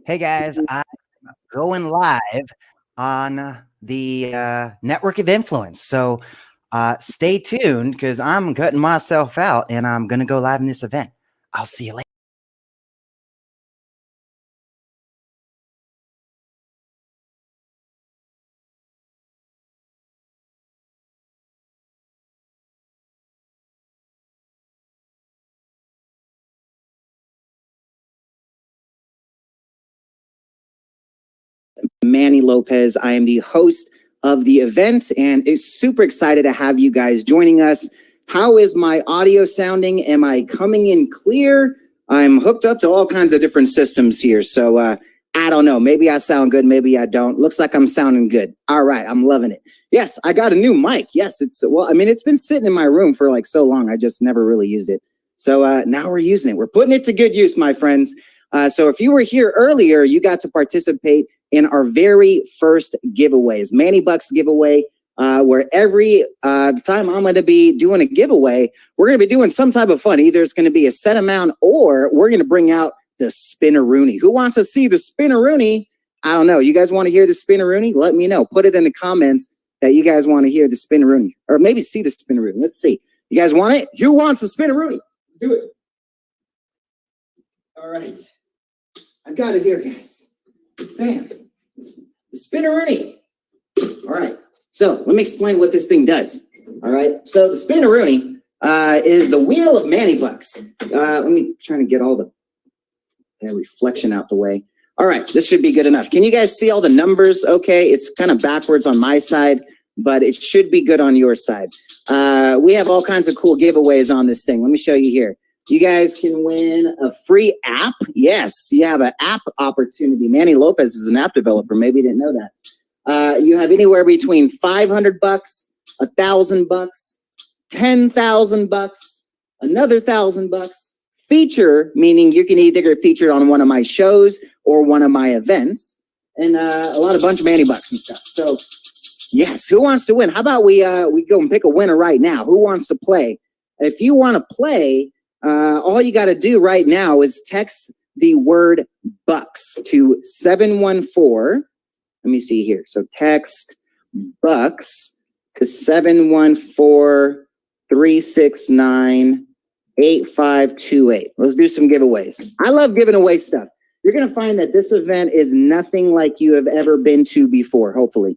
Hey guys, I'm going live on the network of influence. So stay tuned because I'm cutting myself out and I'm going to go live in this event. I'll see you later. Manny Lopez. I am the host of the event and is super excited to have you guys joining us. How is my audio sounding? Am I coming in clear? I'm hooked up to all kinds of different systems here. So I don't know. Maybe I sound good. Maybe I don't. Looks like I'm sounding good. All right. I'm loving it. Yes, I got a new mic. Yes, it's been sitting in my room for like so long. I just never really used it. So now we're using it. We're putting it to good use, my friends. So if you were here earlier, you got to participate in our very first giveaways, Manny Bucks giveaway, where every time I'm going to be doing a giveaway, we're going to be doing some type of fun. Either it's going to be a set amount or we're going to bring out the Spinaroonie. Who wants to see the Spinaroonie? I don't know. You guys want to hear the Spinaroonie? Let me know. Put it in the comments that you guys want to hear the Spinaroonie or maybe see the Spinaroonie. Let's see. You guys want it? Who wants the Spinaroonie? Let's do it. All right. I've got it here, guys. Bam. The Spinaroonie. All right. So let me explain what this thing does. All right. So the Spinaroonie is the wheel of Manny Bucks. Let me try to get all the reflection out the way. All right. This should be good enough. Can you guys see all the numbers? Okay. It's kind of backwards on my side, but it should be good on your side. We have all kinds of cool giveaways on this thing. Let me show you here. You guys can win a free app. Yes, you have an app opportunity. Manny Lopez is an app developer. Maybe you didn't know that. You have anywhere between $500, $1,000, $10,000, another $1,000. Feature, meaning you can either get featured on one of my shows or one of my events, and a bunch of Manny Bucks and stuff. So, yes, who wants to win? How about we go and pick a winner right now? Who wants to play? If you want to play, all you got to do right now is text the word Bucks to 714. Let me see here. So text Bucks to 714-369-8528. Let's do some giveaways. I love giving away stuff. You're going to find that this event is nothing like you have ever been to before, hopefully.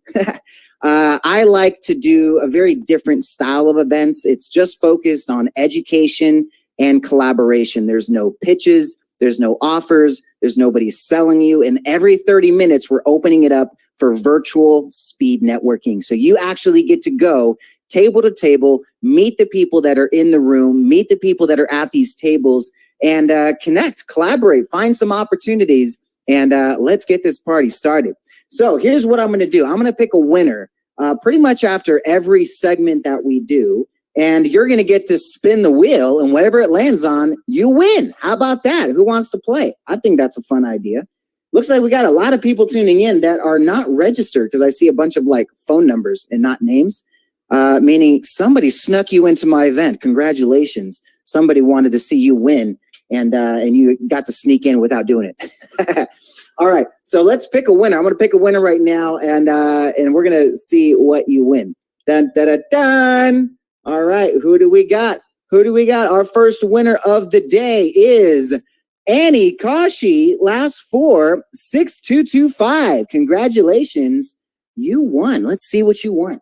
I like to do a very different style of events. It's just focused on education and collaboration. There's no pitches, there's no offers, there's nobody selling you. And every 30 minutes, we're opening it up for virtual speed networking. So you actually get to go table to table, meet the people that are in the room, meet the people that are at these tables, and connect, collaborate, find some opportunities, and let's get this party started. So here's what I'm going to do. I'm going to pick a winner pretty much after every segment that we do. And you're going to get to spin the wheel, and whatever it lands on, you win. How about that? Who wants to play? I think that's a fun idea. Looks like we got a lot of people tuning in that are not registered because I see a bunch of like phone numbers and not names, meaning somebody snuck you into my event. Congratulations. Somebody wanted to see you win, and you got to sneak in without doing it. All right, so let's pick a winner. I'm going to pick a winner right now, and we're going to see what you win. Dun, dun, dun, dun. All right, who do we got? Who do we got? Our first winner of the day is Annie Kashi, last four, 6225. Congratulations, you won. Let's see what you won.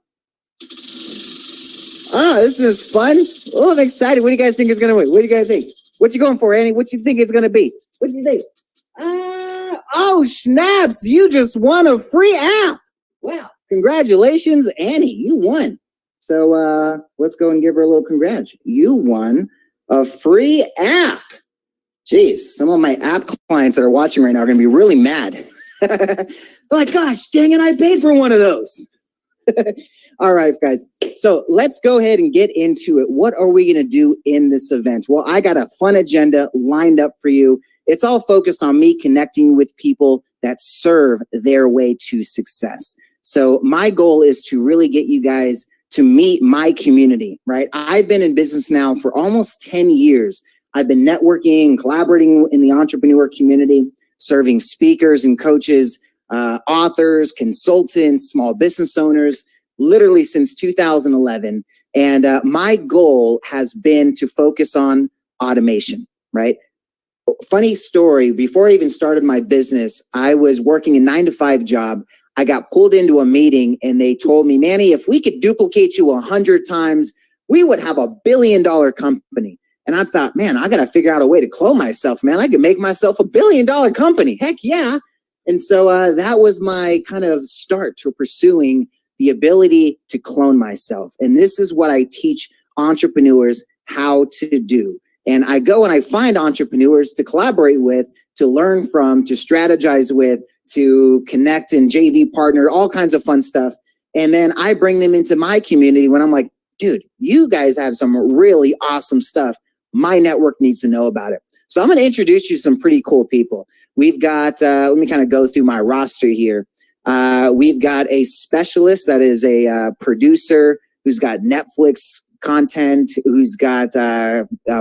Oh, this is fun. Oh, I'm excited. What do you guys think is going to win? What do you guys think? What you going for, Annie? What you think it's going to be? What do you think? Oh, snaps. You just won a free app. Wow. Congratulations, Annie. You won. So let's go and give her a little congrats. You won a free app. Jeez, some of my app clients that are watching right now are going to be really mad. They're like, gosh, dang it, I paid for one of those. All right, guys. So let's go ahead and get into it. What are we going to do in this event? Well, I got a fun agenda lined up for you. It's all focused on me connecting with people that serve their way to success. So my goal is to really get you guys to meet my community, right? I've been in business now for almost 10 years. I've been networking, collaborating in the entrepreneur community serving speakers and coaches, authors, consultants, small business owners, literally since 2011. And my goal has been to focus on automation, right? Funny story, before I even started my business, I was working a 9-to-5 job. I got pulled into a meeting and they told me, Manny, if we could duplicate you 100 times, we would have $1 billion company. And I thought, man, I got to figure out a way to clone myself, man. I could make myself $1 billion company. Heck yeah. And so that was my kind of start to pursuing the ability to clone myself. And this is what I teach entrepreneurs how to do. And I go and I find entrepreneurs to collaborate with, to learn from, to strategize with, to connect and JV partner, all kinds of fun stuff. And then I bring them into my community when I'm like, dude, you guys have some really awesome stuff. My network needs to know about it. So I'm going to introduce you to some pretty cool people. We've got, let me kind of go through my roster here. We've got a specialist that is a producer who's got Netflix content, who's got,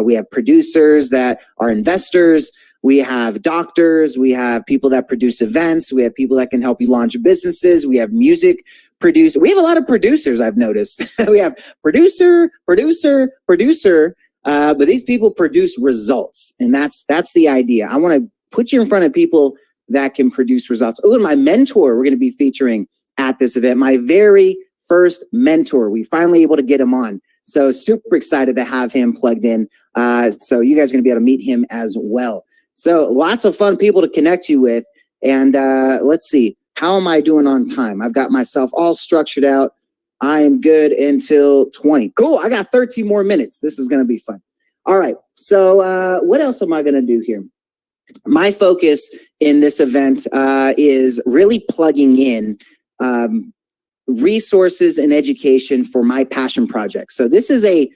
we have producers that are investors. We have doctors, we have people that produce events, we have people that can help you launch businesses, we have music producers. We have a lot of producers, I've noticed. We have producer, but these people produce results, and that's the idea. I want to put you in front of people that can produce results. Oh, and my mentor we're going to be featuring at this event, my very first mentor. We finally able to get him on. So super excited to have him plugged in. So you guys are going to be able to meet him as well. So lots of fun people to connect you with. And let's see, how am I doing on time? I've got myself all structured out. I am good until 20. Cool, I got 13 more minutes. This is going to be fun. All right, so what else am I going to do here? My focus in this event is really plugging in resources and education for my passion project. So this is a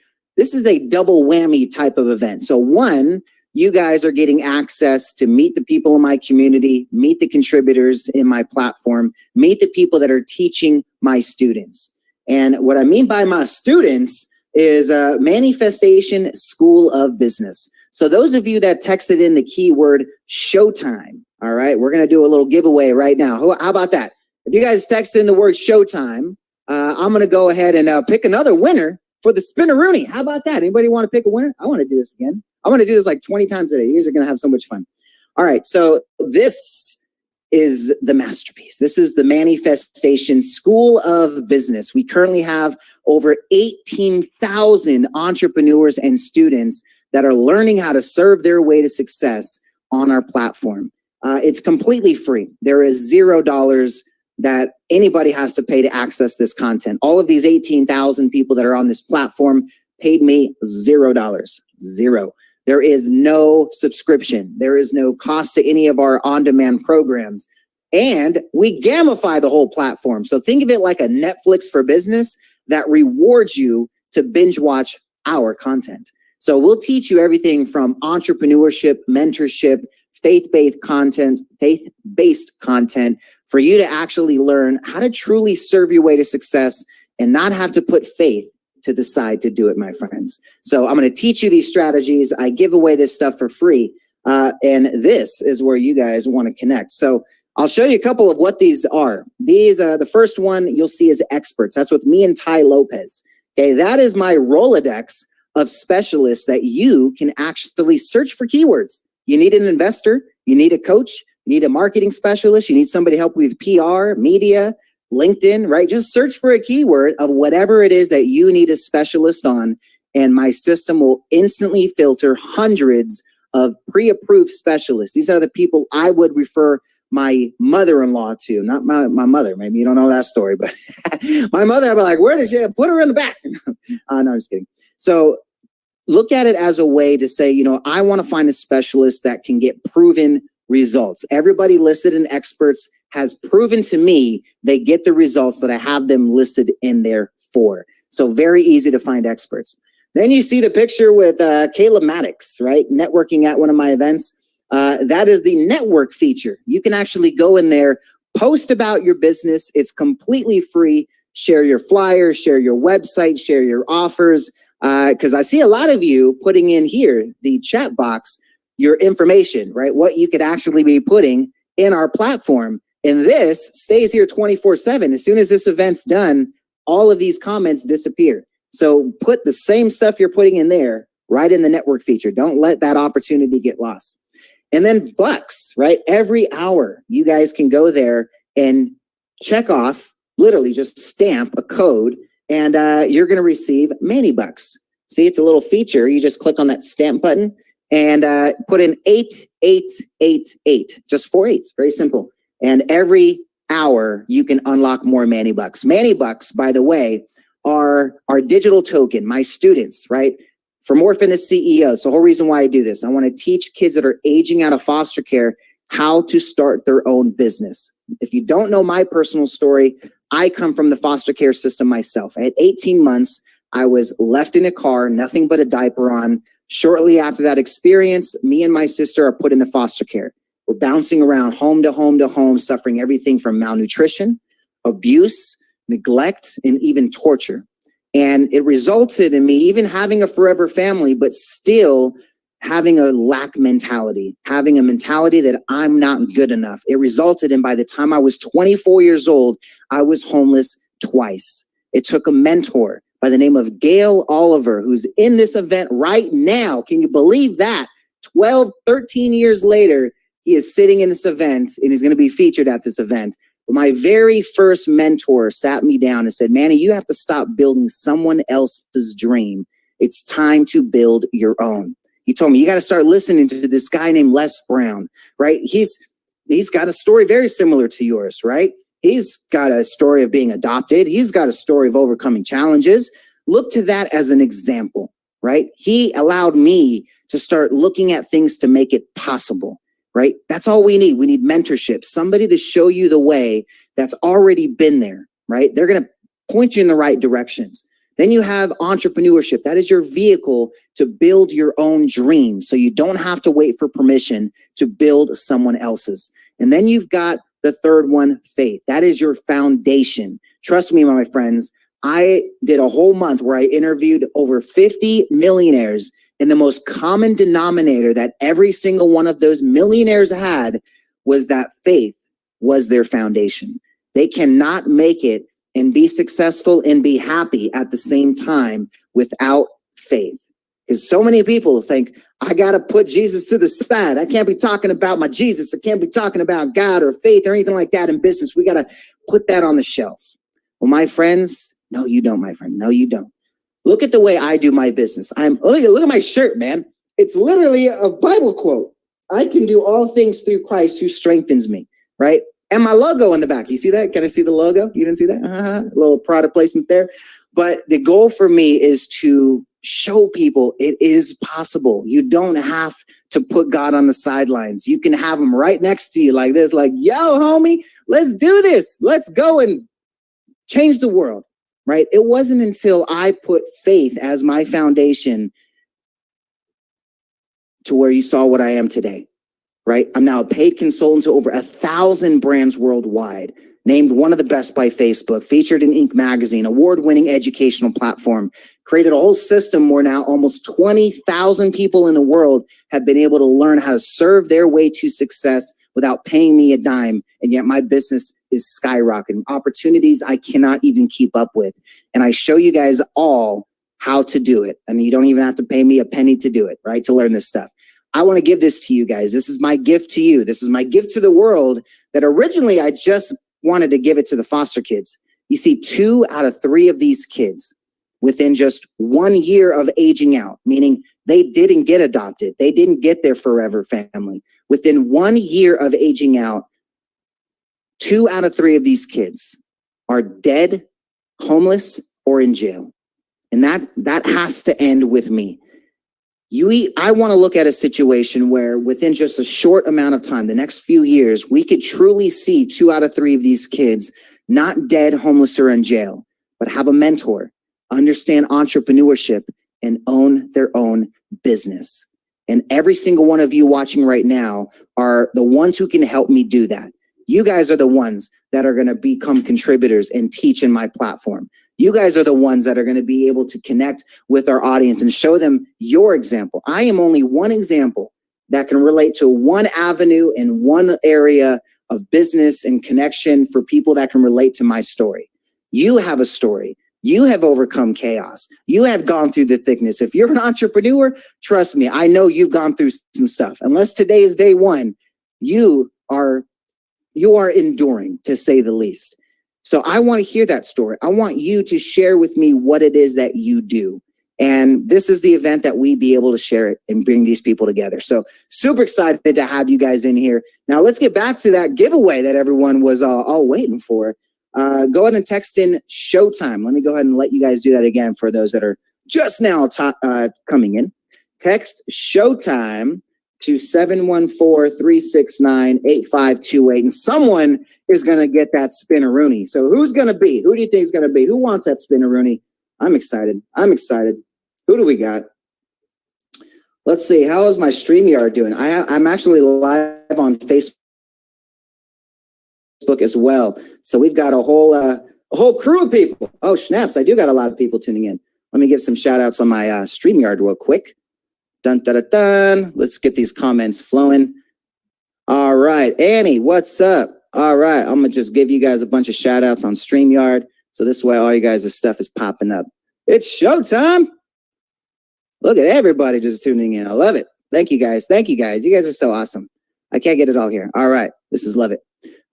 double whammy type of event. So one, you guys are getting access to meet the people in my community, meet the contributors in my platform, meet the people that are teaching my students. And what I mean by my students is Manifestation School of Business. So those of you that texted in the keyword Showtime, all right, we're going to do a little giveaway right now. How about that? If you guys text in the word Showtime, I'm going to go ahead and pick another winner for the Spinaroonie. How about that? Anybody want to pick a winner? I want to do this again. I want to do this like 20 times a day. You guys are going to have so much fun. All right. So this is the masterpiece. This is the Manifestation School of Business. We currently have over 18,000 entrepreneurs and students that are learning how to serve their way to success on our platform. It's completely free. There is $0 that anybody has to pay to access this content. All of these 18,000 people that are on this platform paid me $0. Zero. There is no subscription. There is no cost to any of our on-demand programs. And we gamify the whole platform. So think of it like a Netflix for business that rewards you to binge watch our content. So we'll teach you everything from entrepreneurship, mentorship, faith-based content for you to actually learn how to truly serve your way to success and not have to put faith to the side to do it, my friends. So I'm going to teach you these strategies. I give away this stuff for free. And this is where you guys want to connect. So I'll show you a couple of what these are. These, the first one you'll see is experts. That's with me and Ty Lopez. Okay, that is my Rolodex of specialists that you can actually search for keywords. You need an investor, you need a coach, you need a marketing specialist, you need somebody to help with PR, media, LinkedIn, right? Just search for a keyword of whatever it is that you need a specialist on, and my system will instantly filter hundreds of pre-approved specialists. These are the people I would refer my mother-in-law to, not my mother. Maybe you don't know that story, but my mother, I'd be like, where did she put her in the back? No, I'm just kidding. So look at it as a way to say, you know, I want to find a specialist that can get proven results. Everybody listed in experts has proven to me they get the results that I have them listed in there for. So very easy to find experts. Then you see the picture with Kayla Maddox, right? Networking at one of my events. That is the network feature. You can actually go in there, post about your business. It's completely free. Share your flyers, share your website, share your offers. Because I see a lot of you putting in here, the chat box, your information, right? What you could actually be putting in our platform. And this stays here 24/7. As soon as this event's done, all of these comments disappear. So put the same stuff you're putting in there right in the network feature. Don't let that opportunity get lost. And then bucks, right? Every hour you guys can go there and check off, literally just stamp a code, and you're going to receive Manny bucks. See, it's a little feature. You just click on that stamp button and put in 8888, just 4 8s, very simple. And every hour you can unlock more Manny bucks. Manny bucks, by the way, are our digital token. My students, right? For More Fitness CEO. It's the whole reason why I do this. I want to teach kids that are aging out of foster care how to start their own business. If you don't know my personal story, I come from the foster care system myself. At 18 months, I was left in a car, nothing but a diaper on. Shortly after that experience, me and my sister are put into foster care. We're bouncing around home to home to home, suffering everything from malnutrition, abuse, neglect, and even torture. And it resulted in me even having a forever family, but still having a lack mentality, having a mentality that I'm not good enough. It resulted in, by the time I was 24 years old, I was homeless twice. It took a mentor by the name of Gail Oliver, who's in this event right now. Can you believe that? 12, 13 years later, he is sitting in this event and he's going to be featured at this event. But my very first mentor sat me down and said, Manny, you have to stop building someone else's dream. It's time to build your own. He told me, you got to start listening to this guy named Les Brown, right? He's got a story very similar to yours, right? He's got a story of being adopted. He's got a story of overcoming challenges. Look to that as an example, right? He allowed me to start looking at things to make it possible, right? That's all we need. We need mentorship, somebody to show you the way that's already been there, right? They're going to point you in the right directions. Then you have entrepreneurship. That is your vehicle to build your own dream. So you don't have to wait for permission to build someone else's. And then you've got the third one, faith. That is your foundation. Trust me, my friends, I did a whole month where I interviewed over 50 millionaires, and the most common denominator that every single one of those millionaires had was that faith was their foundation. They cannot make it and be successful and be happy at the same time without faith. Because so many people think, I got to put Jesus to the side. I can't be talking about my Jesus. I can't be talking about God or faith or anything like that in business. We got to put that on the shelf. Well, my friends, no, you don't, my friend. No, you don't. Look at the way I do my business. Look at my shirt, man. It's literally a Bible quote. I can do all things through Christ who strengthens me, right? And my logo in the back. You see that? Can I see the logo? You didn't see that? A little Prada placement there. But the goal for me is to show people it is possible. You don't have to put God on the sidelines. You can have him right next to you like this, like, yo, homie, let's do this. Let's go and change the world, right? It wasn't until I put faith as my foundation to where you saw what I am today, right? I'm now a paid consultant to over 1,000 brands worldwide, named one of the best by Facebook, featured in Inc. magazine, award-winning educational platform, created a whole system where now almost 20,000 people in the world have been able to learn how to serve their way to success without paying me a dime. And yet my business is skyrocketing. Opportunities I cannot even keep up with. And I show you guys all how to do it. I mean, you don't even have to pay me a penny to do it, right? To learn this stuff. I want to give this to you guys. This is my gift to you. This is my gift to the world that originally I just wanted to give it to the foster kids. You see, 2 out of 3 of these kids within just 1 year of aging out, meaning they didn't get adopted. They didn't get their forever family. Within 1 year of aging out, 2 out of 3 of these kids are dead, homeless, or in jail. And that has to end with me. I want to look at a situation where within just a short amount of time, the next few years, we could truly see 2 out of 3 of these kids not dead, homeless, or in jail, but have a mentor, understand entrepreneurship, and own their own business. And every single one of you watching right now are the ones who can help me do that. You guys are the ones that are going to become contributors and teach in my platform. You guys are the ones that are going to be able to connect with our audience and show them your example. I am only one example, that can relate to one avenue in one area of business and connection for people that can relate to my story. You have a story. You have overcome chaos. You have gone through the thickness. If you're an entrepreneur, trust me, I know you've gone through some stuff. Unless today is day one, you are enduring, to say the least. So I want to hear that story. I want you to share with me what it is that you do. And this is the event that we be able to share it and bring these people together. So super excited to have you guys in here. Now let's get back to that giveaway that everyone was all waiting for. Go ahead and text in Showtime. Let me go ahead and let you guys do that again for those that are just now coming in. Text Showtime to 714-369-8528. And someone is going to get that Spinaroonie. So who's going to be? Who do you think is going to be? Who wants that Spinaroonie? I'm excited. I'm excited. Who do we got? Let's see. How is my StreamYard doing? I'm actually live on Facebook as well. So we've got a whole crew of people. Oh, snaps. I do got a lot of people tuning in. Let me give some shout outs on my StreamYard real quick. Dun, dun, dun, dun. Let's get these comments flowing. All right. Annie, what's up? All right. I'm going to just give you guys a bunch of shout outs on StreamYard. So this way all you guys' stuff is popping up. It's showtime. Look at everybody just tuning in. I love it. Thank you guys. Thank you guys. You guys are so awesome. I can't get it all here. All right. This is love it.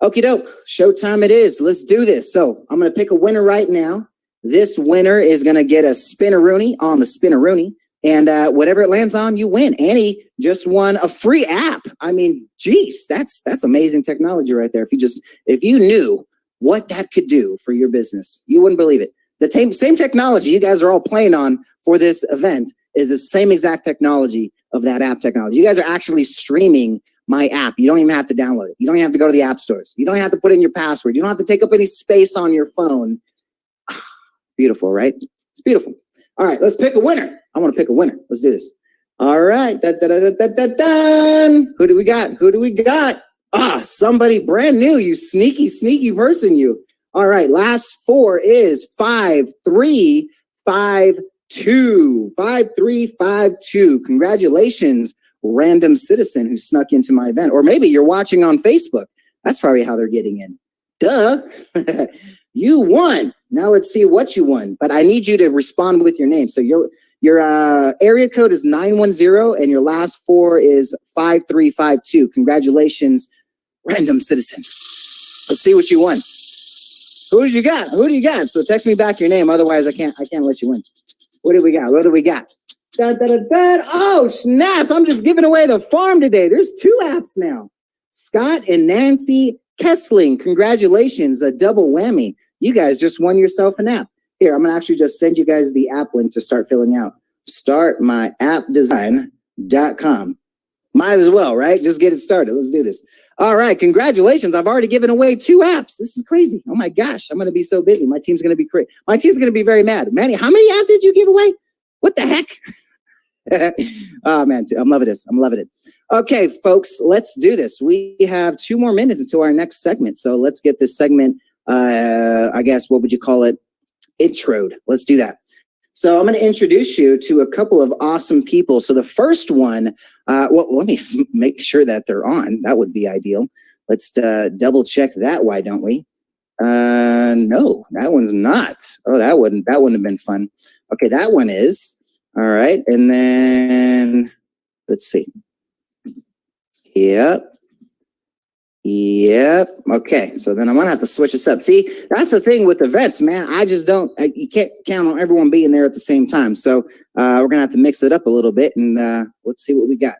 Okie doke. Showtime it is. Let's do this. So I'm going to pick a winner right now. This winner is going to get a Spinaroonie on the Spinaroonie. And whatever it lands on, you win. Annie just won a free app. I mean, geez, that's amazing technology right there. If you knew what that could do for your business, you wouldn't believe it. The same technology you guys are all playing on for this event is the same exact technology of that app technology. You guys are actually streaming my app. You don't even have to download it. You don't even have to go to the app stores. You don't have to put in your password. You don't have to take up any space on your phone. Beautiful, right? It's beautiful. All right, let's pick a winner. I want to pick a winner. Let's do this. All right. Dun. Who do we got? Who do we got? Somebody brand new. You sneaky person, you. All right. Last four is 5352. 5352. Congratulations, random citizen who snuck into my event. Or maybe you're watching on Facebook. That's probably how they're getting in. Duh. You won. Now let's see what you won. But I need you to respond with your name. So your area code is 910 and your last four is 5352. Congratulations, random citizen. Let's see what you won. Who do you got? Who do you got? So text me back your name. Otherwise, I can't let you win. What do we got? What do we got? Oh, snap. I'm just giving away the farm today. There's two apps now. Scott and Nancy Kessling. Congratulations. A double whammy. You guys just won yourself an app. Here, I'm going to actually just send you guys the app link to start filling out. Startmyappdesign.com. Might as well, right? Just get it started. Let's do this. All right. Congratulations. I've already given away 2 apps. This is crazy. Oh my gosh. I'm going to be so busy. My team's going to be crazy. My team's going to be very mad. Manny, how many apps did you give away? What the heck? Oh man, I'm loving this. I'm loving it. Okay, folks, let's do this. We have 2 more minutes until our next segment. So let's get this segment, I guess, what would you call it? Introed. Let's do that. So I'm going to introduce you to a couple of awesome people. So the first one, well, let me make sure that they're on. That would be ideal. Let's double check that. Why don't we? No, that one's not. Oh, that wouldn't have been fun. Okay, that one is. All right. And then let's see. Yep. Okay. So then I'm going to have to switch this up. See, that's the thing with events, man. You can't count on everyone being there at the same time. So we're going to have to mix it up a little bit and let's see what we got.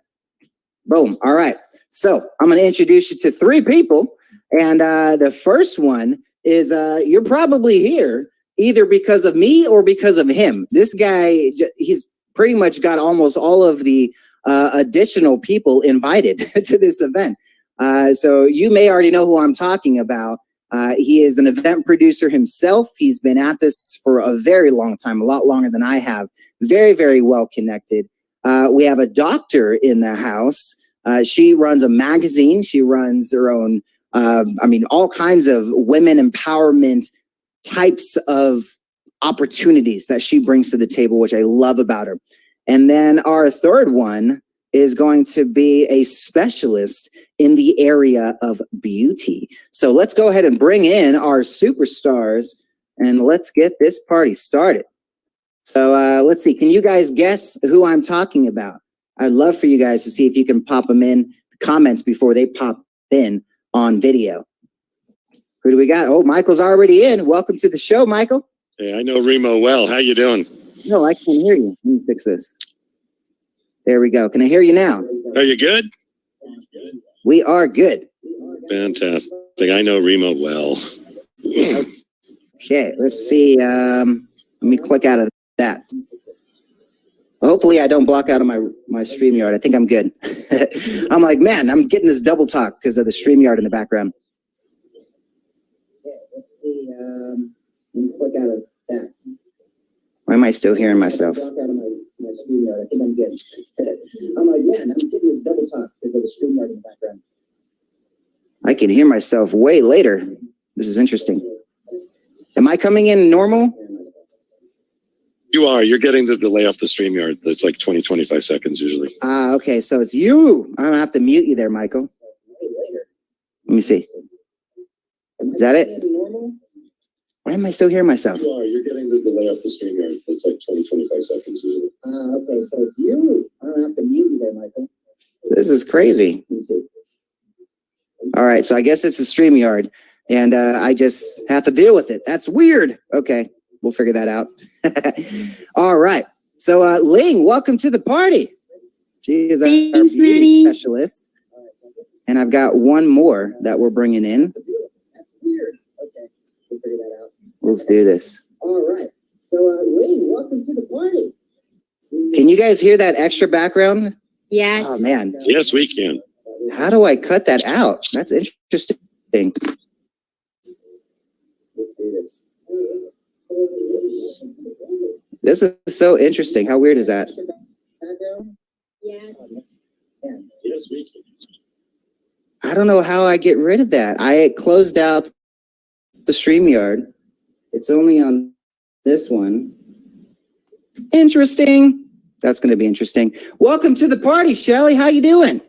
Boom. All right. So I'm going to introduce you to 3 people. And the first one is you're probably here either because of me or because of him. This guy, he's pretty much got almost all of the additional people invited to this event. So you may already know who I'm talking about. He is an event producer himself. He's been at this for a very long time, a lot longer than I have. Very, very well connected. We have a doctor in the house. She runs a magazine. She runs her own, all kinds of women empowerment types of opportunities that she brings to the table, which I love about her. And then our third one is going to be a specialist in the area of beauty. So let's go ahead and bring in our superstars and let's get this party started. So let's see, can you guys guess who I'm talking about? I'd love for you guys to see if you can pop them in the comments before they pop in on video. Who do we got? Oh, Michael's already in. Welcome to the show, Michael. Hey, I know Remo well. How you doing? No, I can't hear you. Let me fix this. There we go. Can I hear you now? Are you good? We are good. Fantastic. I know Remo well. Okay, let's see. Let me click out of that. Hopefully I don't block out of my StreamYard. I think I'm good. I'm like, man, I'm getting this double talk because of the StreamYard in the background. Okay, let's see. Let me click out of that. Why am I still hearing myself? Block out of my StreamYard. I think I'm good. I'm like, man, I'm getting this double talk because of the StreamYard in the background. I can hear myself way later. This is interesting. Am I coming in normal? You are. You're getting the delay off the StreamYard. It's like 20, 25 seconds usually. Okay. So it's you. I don't have to mute you there, Michael. Let me see. Is that it? Why am I still hearing myself? You are. You're getting the delay off the StreamYard. It's like 20, 25 seconds usually. Okay. So it's you. I don't have to mute you there, Michael. This is crazy. Let me see. All right. So I guess it's a StreamYard and I just have to deal with it. That's weird. Okay. We'll figure that out. All right. So, Ling, welcome to the party. She is our beauty specialist. And I've got one more that we're bringing in. That's weird. Okay. We'll figure that out. Let's do this. All right. So, Ling, welcome to the party. Can you guys hear that extra background? Yes. Oh, man. Yes, we can. How do I cut that out? That's interesting. Let's do this. This is so interesting. How weird is that? Yes. Yes, we can. I don't know how I get rid of that. I closed out the StreamYard. It's only on this one. Interesting. That's going to be interesting. Welcome to the party, Shelly. How you doing?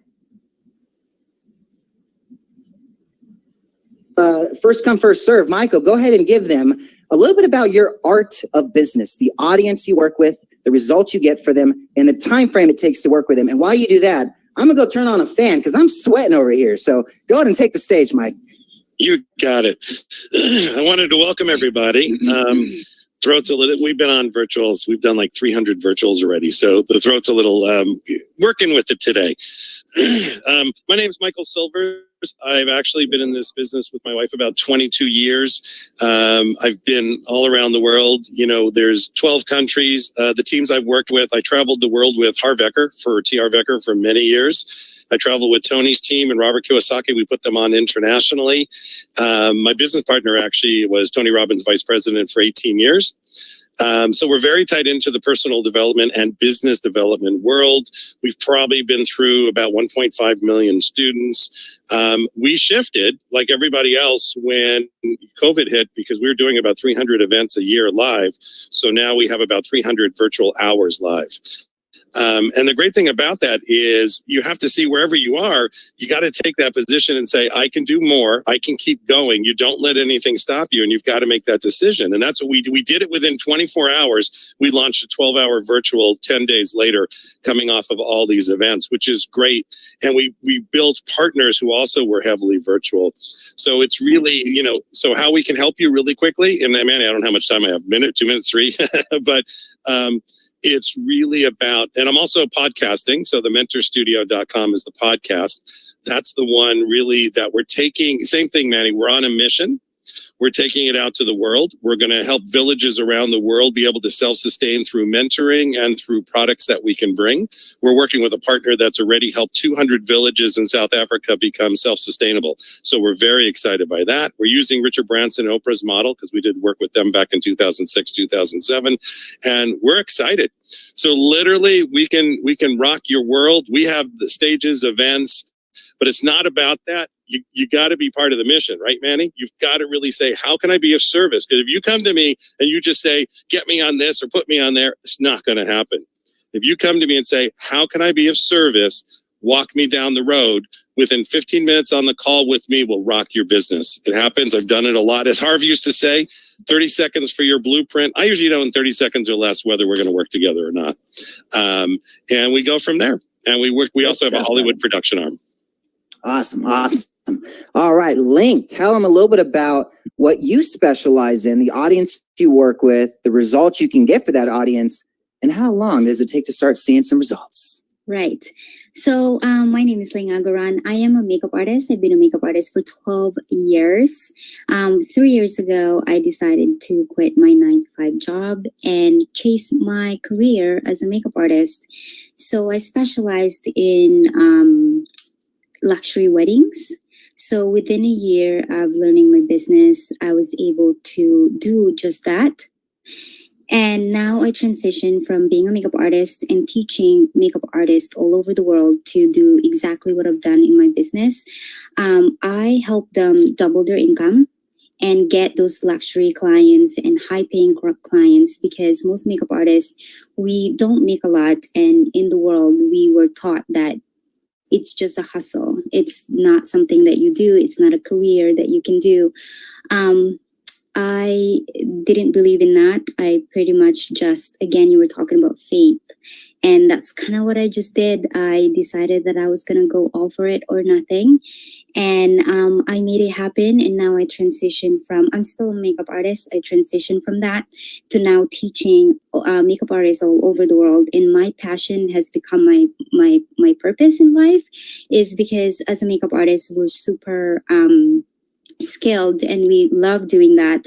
First come, first serve. Michael, go ahead and give them a little bit about your art of business, the audience you work with, the results you get for them, and the time frame it takes to work with them. And while you do that, I'm going to go turn on a fan because I'm sweating over here. So go ahead and take the stage, Mike. You got it. I wanted to welcome everybody. Throat's a little, we've been on virtuals. We've done like 300 virtuals already. So the throat's a little, working with it today. My name is Michael Silvers. I've actually been in this business with my wife about 22 years. I've been all around the world. You know, there's 12 countries. The teams I've worked with, I traveled the world with Harvecker for TR Vecker for many years. I traveled with Tony's team and Robert Kiyosaki. We put them on internationally. My business partner actually was Tony Robbins' vice president for 18 years. So we're very tied into the personal development and business development world. We've probably been through about 1.5 million students. We shifted like everybody else when COVID hit because we were doing about 300 events a year live. So now we have about 300 virtual hours live. And the great thing about that is you have to see wherever you are, you got to take that position and say, I can do more. I can keep going. You don't let anything stop you. And you've got to make that decision. And that's what we did it within 24 hours. We launched a 12-hour virtual 10 days later, coming off of all these events, which is great. And we built partners who also were heavily virtual. So it's really, you know, so how we can help you really quickly. And Manny, I don't know how much time I have, minute, 2 minutes, 3, but, it's really about, and I'm also podcasting. So the mentorstudio.com is the podcast. That's the one really that we're taking. Same thing, Manny. We're on a mission. We're taking it out to the world. We're going to help villages around the world be able to self-sustain through mentoring and through products that we can bring. We're working with a partner that's already helped 200 villages in South Africa become self-sustainable. So we're very excited by that. We're using Richard Branson and Oprah's model because we did work with them back in 2006, 2007, and we're excited. So literally we can rock your world. We have the stages, events, but it's not about that. You got to be part of the mission, right, Manny? You've got to really say, how can I be of service? Because if you come to me and you just say, get me on this or put me on there, it's not going to happen. If you come to me and say, how can I be of service? Walk me down the road. Within 15 minutes on the call with me will rock your business. It happens. I've done it a lot. As Harv used to say, 30 seconds for your blueprint. I usually know in 30 seconds or less whether we're going to work together or not. And we go from there. And we also have a Hollywood production arm. Awesome. All right, Link, tell them a little bit about what you specialize in, the audience you work with, the results you can get for that audience, and how long does it take to start seeing some results? Right. So my name is Ling Agaran. I am a makeup artist. I've been a makeup artist for 12 years. 3 years ago, I decided to quit my 9-to-5 job and chase my career as a makeup artist. So I specialized in luxury weddings. So within a year of learning my business, I was able to do just that. And now I transition from being a makeup artist and teaching makeup artists all over the world to do exactly what I've done in my business. I help them double their income and get those luxury clients and high-paying clients, because most makeup artists, we don't make a lot. And in the world, we were taught that it's just a hustle. It's not something that you do. It's not a career that you can do. I didn't believe in that. I pretty much just, again, you were talking about faith. And that's kind of what I just did. I decided that I was going to go all for it or nothing. And I made it happen. And now I transitioned from, I'm still a makeup artist. I transitioned from that to now teaching makeup artists all over the world. And my passion has become my purpose in life, is because as a makeup artist, we're super skilled and we love doing that,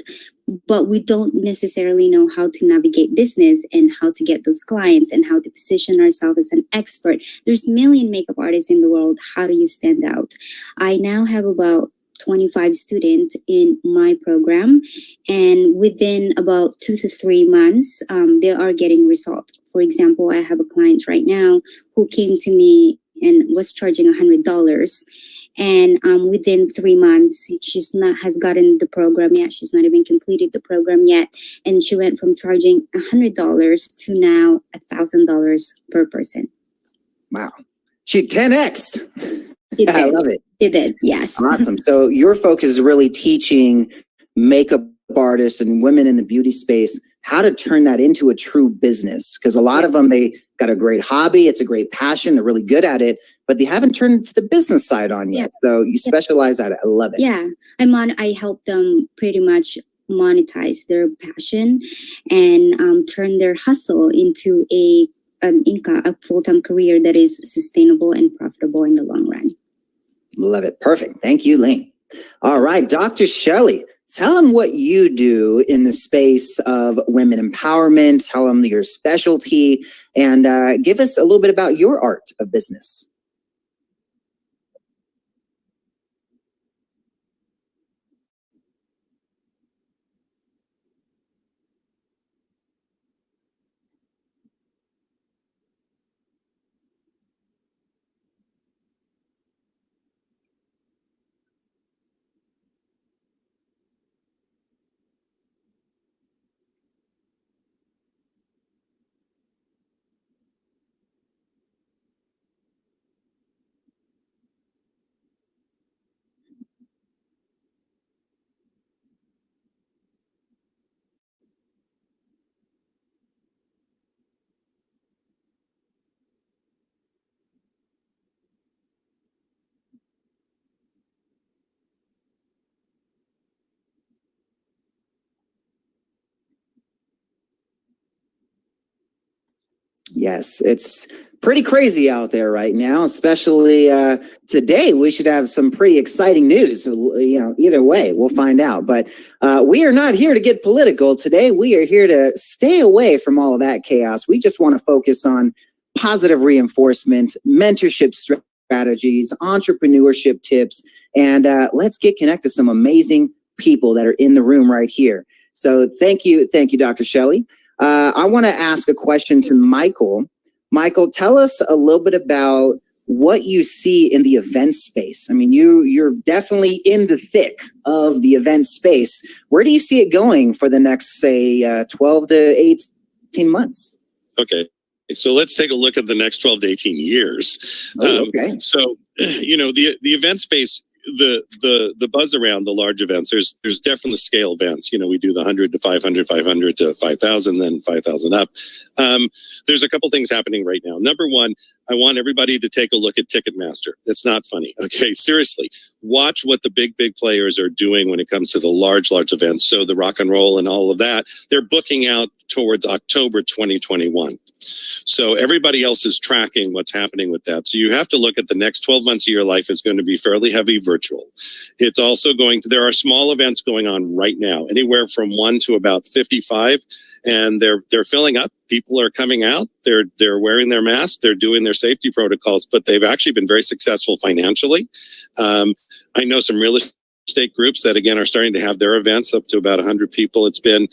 but we don't necessarily know how to navigate business and how to get those clients and how to position ourselves as an expert. There's a million makeup artists in the world. How do you stand out? I now have about 25 students in my program, and within about 2 to 3 months, they are getting results. For example, I have a client right now who came to me and was charging $100. And within 3 months, has gotten the program yet. She's not even completed the program yet. And she went from charging $100 to now $1,000 per person. Wow. She 10x'd. It I did. love it. It did, yes. Awesome. So your focus is really teaching makeup artists and women in the beauty space how to turn that into a true business. Because a lot of them, they got a great hobby. It's a great passion. They're really good at it, but they haven't turned it to the business side on yet. So you specialize at it. I love it. Yeah, I help them pretty much monetize their passion and turn their hustle into an income, a full-time career that is sustainable and profitable in the long run. Love it. Perfect. Thank you, Ling. All right, Dr. Shelley, tell them what you do in the space of women empowerment. Tell them your specialty, and give us a little bit about your art of business. Yes, it's pretty crazy out there right now, especially today. We should have some pretty exciting news. Either way, we'll find out. But we are not here to get political today. We are here to stay away from all of that chaos. We just want to focus on positive reinforcement, mentorship strategies, entrepreneurship tips, and let's get connected to some amazing people that are in the room right here. So thank you, Dr. Shelley. I want to ask a question to Michael. Michael, tell us a little bit about what you see in the event space. I mean, you're definitely in the thick of the event space. Where do you see it going for the next, say, 12 to 18 months? Okay. So let's take a look at the next 12 to 18 years. Okay. So, the event space, the buzz around the large events, there's definitely scale events. We do the 100 to 500, 500 to 5,000, then 5,000 up. There's a couple things happening right now. Number one, I want everybody to take a look at Ticketmaster. It's not funny. Okay, seriously, watch what the big players are doing when it comes to the large events. So the Rock and Roll and all of that, they're booking out towards October 2021. So everybody else is tracking what's happening with that. So you have to look at the next 12 months of your life is going to be fairly heavy virtual. It's also there are small events going on right now, anywhere from 1 to about 55, and they're filling up. People are coming out. They're wearing their masks. They're doing their safety protocols, but they've actually been very successful financially. I know some real estate groups that again are starting to have their events up to about 100 people. It's been,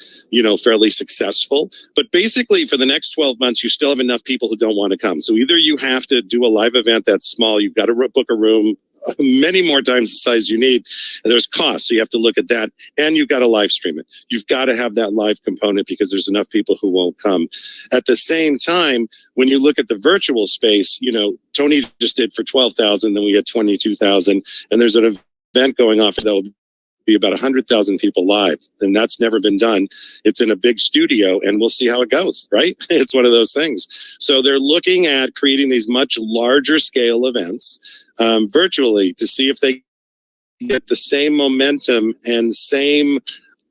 fairly successful. But basically for the next 12 months, you still have enough people who don't want to come. So either you have to do a live event that's small, you've got to book a room many more times the size you need. And there's cost. So you have to look at that, and you've got to live stream it. You've got to have that live component because there's enough people who won't come. At the same time, when you look at the virtual space, Tony just did for 12,000, then we had 22,000, and there's an event going off that will be about 100,000 people live, and that's never been done. It's in a big studio, and we'll see how it goes, right? It's one of those things. So they're looking at creating these much larger scale events virtually to see if they get the same momentum and same,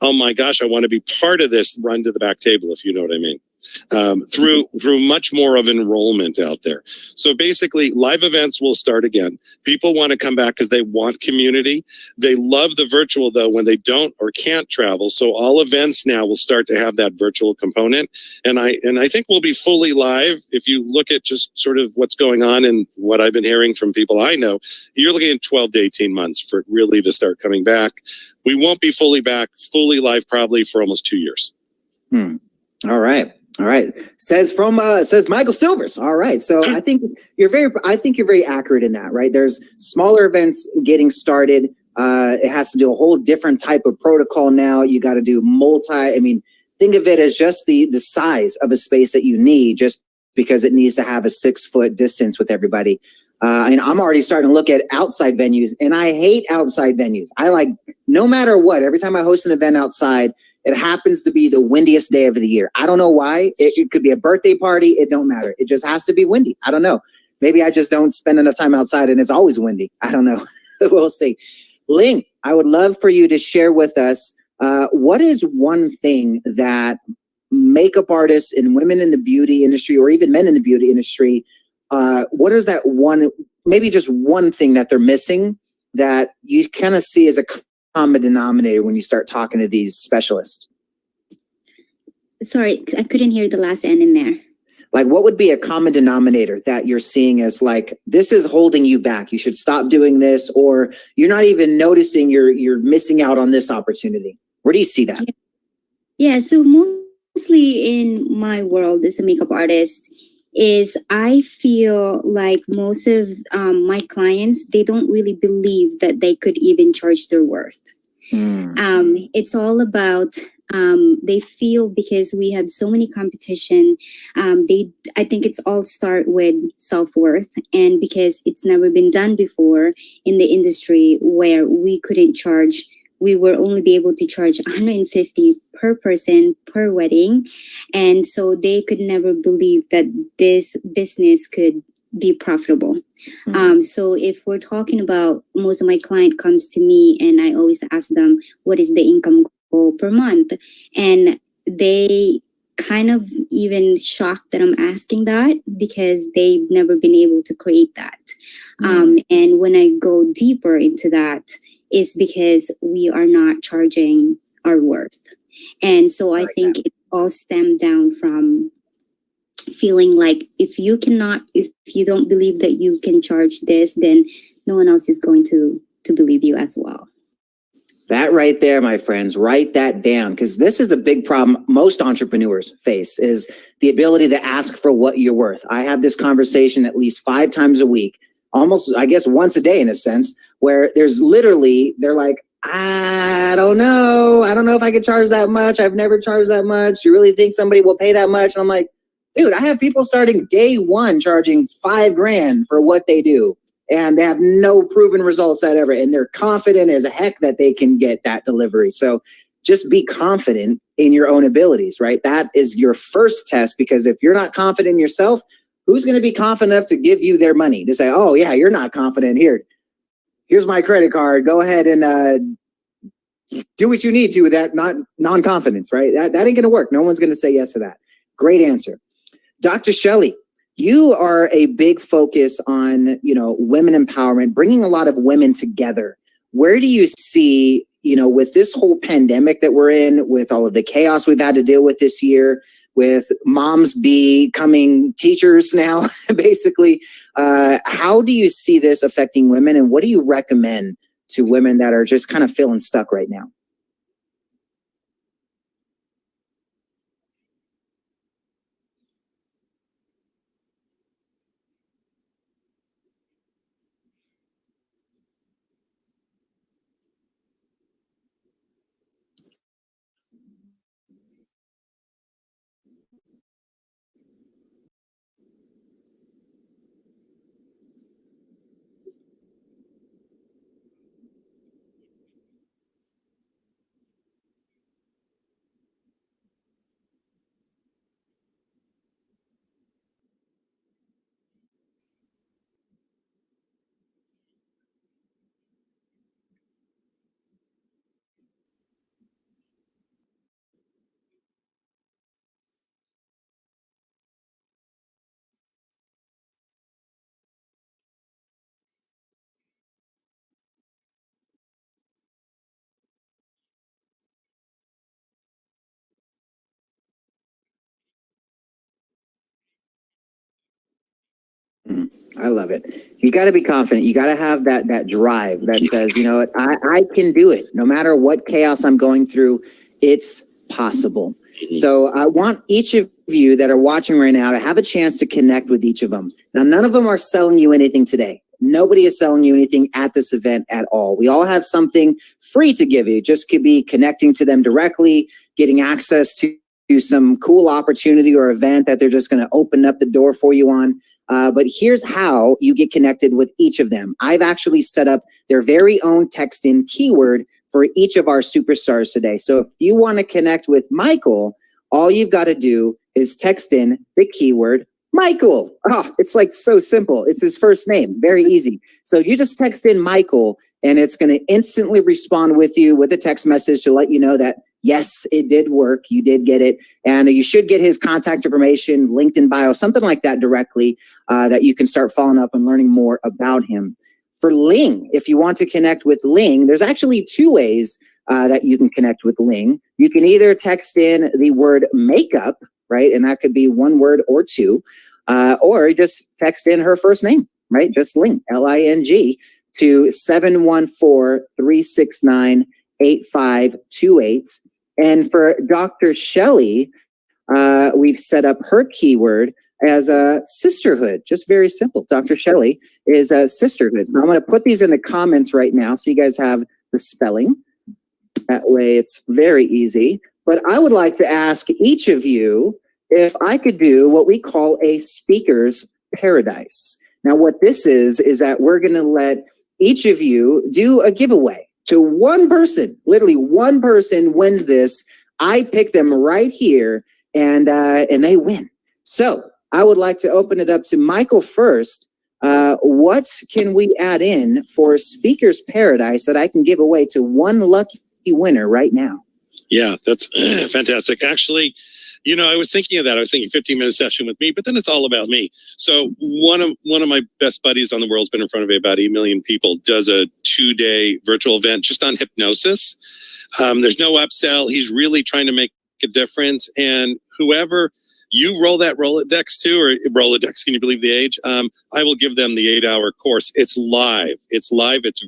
oh my gosh, I want to be part of this run to the back table, if you know what I mean. Through much more of enrollment out there. So basically, live events will start again. People want to come back because they want community. They love the virtual, though, when they don't or can't travel. So all events now will start to have that virtual component. And I think we'll be fully live. If you look at just sort of what's going on and what I've been hearing from people I know, you're looking at 12 to 18 months for it really to start coming back. We won't be fully live probably for almost 2 years. All right. Says Michael Silvers. All right. So I think you're very accurate in that, right? There's smaller events getting started. It has to do a whole different type of protocol now. You got to do think of it as just the size of a space that you need, just because it needs to have a 6-foot distance with everybody. And I'm already starting to look at outside venues, and I hate outside venues. I like, no matter what, every time I host an event outside, it happens to be the windiest day of the year. I don't know why. It could be a birthday party. It don't matter. It just has to be windy. I don't know. Maybe I just don't spend enough time outside and it's always windy. I don't know. We'll see. Ling, I would love for you to share with us, what is one thing that makeup artists and women in the beauty industry, or even men in the beauty industry, what is that one, maybe just one thing that they're missing that you kind of see as a common denominator when you start talking to these specialists? Sorry, I couldn't hear the last end in there. Like, what would be a common denominator that you're seeing as like, this is holding you back, you should stop doing this, or you're not even noticing you're missing out on this opportunity? Where do you see that? Yeah, so mostly in my world as a makeup artist is I feel like most of my clients, they don't really believe that they could even charge their worth. It's all about, they feel because we have so many competition, I think it's all start with self-worth, and because it's never been done before in the industry where we couldn't charge, we were only be able to charge $150 per person per wedding. And so they could never believe that this business could be profitable. So if we're talking about, most of my client comes to me and I always ask them, what is the income goal per month? And they kind of even shocked that I'm asking that because they've never been able to create that. And when I go deeper into that, is because we are not charging our worth. And so I think it all stemmed down from feeling like if you don't believe that you can charge this, then no one else is going to believe you as well. That right there, my friends, write that down, because this is a big problem most entrepreneurs face, is the ability to ask for what you're worth. I have this conversation at least 5 times a week, almost, I guess, once a day in a sense, where there's literally, they're like, I don't know if I could charge that much. I've never charged that much. You really think somebody will pay that much? And I'm like, Dude, I have people starting day one charging $5,000 for what they do. And they have no proven results that ever. And they're confident as a heck that they can get that delivery. So just be confident in your own abilities, right? That is your first test, because if you're not confident in yourself, who's going to be confident enough to give you their money to say, oh yeah, you're not confident here. Here's my credit card. Go ahead and do what you need to with that non-confidence, right? That ain't going to work. No one's going to say yes to that. Great answer. Dr. Shelley, you are a big focus on, women empowerment, bringing a lot of women together. Where do you see, with this whole pandemic that we're in, with all of the chaos we've had to deal with this year, with moms becoming teachers now, basically, how do you see this affecting women, and what do you recommend to women that are just kind of feeling stuck right now? I love it. You got to be confident. You got to have that drive that says, what, I can do it. No matter what chaos I'm going through, it's possible. So I want each of you that are watching right now to have a chance to connect with each of them. Now, none of them are selling you anything today. Nobody is selling you anything at this event at all. We all have something free to give you. It just could be connecting to them directly, getting access to some cool opportunity or event that they're just going to open up the door for you on. But here's how you get connected with each of them. I've actually set up their very own text-in keyword for each of our superstars today. So if you want to connect with Michael, all you've got to do is text in the keyword Michael. Oh, it's like so simple. It's his first name. Very easy. So you just text in Michael, and it's going to instantly respond with you with a text message to let you know that, yes, it did work. You did get it. And you should get his contact information, LinkedIn bio, something like that directly, that you can start following up and learning more about him. For Ling, if you want to connect with Ling, there's actually two ways that you can connect with Ling. You can either text in the word makeup, right? And that could be one word or two, or just text in her first name, right? Just Ling, L-I-N-G, to 714-369-8528. And for Dr. Shelley, we've set up her keyword as a sisterhood. Just very simple. Dr. Shelley is a sisterhood. Now I'm going to put these in the comments right now so you guys have the spelling. That way it's very easy. But I would like to ask each of you if I could do what we call a speaker's paradise. Now what this is that we're going to let each of you do a giveaway to one person. Literally one person wins this. I pick them right here, and they win. So I would like to open it up to Michael first. What can we add in for Speaker's Paradise that I can give away to one lucky winner right now? Yeah, that's fantastic. Actually, I was thinking of that. I was thinking 15-minute session with me, but then it's all about me. So one of my best buddies on the world's been in front of about 8 million people, does a 2-day virtual event just on hypnosis. There's no upsell. He's really trying to make a difference. And whoever you roll that Rolodex to, or Rolodex, can you believe the age? I will give them the 8-hour course. It's live. It's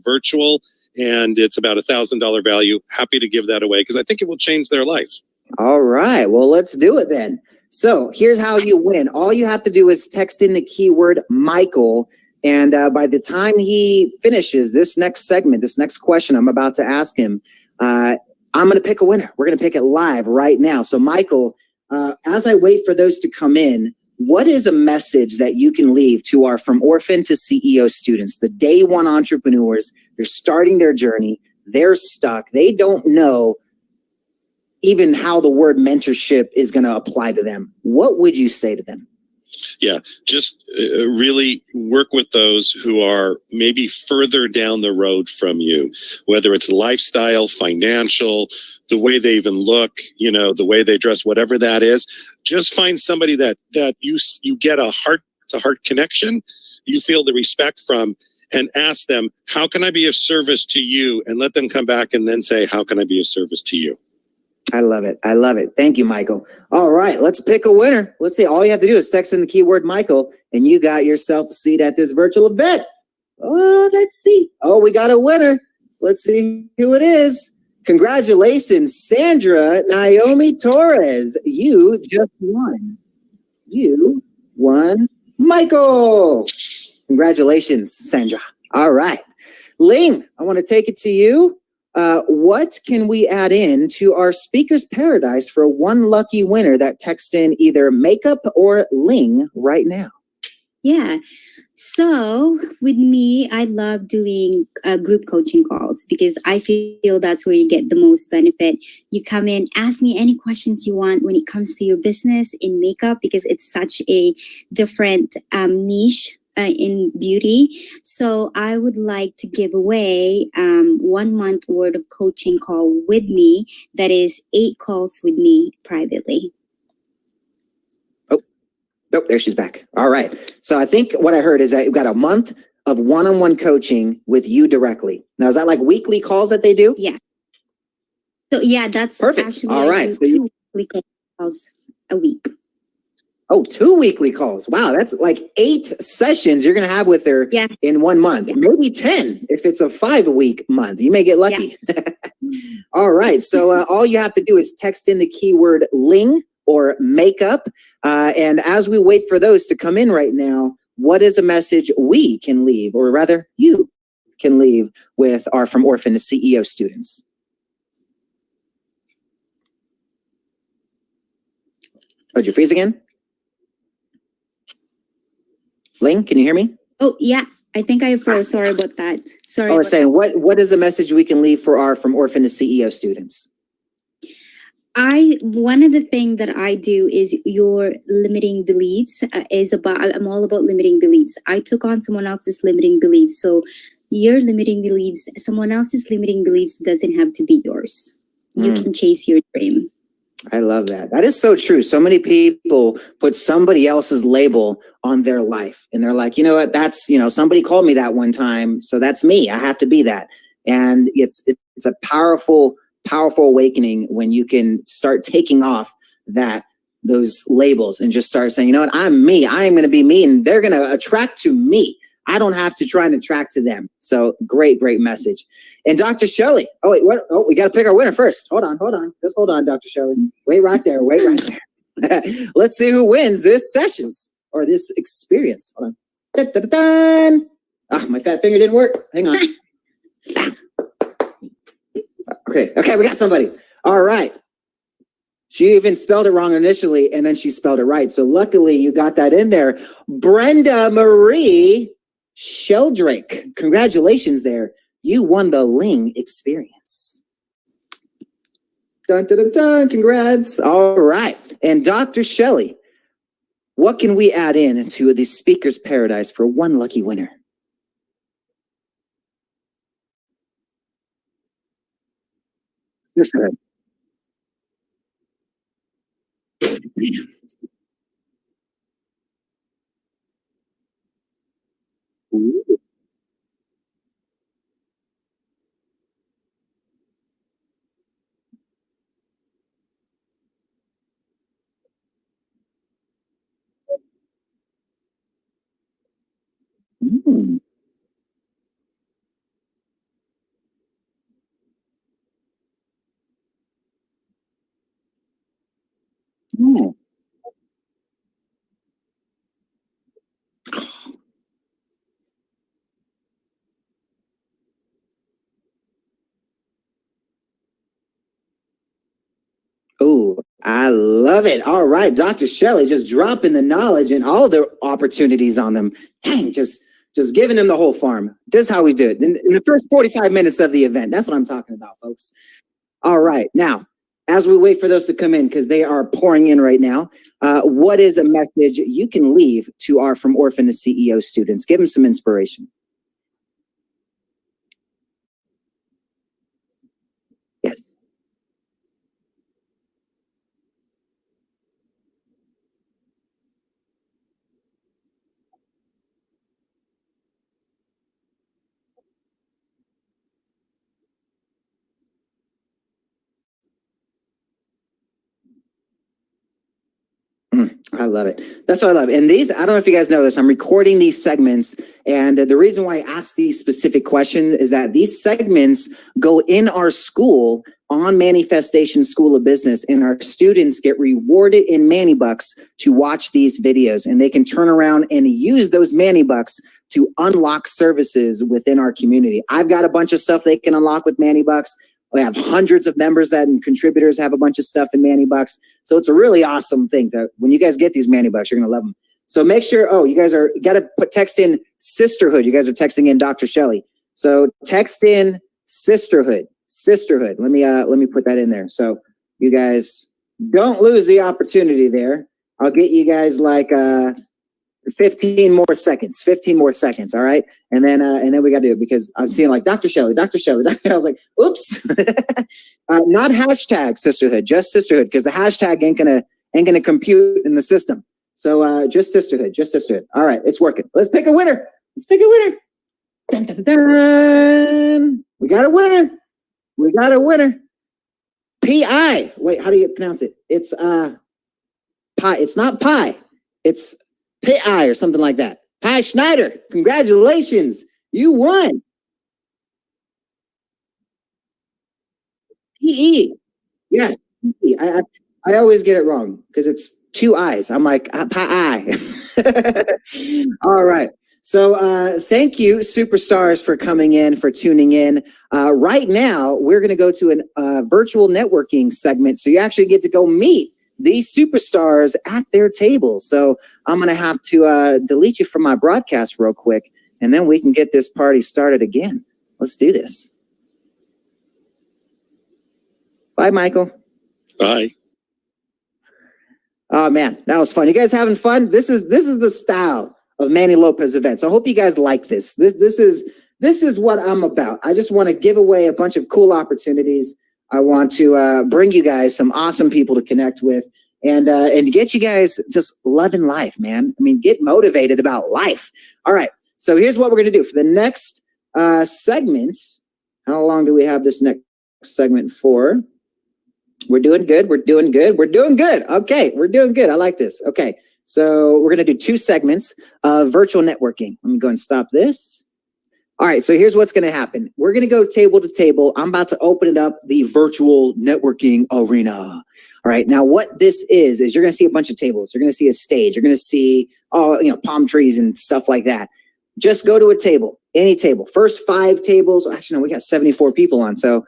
virtual, and it's about $1,000 value. Happy to give that away because I think it will change their life. All right. Well, let's do it then. So here's how you win. All you have to do is text in the keyword Michael. And by the time he finishes this next segment, this next question I'm about to ask him, I'm going to pick a winner. We're going to pick it live right now. So Michael, as I wait for those to come in, what is a message that you can leave to our From Orphan to CEO students, the day one entrepreneurs? They're starting their journey. They're stuck. They don't know even how the word mentorship is going to apply to them. What would you say to them? Yeah, just really work with those who are maybe further down the road from you, whether it's lifestyle, financial, the way they even look, you know, the way they dress, whatever that is. Just find somebody that you get a heart to heart connection, you feel the respect from, and ask them, how can I be of service to you? And let them come back and then say, how can I be of service to you? I love it. I love it. Thank you, Michael. All right, let's pick a winner. Let's see. All you have to do is text in the keyword Michael, and you got yourself a seat at this virtual event. Oh, let's see. Oh, we got a winner. Let's see who it is. Congratulations, Sandra Naomi Torres. You just won. You won Michael. Congratulations, Sandra. All right. Ling, I want to take it to you. What can we add in to our speaker's paradise for one lucky winner that texts in either makeup or Ling right now? Yeah. So with me, I love doing group coaching calls because I feel that's where you get the most benefit. You come in, ask me any questions you want when it comes to your business in makeup because it's such a different niche in beauty. So I would like to give away 1 month worth of coaching call with me. That is 8 calls with me privately. Oh, there she's back. All right. So I think what I heard is that you've got a month of one-on-one coaching with you directly. Now, is that like weekly calls that they do? Yeah. So yeah, that's perfect. Actually, all right. I do 2 weekly calls a week. Oh, 2 weekly calls. Wow, that's like 8 sessions you're going to have with her in 1 month. Yeah. Maybe 10 if it's a 5-week month. You may get lucky. Yeah. All right. So all you have to do is text in the keyword Ling or makeup. And as we wait for those to come in right now, what is a message we can leave, or rather you can leave with our From Orphan to CEO students? Oh, did you freeze again? Ling, can you hear me? Oh, yeah. I think I froze. Sorry about that. Sorry. I was saying, what is a message we can leave for our From Orphan to CEO students? One of the things that I do is your limiting beliefs I'm all about limiting beliefs. I took on someone else's limiting beliefs. So your limiting beliefs, someone else's limiting beliefs doesn't have to be yours. You can chase your dream. I love that. That is so true. So many people put somebody else's label on their life and they're like, you know what, that's, somebody called me that one time. So that's me. I have to be that. And it's a powerful awakening when you can start taking off those labels and just start saying, you know what, I'm me. I am going to be me and they're going to attract to me. I don't have to try and attract to them. So great message. And Dr. Shelley. Oh, wait, what? Oh, we got to pick our winner first. Hold on. Just hold on, Dr. Shelley. Wait right there. Let's see who wins this sessions or this experience. Hold on. Dun-dun-dun-dun. Ah, my fat finger didn't work. Hang on. Okay, we got somebody. All right. She even spelled it wrong initially, and then she spelled it right. So luckily you got that in there. Brenda Marie Sheldrake. Congratulations there. You won the Ling experience. Dun, dun, dun, dun. Congrats. All right. And Dr. Shelley, what can we add in to the speaker's paradise for one lucky winner? Yes, sir. Mm. Yes. Oh, I love it. All right, Dr. Shelley just dropping the knowledge and all the opportunities on them. Dang, just giving them the whole farm. This is how we do it in the first 45 minutes of the event. That's what I'm talking about, folks. All right, now, as we wait for those to come in, because they are pouring in right now, what is a message you can leave to our From Orphan to CEO students? Give them some inspiration. Yes. I love it. That's what I love. And these, I don't know if you guys know this, I'm recording these segments. And the reason why I ask these specific questions is that these segments go in our school on Manifestation School of Business, and our students get rewarded in Manny Bucks to watch these videos, and they can turn around and use those Manny Bucks to unlock services within our community. I've got a bunch of stuff they can unlock with Manny Bucks. We have hundreds of members and contributors have a bunch of stuff in Manny Bucks. So it's a really awesome thing that when you guys get these Manny Bucks, you're going to love them. So make sure, you guys are, got to text in sisterhood. You guys are texting in Dr. Shelley. So text in sisterhood. Let me put that in there. So you guys don't lose the opportunity there. I'll get you guys like 15 more seconds. All right. And then we got to do it because I'm seeing like Dr. Shelley. I was like, oops. Not hashtag sisterhood, just sisterhood, because the hashtag ain't gonna compute in the system. So just sisterhood. All right, it's working. Let's pick a winner. Dun, dun, dun, dun. We got a winner. P.I. Wait, how do you pronounce it? It's pie. It's not pie. It's P.I. or something like that. Pi Schneider, congratulations. You won. P.E. Yes. I always get it wrong because it's two eyes. I'm like, pie. All right. So thank you, superstars, for coming in, for tuning in. Right now, we're going to go to a virtual networking segment. So you actually get to go meet these superstars at their table. So I'm going to have to delete you from my broadcast real quick, and then we can get this party started again. Let's do this. Bye, Michael. Bye. Oh man, that was fun. You guys having fun? This is the style of Manny Lopez events. I hope you guys like this. This is what I'm about. I just want to give away a bunch of cool opportunities. I want to bring you guys some awesome people to connect with, and get you guys just loving life, man. I mean, get motivated about life. All right. So here's what we're gonna do for the next segment. How long do we have this next segment for? We're doing good. Okay, we're doing good. I like this. Okay, so we're going to do 2 segments of virtual networking. Let me go and stop this. All right, so here's what's going to happen. We're going to go table to table. I'm about to open it up, the virtual networking arena. All right, now what this is you're going to see a bunch of tables. You're going to see a stage. You're going to see palm trees and stuff like that. Just go to a table, any table. First 5 tables. Actually, no, we got 74 people on, so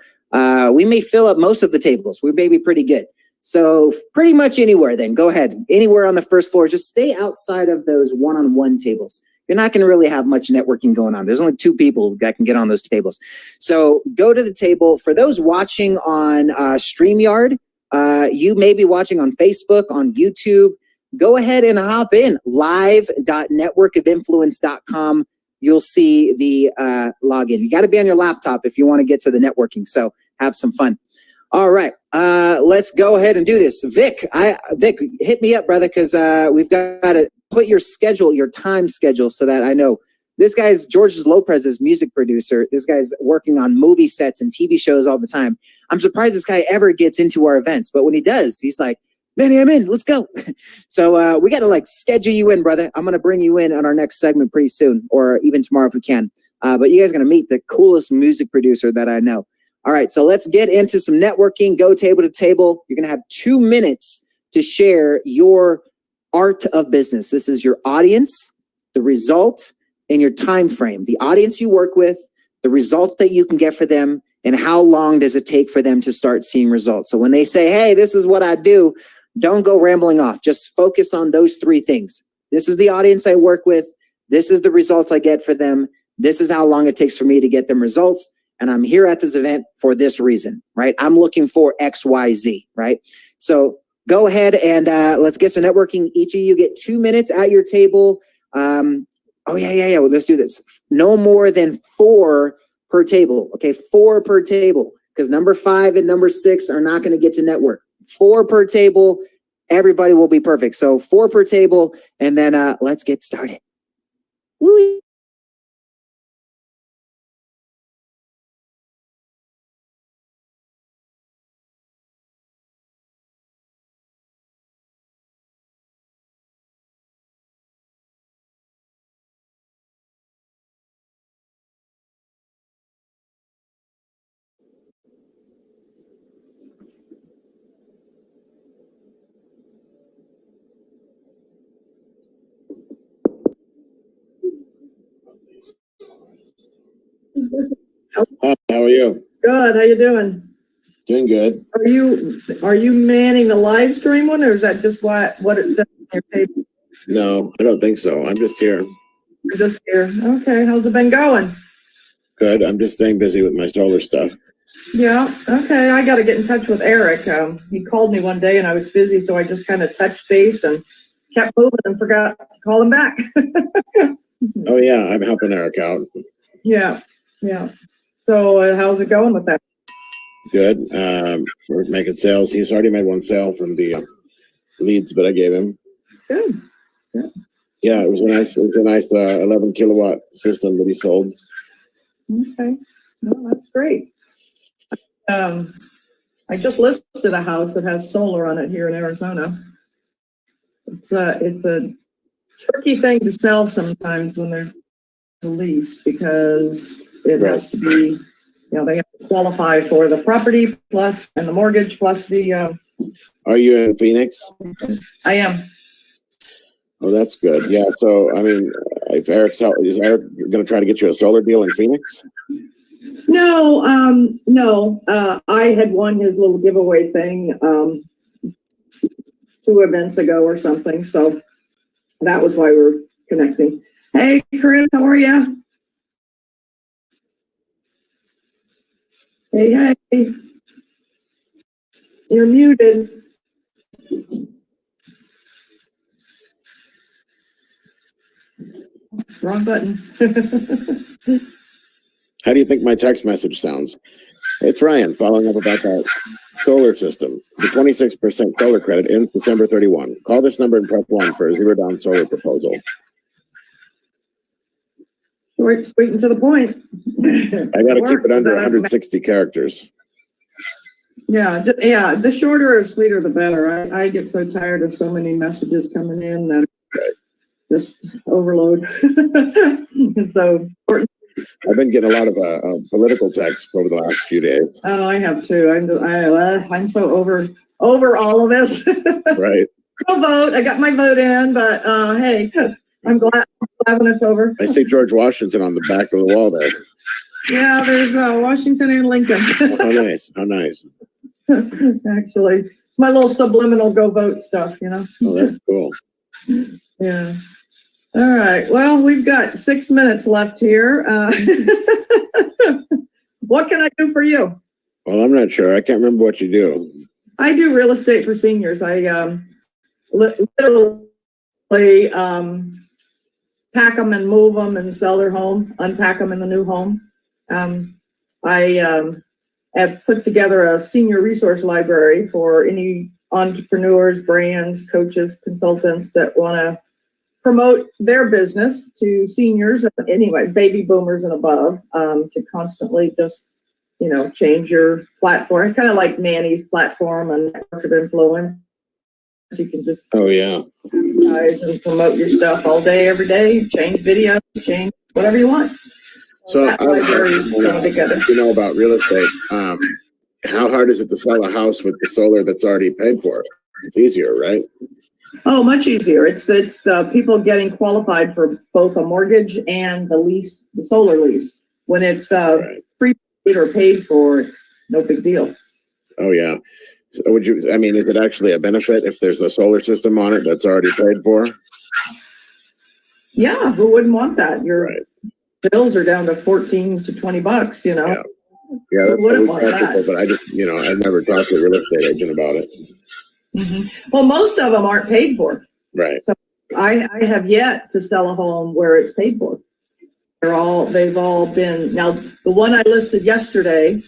we may fill up most of the tables. We may be pretty good. So pretty much anywhere then. Go ahead. Anywhere on the first floor. Just stay outside of those one-on-one tables. You're not going to really have much networking going on. There's only 2 people that can get on those tables. So go to the table. For those watching on StreamYard, you may be watching on Facebook, on YouTube. Go ahead and hop in. live.networkofinfluence.com. You'll see the login. You got to be on your laptop if you want to get to the networking. So have some fun. All right, let's go ahead and do this. Vic, hit me up, brother, because we've got to put your schedule, your time schedule, so that I know. This guy's George Lopez's music producer. This guy's working on movie sets and TV shows all the time. I'm surprised this guy ever gets into our events, but when he does, he's like, Manny, I'm in. Let's go. So we got to schedule you in, brother. I'm going to bring you in on our next segment pretty soon, or even tomorrow if we can. But you guys are going to meet the coolest music producer that I know. All right, so let's get into some networking. Go table to table. You're going to have 2 minutes to share your art of business. This is your audience, the result, and your time frame. The audience you work with, the result that you can get for them, and how long does it take for them to start seeing results. So when they say, hey, this is what I do, don't go rambling off. Just focus on those 3 things. This is the audience I work with. This is the results I get for them. This is how long it takes for me to get them results. And I'm here at this event for this reason, right? I'm looking for X, Y, Z, right? So go ahead and let's get some networking. Each of you get 2 minutes at your table. Oh, yeah. Well, let's do this. No more than 4 per table. Okay, 4 per table, because number 5 and number 6 are not going to get to network. 4 per table. Everybody will be perfect. So 4 per table, and then let's get started. Woo. Hi, how are you? Good. How you doing? Doing good. Are you manning the live stream one, or is that just what it says on your table? No, I don't think so. I'm just here. You're just here. Okay. How's it been going? Good. I'm just staying busy with my solar stuff. Yeah. Okay. I got to get in touch with Eric. He called me one day and I was busy, so I just kind of touched base and kept moving and forgot to call him back. Oh yeah, I'm helping Eric out. Yeah. So how's it going with that? Good. We're making sales. He's already made 1 sale from the leads that I gave him. Good. Yeah, it was a nice 11 kilowatt system that he sold. Okay. No, that's great. I just listed a house that has solar on it here in Arizona. It's a tricky thing to sell sometimes when there's a lease, because it has to be, they have to qualify for the property plus and the mortgage plus the. Are you in Phoenix? I am. Oh, that's good. Yeah. So, I mean, if is Eric going to try to get you a solar deal in Phoenix? No. I had won his little giveaway thing 2 events ago or something. So that was why we're connecting. Hey, Chris, how are you? Hey. You're muted. Wrong button. How do you think my text message sounds? It's Ryan following up about that solar system. The 26% solar credit ends December 31. Call this number and press 1 for a zero down solar proposal. Short, sweet, and to the point. I got to keep it under 160 characters. Yeah. The shorter or sweeter, the better. I get so tired of so many messages coming in that just overload. So important. I've been getting a lot of political text over the last few days. Oh, I have too. I'm so over all of this. Right. I'll vote. I got my vote in, but hey, I'm glad when it's over. I see George Washington on the back of the wall there. Yeah, there's Washington and Lincoln. How nice. How nice. Actually, my little subliminal go vote stuff, Oh, that's cool. Yeah. All right. Well, we've got 6 minutes left here. What can I do for you? Well, I'm not sure. I can't remember what you do. I do real estate for seniors. I literally pack them and move them and sell their home, unpack them in the new home. I have put together a senior resource library for any entrepreneurs, brands, coaches, consultants that want to promote their business to seniors, anyway, baby boomers and above, to constantly just, change your platform. It's kind of like Manny's platform and network of influence. You can just advertise and promote your stuff all day, every day, change videos, change whatever you want. So that library is going together. About real estate, how hard is it to sell a house with the solar that's already paid for? It's easier, right? Oh, much easier. It's the people getting qualified for both a mortgage and the lease, the solar lease. When it's or paid for, it's no big deal. Oh, yeah. So would you, I mean, is it actually a benefit if there's a solar system on it that's already paid for? Yeah, who wouldn't want that? Your Right. bills are down to 14 to 20 bucks, you know? Yeah. Yeah, Who that's wouldn't what want we talked that? about, but I just, I've never talked to a real estate agent about it. Well, most of them aren't paid for. Right. I have yet to sell a home where it's paid for. They've all been, now, the one I listed yesterday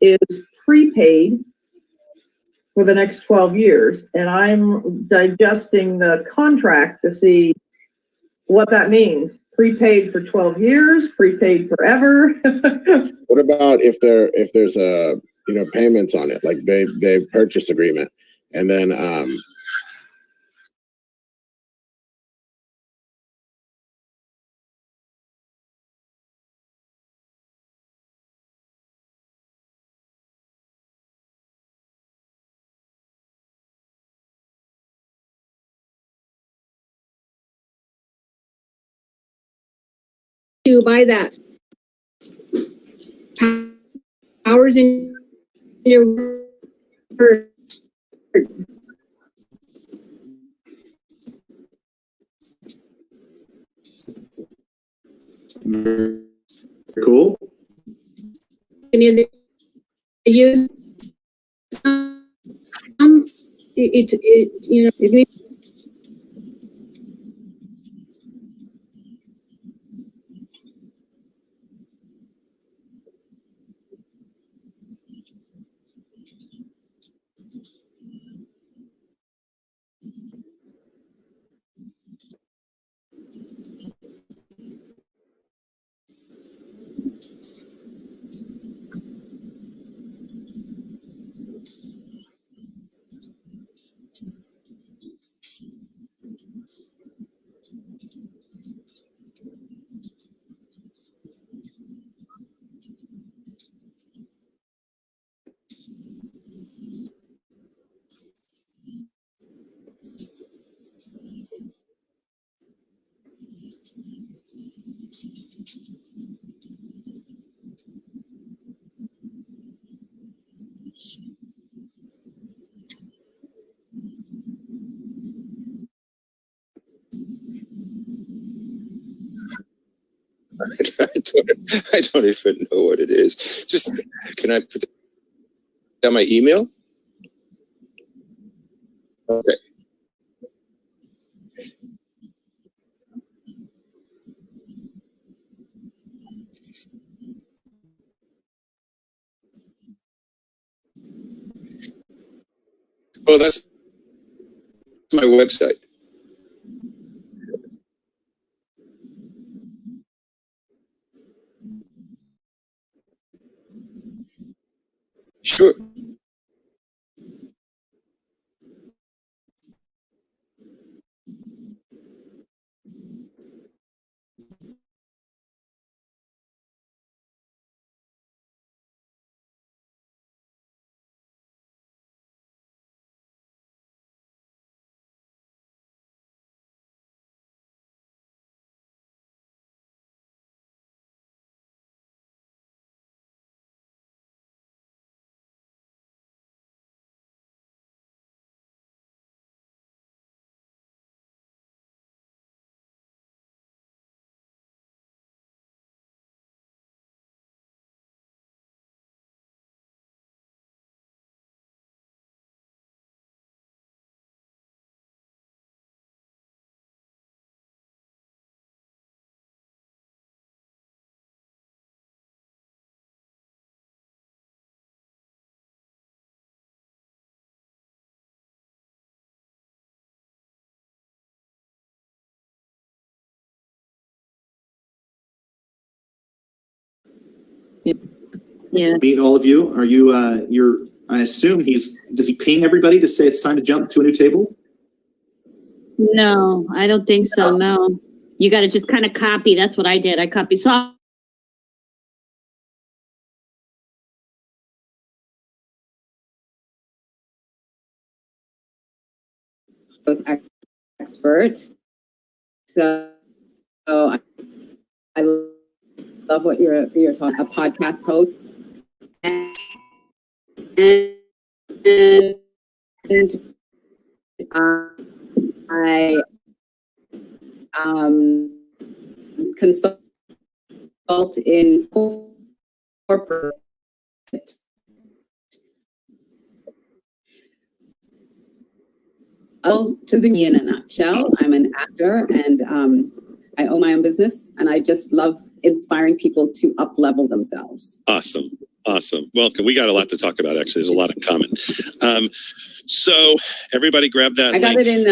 is prepaid for the next 12 years, and I'm digesting the contract to see what that means. Prepaid for 12 years, prepaid forever. What about if there's a, payments on it, like they purchase agreement and then, To buy that. Powers in your words. Cool. Any of the use it I don't even know what it is. Just, can I put down my email? Okay. Oh, that's my website. Sure. Yeah. Meet all of you. Are you, I assume does he ping everybody to say it's time to jump to a new table? No, I don't think so. No, you got to just kind of copy. That's what I did. I copied. So both experts. So I love what you're talking, a podcast host. and I consult in corporate. To me in a nutshell, I'm an actor and I own my own business and I just love inspiring people to up-level themselves. Awesome. Awesome. Welcome. We got a lot to talk about, actually. There's a lot in common. So everybody grab that I got link. it in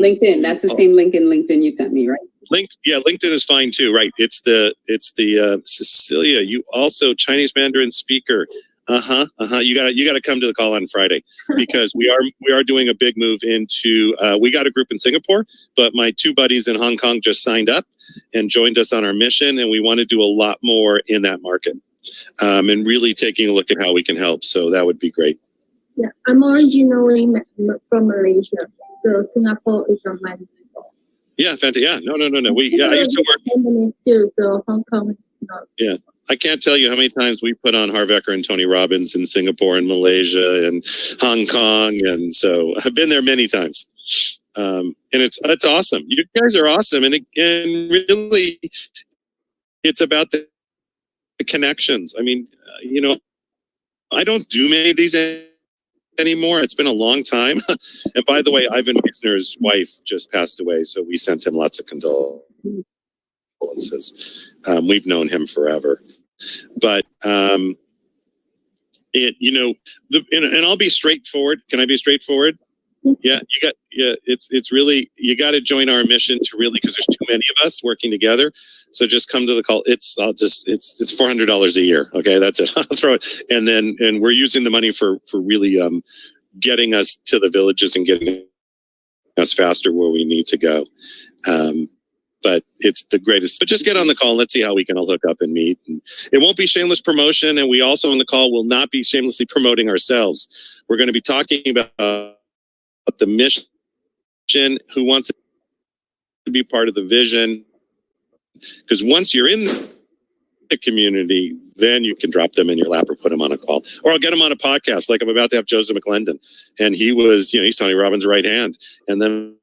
LinkedIn. That's the same link in LinkedIn you sent me, right? LinkedIn is fine too, right? It's the Cecilia, you also Chinese Mandarin speaker. You gotta come to the call on Friday because we are doing a big move into we got a group in Singapore, but my two buddies in Hong Kong just signed up and joined us on our mission, and we want to do a lot more in that market. And really taking a look at how we can help. So that would be great. Yeah, I'm originally from Malaysia, so Singapore is on my list. Yeah, fantastic. Yeah, no. I used to work. Companies too, so Hong Kong is not. Yeah, I can't tell you how many times we put on Harv Eker and Tony Robbins in Singapore and Malaysia and Hong Kong, and so I've been there many times. And it's awesome. You guys are awesome, and really, it's about the connections. I mean, I don't do many of these anymore. It's been a long time. And by the way, Ivan Eisner's wife just passed away, so we sent him lots of condolences. We've known him forever, but and I'll be straightforward. Can I be straightforward? Yeah, it's really, you got to join our mission to really, because there's too many of us working together. So just come to the call. It's $400 a year. Okay, that's it. I'll throw it. And we're using the money for really getting us to the villages and getting us faster where we need to go. But it's the greatest. But just get on the call. Let's see how we can all hook up and meet. And it won't be shameless promotion. And we also on the call will not be shamelessly promoting ourselves. We're going to be talking about the mission, who wants to be part of the vision. Because once you're in the community, then you can drop them in your lap or put them on a call. Or I'll get them on a podcast, like I'm about to have Joseph McClendon. And he was, he's Tony Robbins' right hand. And then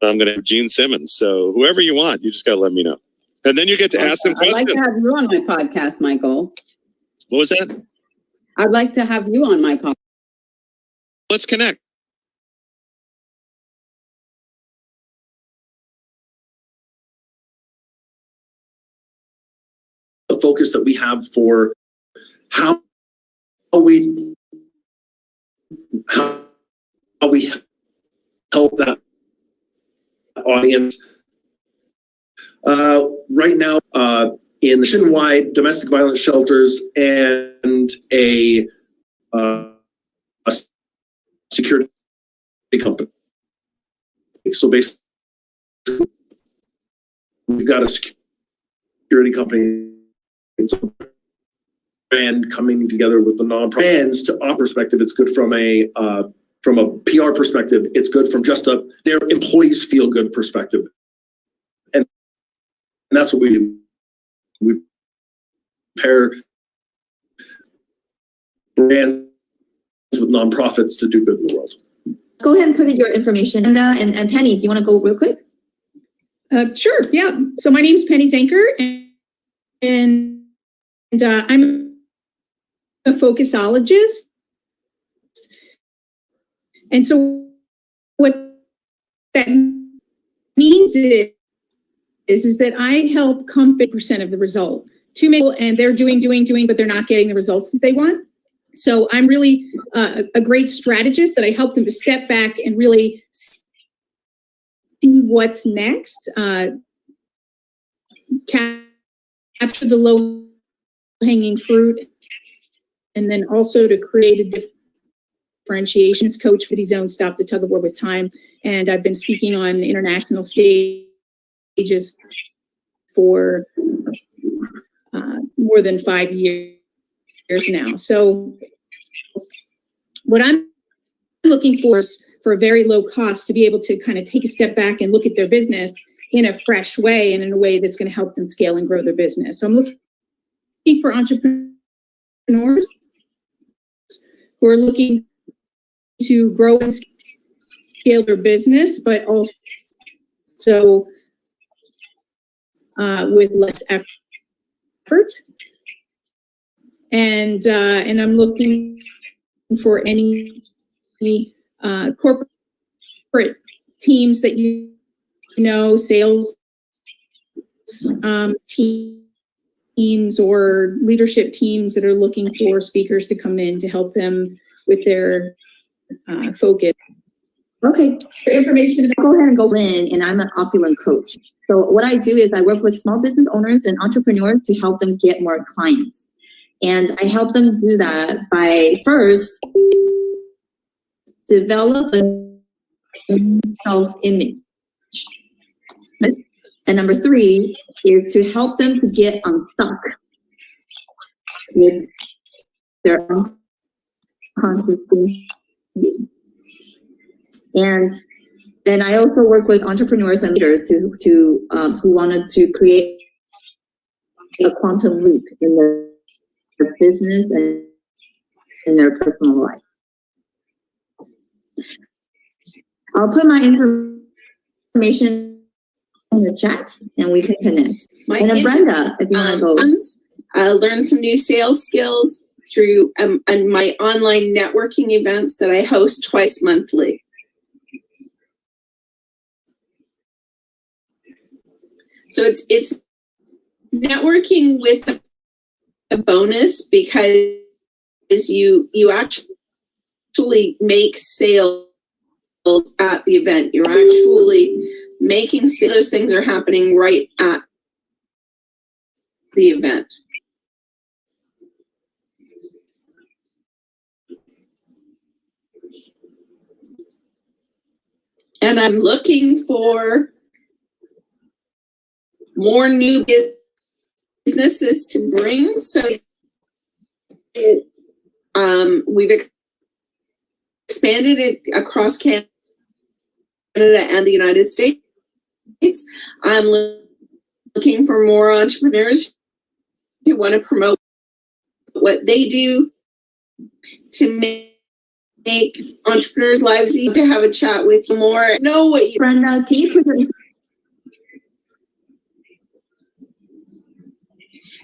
I'm going to have Gene Simmons. So whoever you want, you just got to let me know. And then you get to ask them questions. I'd like to have you on my podcast, Michael. What was that? I'd like to have you on my podcast. Let's connect. The focus that we have for how we help that audience. Right now, in nationwide domestic violence shelters and a security company. So basically, we've got a security company and coming together with the nonprofit. And to our perspective, it's good from a PR perspective. It's good from just their employees feel good perspective. And that's what we do. We pair brands with nonprofits to do good in the world. Go ahead and put in your information. And Penny, do you want to go real quick? Sure. Yeah. So my name's Penny Zanker, and I'm a focusologist. And so what that means is that I help company % of the result to make, and they're doing, but they're not getting the results that they want. So I'm really a great strategist that I help them to step back and really see what's next, capture the low hanging fruit, and then also to create a differentiations coach for these zones, Stop the Tug of War with Time. And I've been speaking on international stages for more than 5 years now. So what I'm looking for is for a very low cost to be able to kind of take a step back and look at their business in a fresh way and in a way that's going to help them scale and grow their business. So I'm looking for entrepreneurs who are looking to grow and scale their business, but also with less effort. And I'm looking for any corporate teams that you know, sales teams or leadership teams that are looking for speakers to come in to help them with their focus. Okay, for information, go ahead and go in, and I'm an opulent coach. So what I do is I work with small business owners and entrepreneurs to help them get more clients. And I help them do that by first develop a self-image. And number 3 is to help them to get unstuck with their unconscious thinking. And then I also work with entrepreneurs and leaders who wanted to create a quantum leap in their business and in their personal life. I'll put my information in the chat and we can connect. And then Brenda, if you want to go. Learn some new sales skills through and my online networking events that I host twice monthly. So it's networking with a bonus because you actually make sales at the event. You're actually making sales. Those things are happening right at the event. And I'm looking for more new businesses to bring. So we've expanded it across Canada and the United States. I'm looking for more entrepreneurs who want to promote what they do to make entrepreneurs' lives easy, to have a chat with you more. Know what you... Brenda, can you put it?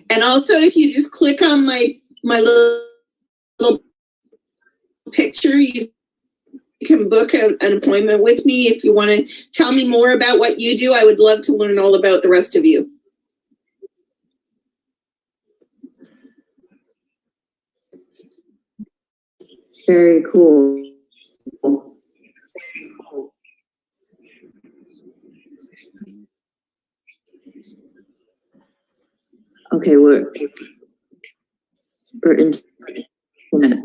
And also, if you just click on my little picture, you can book an appointment with me. If you want to tell me more about what you do, I would love to learn all about the rest of you. Very cool. Okay, we're in a minute.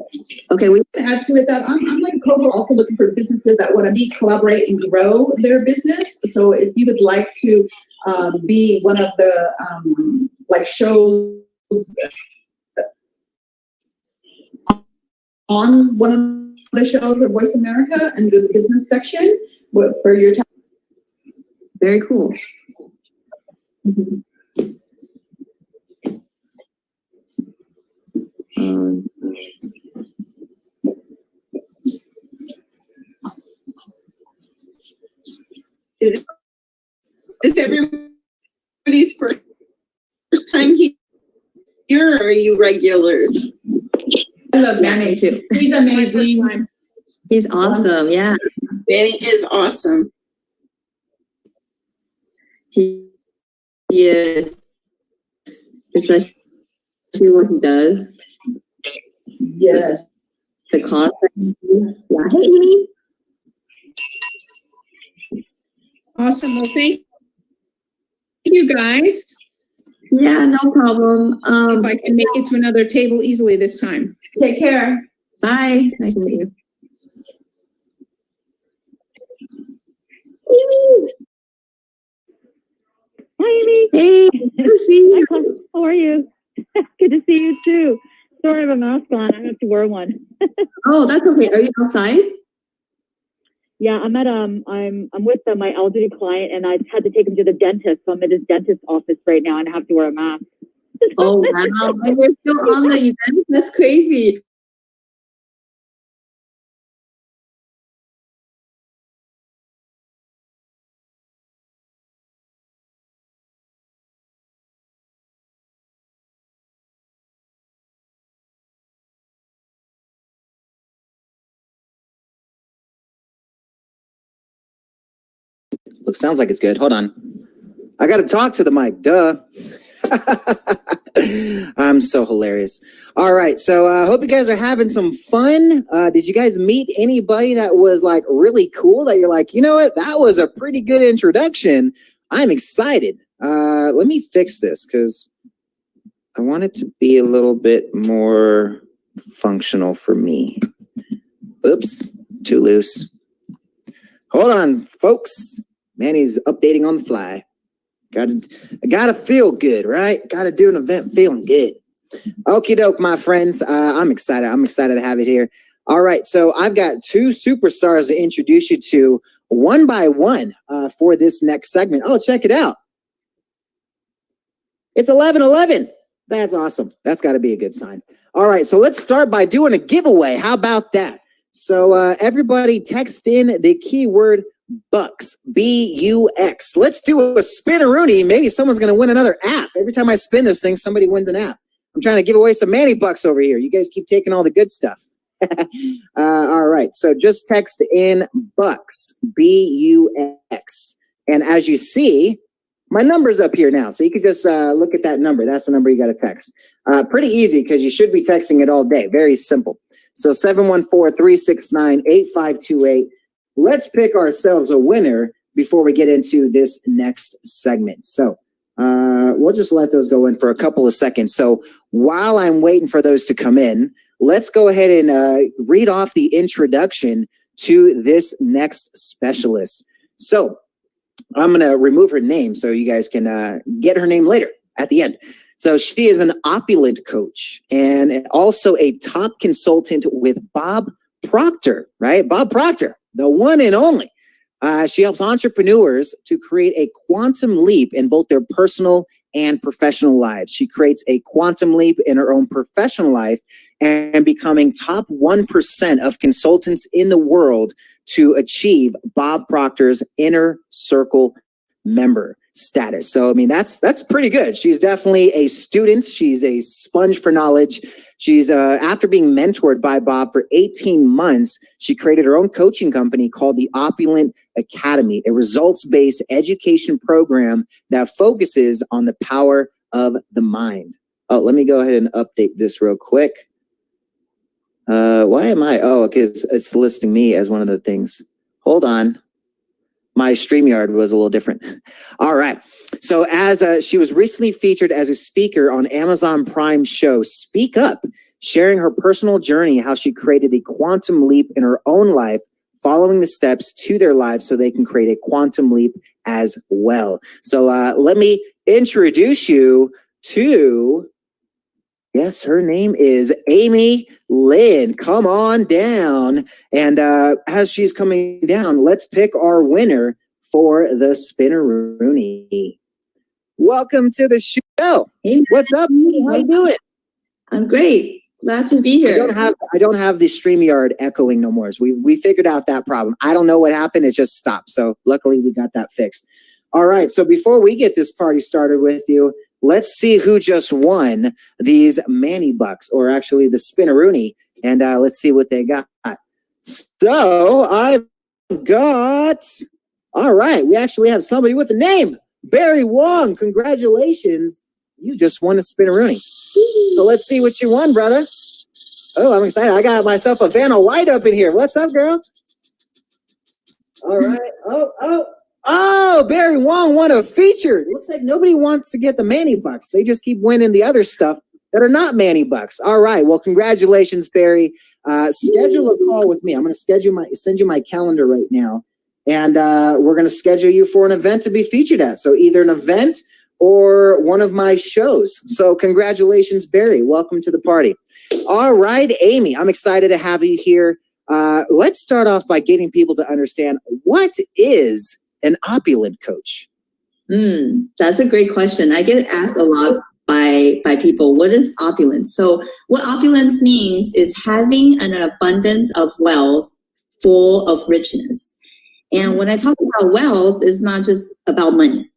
Okay, we add to it that I'm like Cobra, also looking for businesses that want to meet, collaborate, and grow their business. So if you would like to be one of the like shows on one of the shows at Voice America and do the business section for your time. Very cool. Is this everybody's first time here, or are you regulars? I love Manny too. He's amazing. He's awesome. Yeah. Manny is awesome. He is, especially what he does. Yes. The cost. Yeah. Hey, Amy. Awesome. Well, thank you guys. Yeah, no problem. If I can make it to another table easily this time. Take care. Bye. Nice to meet you. Hi, Amy. Hey, good to see you. How are you? Good to see you too. Sorry, I have a mask on. I have to wear one. Oh, that's okay. Are you outside? Yeah, I'm with my elderly client, and I had to take him to the dentist. So I'm at his dentist office right now, and I have to wear a mask. Oh wow! And we're still on the event. That's crazy. sounds like it's good. Hold on. I got to talk to the mic. Duh. I'm so hilarious. All right. So I hope you guys are having some fun. Did you guys meet anybody that was like really cool that you're like, you know what? That was a pretty good introduction. I'm excited. Let me fix this because I want it to be a little bit more functional for me. Oops, too loose. Hold on, folks. Manny's updating on the fly. I gotta feel good, right? Gotta do an event feeling good. Okie doke, my friends. I'm excited. I'm excited to have it here. All right, so I've got two superstars to introduce you to one by one for this next segment. Oh, check it out. It's 11:11. That's awesome. That's got to be a good sign. All right, so let's start by doing a giveaway. How about that? So everybody text in the keyword Bucks, B-U-X. Let's do a spin-a-rooney. Maybe someone's going to win another app. Every time I spin this thing, somebody wins an app. I'm trying to give away some Manny Bucks over here. You guys keep taking all the good stuff. All right, so just text in Bucks, B-U-X. And as you see, my number's up here now. So you could just look at that number. That's the number you got to text. Pretty easy because you should be texting it all day. Very simple. So 714-369-8528. Let's pick ourselves a winner before we get into this next segment. So we'll just let those go in for a couple of seconds. So while I'm waiting for those to come in, let's go ahead and read off the introduction to this next specialist. So I'm going to remove her name so you guys can get her name later at the end. So she is an opulent coach and also a top consultant with Bob Proctor, right? Bob Proctor, the one and only. She helps entrepreneurs to create a quantum leap in both their personal and professional lives. She creates a quantum leap in her own professional life and becoming top 1% of consultants in the world to achieve Bob Proctor's inner circle member status. So, I mean, that's pretty good. She's definitely a student. She's a sponge for knowledge. She's after being mentored by Bob for 18 months, she created her own coaching company called the Opulent Academy, a results-based education program that focuses on the power of the mind. Oh, let me go ahead and update this real quick. Why am I? Oh, because it's listing me as one of the things. Hold on. My StreamYard was a little different. All right. So as she was recently featured as a speaker on Amazon Prime show Speak Up, sharing her personal journey, how she created a quantum leap in her own life, following the steps to their lives so they can create a quantum leap as well. So let me introduce you to, yes, her name is Amy Lynn. Come on down. And as she's coming down, let's pick our winner for the Spin-a-Rooney. Welcome to the show. Hey, what's up? How you doing? I'm great. Glad to be here. I don't have the StreamYard echoing no more. So we figured out that problem. I don't know what happened. It just stopped. So luckily we got that fixed. All right. So before we get this party started with you, let's see who just won these Manny Bucks, or actually the Spin-a-Rooney, and let's see what they got. So I've got, all right, we actually have somebody with a name, Barry Wong. Congratulations. You just won a Spin-a-Rooney. So let's see what you won, brother. Oh, I'm excited. I got myself a Vanna White up in here. What's up, girl? All right. Oh, Barry Wong won a feature. Looks like nobody wants to get the Manny Bucks. They just keep winning the other stuff that are not Manny Bucks. All right. Well, congratulations, Barry. Schedule a call with me. I'm going to send you my calendar right now. And we're going to schedule you for an event to be featured at. So either an event or one of my shows. So congratulations, Barry. Welcome to the party. All right, Amy, I'm excited to have you here. Let's start off by getting people to understand, what is an opulent coach? That's a great question. I get asked a lot by people, what is opulence? So what opulence means is having an abundance of wealth full of richness. And when I talk about wealth, it's not just about money,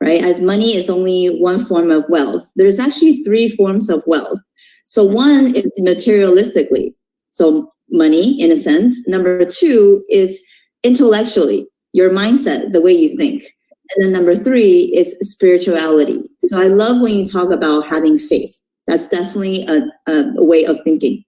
right? As money is only one form of wealth. There's actually three forms of wealth. So one is materialistically, so money in a sense. Number two is intellectually. your mindset, the way you think. And then number 3 is spirituality. So I love when you talk about having faith. That's definitely a way of thinking.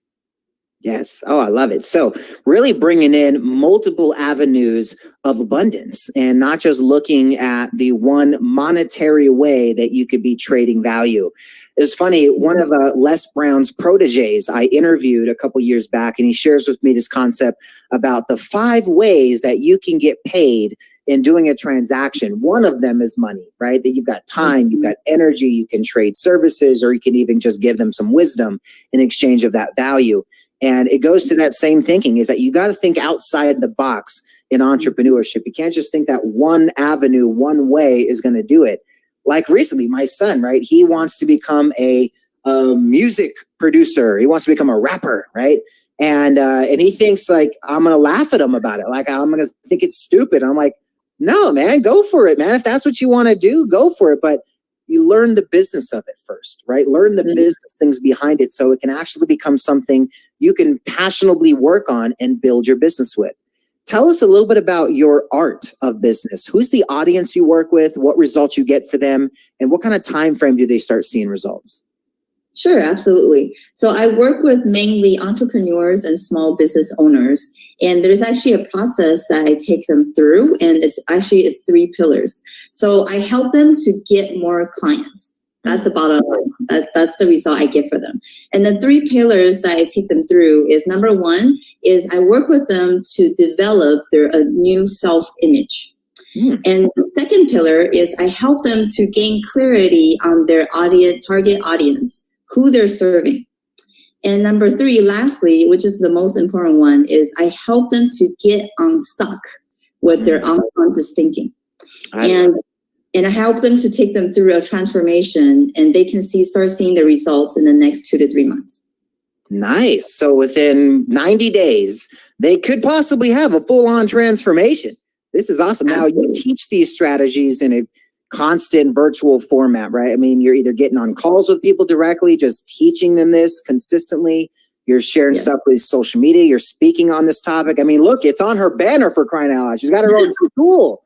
Yes. Oh, I love it. So really bringing in multiple avenues of abundance and not just looking at the one monetary way that you could be trading value. It's funny, one of Les Brown's proteges I interviewed a couple years back, and he shares with me this concept about the 5 ways that you can get paid in doing a transaction. One of them is money, right? That you've got time, you've got energy, you can trade services, or you can even just give them some wisdom in exchange of that value. And it goes to that same thinking, is that you got to think outside the box in entrepreneurship. You can't just think that one avenue, one way is going to do it. Like recently, my son, right? He wants to become a music producer. He wants to become a rapper, right? And he thinks like, I'm going to laugh at him about it. Like, I'm going to think it's stupid. I'm like, no, man, go for it, man. If that's what you want to do, go for it. But you learn the business of it first, right? Learn the business things behind it so it can actually become something you can passionately work on and build your business with. Tell us a little bit about your art of business. Who's the audience you work with? What results you get for them? And what kind of time frame do they start seeing results? Sure, absolutely. So I work with mainly entrepreneurs and small business owners, and there's actually a process that I take them through, and it's 3 pillars. So I help them to get more clients. That's the bottom line. That's the result I get for them. And the 3 pillars that I take them through is, number 1 is I work with them to develop a new self-image. And the second pillar is I help them to gain clarity on their target audience, who they're serving. And number 3, lastly, which is the most important one, is I help them to get unstuck with their unconscious thinking. And I help them to take them through a transformation, and they can start seeing the results in the next 2 to 3 months. Nice. So within 90 days, they could possibly have a full-on transformation. This is awesome. Now, you teach these strategies in a constant virtual format, right? I mean, you're either getting on calls with people directly, just teaching them this consistently. You're sharing stuff with social media. You're speaking on this topic. I mean, look, it's on her banner, for crying out loud. She's got her own school.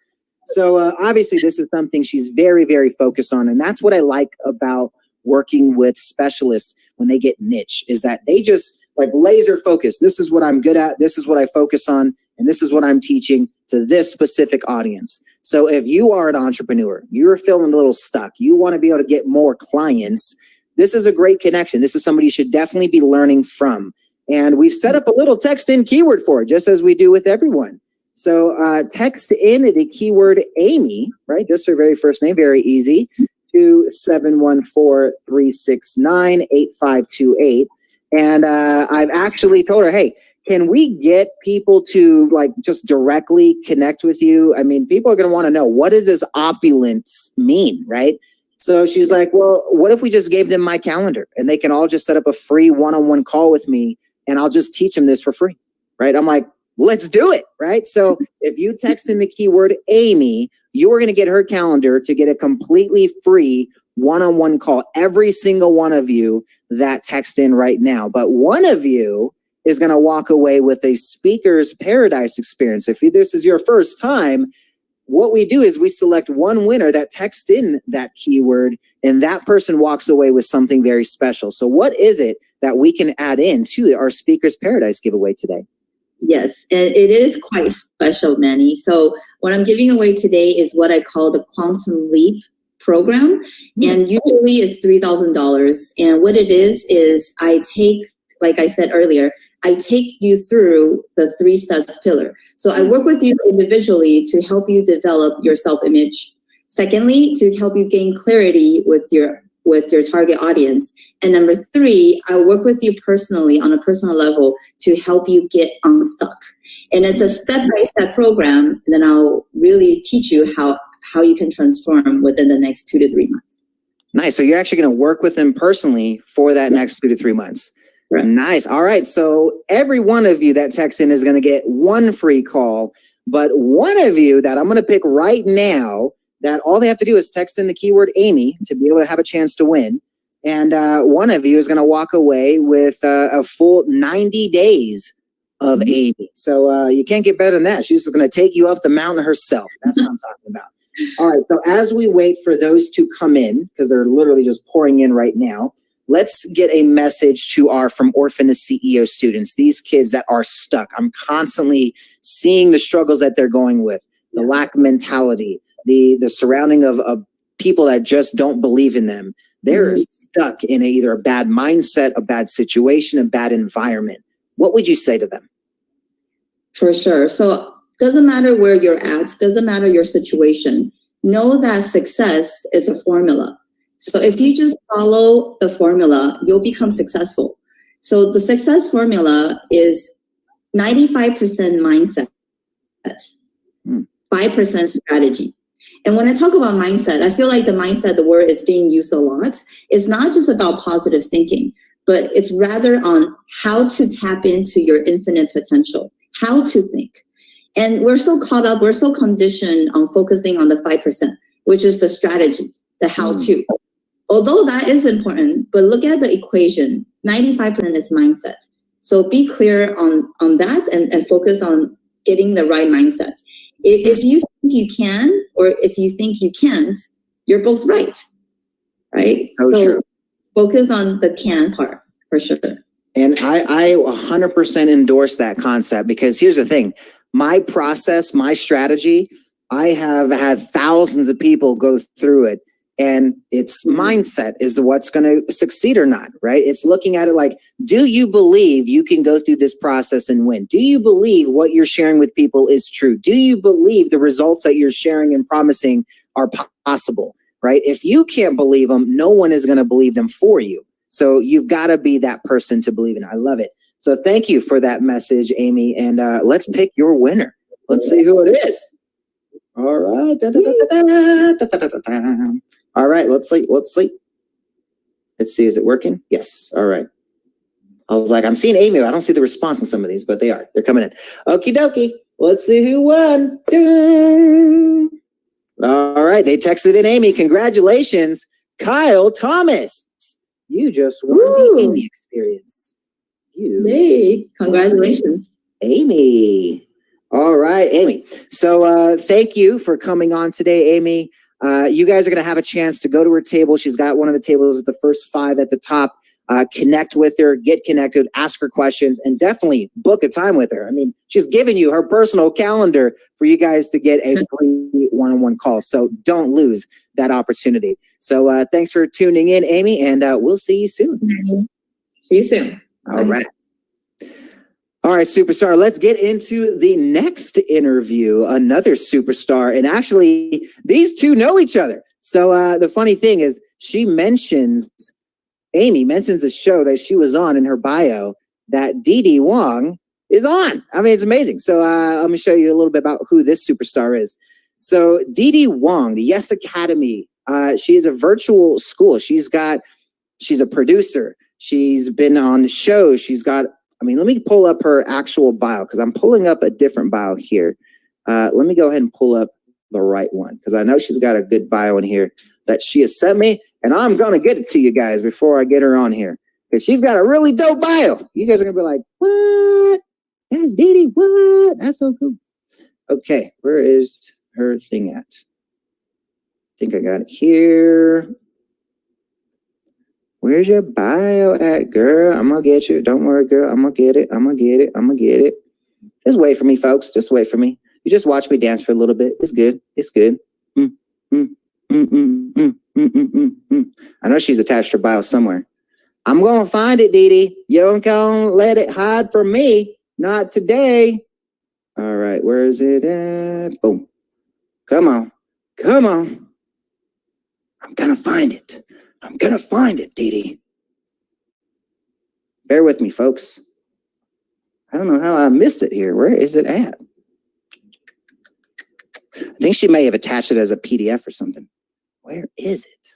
So obviously, this is something she's very, very focused on. And that's what I like about working with specialists when they get niche, is that they just like laser focus. This is what I'm good at. This is what I focus on. And this is what I'm teaching to this specific audience. So if you are an entrepreneur, you're feeling a little stuck, you want to be able to get more clients, this is a great connection. This is somebody you should definitely be learning from. And we've set up a little text in keyword for it, just as we do with everyone. So text in the keyword Amy, right? Just her very first name, very easy, to 714-369-8528. And I've actually told her, hey, can we get people to like just directly connect with you? I mean, people are going to want to know, what does this opulence mean, right? So she's like, well, what if we just gave them my calendar and they can all just set up a free one-on-one call with me and I'll just teach them this for free, right? I'm like, let's do it, right? So if you text in the keyword Amy, you are going to get her calendar to get a completely free one-on-one call, every single one of you that text in right now. But one of you is going to walk away with a Speaker's Paradise experience. If this is your first time, what we do is we select one winner that texts in that keyword, and that person walks away with something very special. So what is it that we can add in to our Speaker's Paradise giveaway today? Yes, and it is quite special, Manny. So what I'm giving away today is what I call the Quantum Leap program. And usually it's $3,000. And what it is I take, like I said earlier, I take you through the 3 steps pillar. So I work with you individually to help you develop your self-image. Secondly, to help you gain clarity with your target audience. And number 3, I work with you personally on a personal level to help you get unstuck. And it's a step-by-step program. And then I'll really teach you how you can transform within the next 2 to 3 months. Nice. So you're actually going to work with them personally for that next 2 to 3 months. Right. Nice. All right. So every one of you that texts in is going to get one free call, but one of you that I'm going to pick right now, that all they have to do is text in the keyword Amy to be able to have a chance to win. And one of you is going to walk away with a full 90 days of Amy. So you can't get better than that. She's going to take you up the mountain herself. That's what I'm talking about. All right. So as we wait for those to come in, because they're literally just pouring in right now, let's get a message to our From Orphan to CEO students, these kids that are stuck. I'm constantly seeing the struggles that they're going with, the lack of mentality, the surrounding of people that just don't believe in them. They're stuck in either a bad mindset, a bad situation, a bad environment. What would you say to them? For sure. So doesn't matter where you're at, doesn't matter your situation. Know that success is a formula. So if you just follow the formula, you'll become successful. So the success formula is 95% mindset, 5% strategy. And when I talk about mindset, I feel like the mindset, the word is being used a lot. It's not just about positive thinking, but it's rather on how to tap into your infinite potential, how to think. And we're so caught up, we're so conditioned on focusing on the 5%, which is the strategy, the how to. Although that is important, but look at the equation, 95% is mindset. So be clear on that and focus on getting the right mindset. If you think you can, or if you think you can't, you're both right, right? So focus on the can part, for sure. And I 100% endorse that concept, because here's the thing. My process, my strategy, I have had thousands of people go through it, and it's mindset is what's going to succeed or not, right? It's looking at it like, do you believe you can go through this process and win? Do you believe what you're sharing with people is true? Do you believe the results that you're sharing and promising are possible, right? If you can't believe them, no one is going to believe them for you. So you've got to be that person to believe in it. I love it. So thank you for that message, Amy. And let's pick your winner. Let's see who it is. All right. All right. Let's see. Let's see. Is it working? Yes. All right. I was like, I'm seeing Amy. I don't see the response in some of these, but they are. They're coming in. Okie dokie. Let's see who won. Dun. All right. They texted in Amy. Congratulations, Kyle Thomas. You just won the Amy experience. Yay. Congratulations. Amy. All right, Amy. So thank you for coming on today, Amy. You guys are going to have a chance to go to her table. She's got one of the tables at the first 5 at the top. Connect with her, get connected, ask her questions, and definitely book a time with her. I mean, she's given you her personal calendar for you guys to get a free one-on-one call. So don't lose that opportunity. So thanks for tuning in, Amy, and we'll see you soon. See you soon. All right. All right, superstar, let's get into the next interview, another superstar. And actually, these two know each other. So the funny thing is, Amy mentions a show that she was on in her bio that Dee Wong is on. I mean, it's amazing. So let me show you a little bit about who this superstar is. So Dee Wong, the Yes Academy, she is a virtual school. She's a producer. She's been on shows. Let me pull up her actual bio, because I'm pulling up a different bio here. Let me go ahead and pull up the right one, because I know she's got a good bio in here that she has sent me, and I'm going to get it to you guys before I get her on here, because she's got a really dope bio. You guys are going to be like, what? That's Dee. What? That's so cool. Okay, where is her thing at? I think I got it here. Where's your bio at, girl? I'm going to get you. Don't worry, girl. I'm going to get it. I'm going to get it. I'm going to get it. Just wait for me, folks. Just wait for me. You just watch me dance for a little bit. It's good. It's good. I know she's attached her bio somewhere. I'm going to find it, Dee. You ain't going to let it hide from me. Not today. All right. Where is it at? Boom. Come on. Come on. I'm going to find it. I'm going to find it, Dee. Bear with me, folks. I don't know how I missed it here. Where is it at? I think she may have attached it as a PDF or something. Where is it?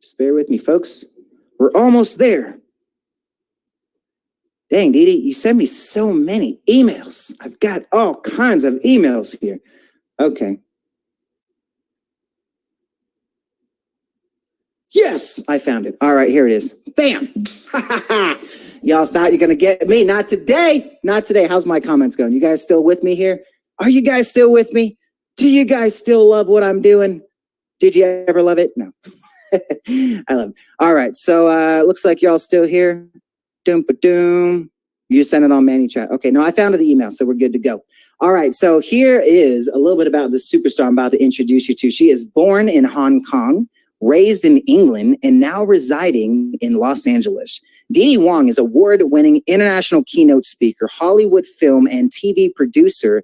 Just bear with me, folks. We're almost there. Dang, Dee, you sent me so many emails. I've got all kinds of emails here. Okay. Yes, I found it. All right, here it is. Bam. Y'all thought you're going to get me. Not today. Not today. How's my comments going? You guys still with me here? Are you guys still with me? Do you guys still love what I'm doing? Did you ever love it? No. I love it. All right. So looks like y'all still here. Doom-ba-doom. You sent it on ManyChat. Okay. No, I found the email, so we're good to go. All right. So here is a little bit about the superstar I'm about to introduce you to. She is born in Hong Kong, raised in England, and now residing in Los Angeles. Dee Dee Wong is award-winning international keynote speaker, Hollywood film and TV producer,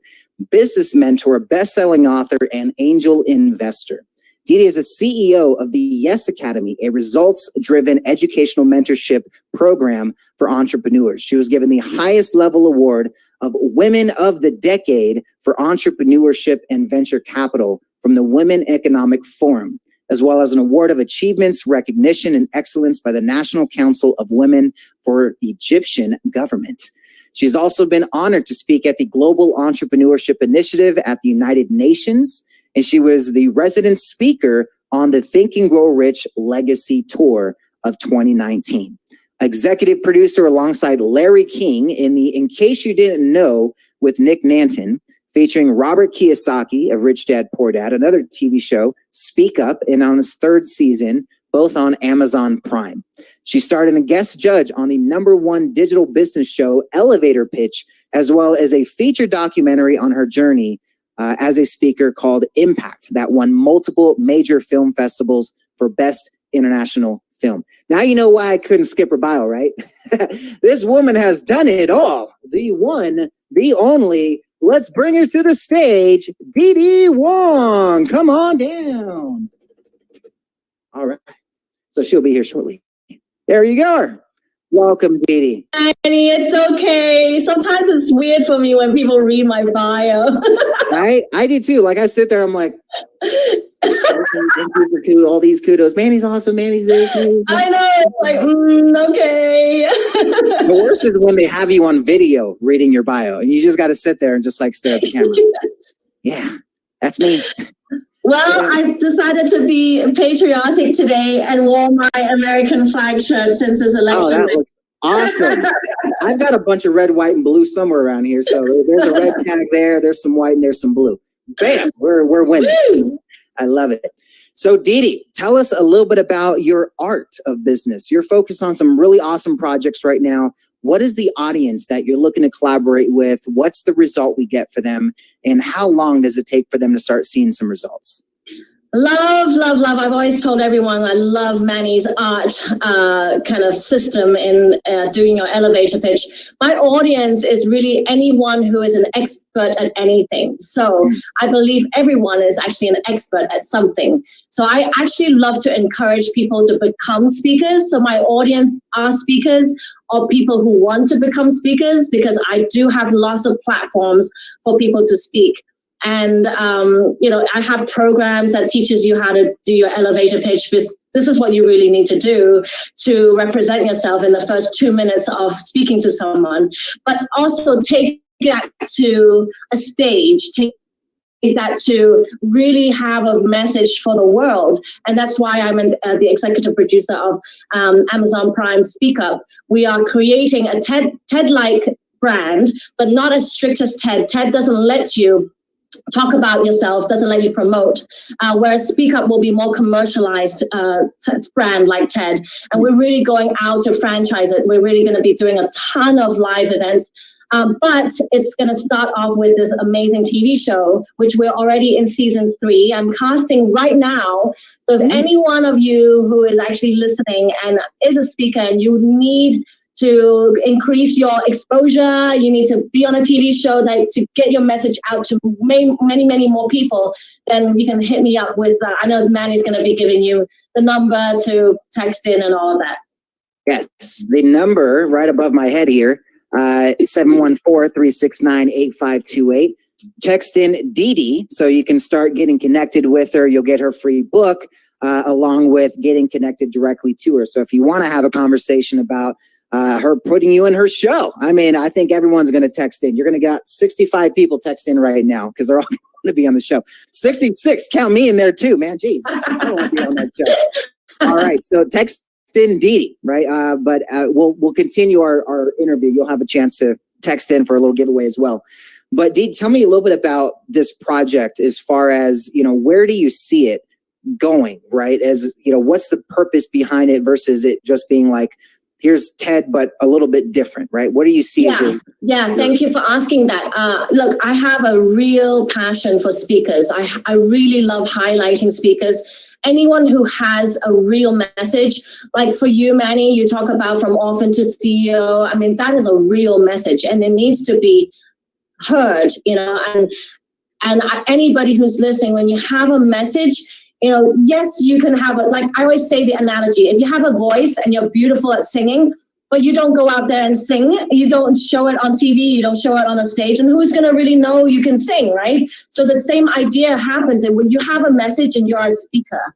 business mentor, best-selling author, and angel investor. Dee Dee is a CEO of the Yes Academy, a results-driven educational mentorship program for entrepreneurs. She was given the highest level award of Women of the Decade for Entrepreneurship and Venture Capital from the Women Economic Forum, as well as an award of achievements, recognition, and excellence by the National Council of Women for Egyptian government. She's also been honored to speak at the Global Entrepreneurship Initiative at the United Nations, and she was the resident speaker on the Think and Grow Rich Legacy Tour of 2019. Executive producer alongside Larry King in the In Case You Didn't Know with Nick Nanton, featuring Robert Kiyosaki of Rich Dad Poor Dad, another TV show, Speak Up, and on its third season, both on Amazon Prime. She starred as a guest judge on the #1 digital business show, Elevator Pitch, as well as a feature documentary on her journey as a speaker called Impact, that won multiple major film festivals for Best International Film. Now you know why I couldn't skip her bio, right? This woman has done it all. The one, the only. Let's bring her to the stage, Dee Dee Wong. Come on down. All right. So she'll be here shortly. There you go. Welcome, Dee Dee. Manny, it's okay. Sometimes it's weird for me when people read my bio. I do too. Like I sit there, I'm like, thank you for all these kudos. Manny's awesome. Manny's this. Manny's that. I know. It's like, okay. The worst is when they have you on video reading your bio, and you just got to sit there and just like stare at the camera. Yeah, that's me. Well, I decided to be patriotic today and wore my American flag shirt since this election. Oh, that looks awesome. I've got a bunch of red, white, and blue somewhere around here. So there's a red tag there. There's some white and there's some blue. Bam, we're winning. Woo! I love it. So Dee Dee, tell us a little bit about your art of business. You're focused on some really awesome projects right now. What is the audience that you're looking to collaborate with? What's the result we get for them? And how long does it take for them to start seeing some results? Love, love, love. I've always told everyone I love Manny's art kind of system in doing your elevator pitch. My audience is really anyone who is an expert at anything. So I believe everyone is actually an expert at something. So I actually love to encourage people to become speakers. So my audience are speakers or people who want to become speakers, because I do have lots of platforms for people to speak. And, I have programs that teaches you how to do your elevator pitch. This is what you really need to do to represent yourself in the first 2 minutes of speaking to someone, but also take that to a stage, take that to really have a message for the world. And that's why I'm the executive producer of Amazon Prime Speak Up. We are creating a TED-like brand, but not as strict as TED. TED doesn't let you talk about yourself, doesn't let you promote, whereas Speak Up will be more commercialized brand like TED. And we're really going out to franchise it. We're really going to be doing a ton of live events. But it's going to start off with this amazing TV show, which we're already in season 3. I'm casting right now. So if any one of you who is actually listening and is a speaker and you need to increase your exposure, you need to be on a TV show to get your message out to many, many more people, then you can hit me up with, I know Manny's going to be giving you the number to text in and all of that. Yes, the number right above my head here, 714-369-8528. Text in Dee Dee so you can start getting connected with her. You'll get her free book along with getting connected directly to her. So if you want to have a conversation about her putting you in her show. I mean, I think everyone's going to text in. You're going to get 65 people text in right now because they're all going to be on the show. 66, count me in there too, man. Jeez, I don't want to be on that show. All right. So text in Dee, right? But we'll continue our interview. You'll have a chance to text in for a little giveaway as well. But Dee, tell me a little bit about this project as far as, where do you see it going, right? As, what's the purpose behind it versus it just being like, here's TED, but a little bit different, right? What do you see? Yeah, thank you for asking that. Look, I have a real passion for speakers. I really love highlighting speakers. Anyone who has a real message, like for you, Manny, you talk about from orphan to CEO. I mean, that is a real message and it needs to be heard, and anybody who's listening, when you have a message, yes, you can have it. Like I always say the analogy, if you have a voice and you're beautiful at singing, but you don't go out there and sing, you don't show it on TV, you don't show it on a stage, and who's going to really know you can sing, right? So the same idea happens, and when you have a message and you're a speaker,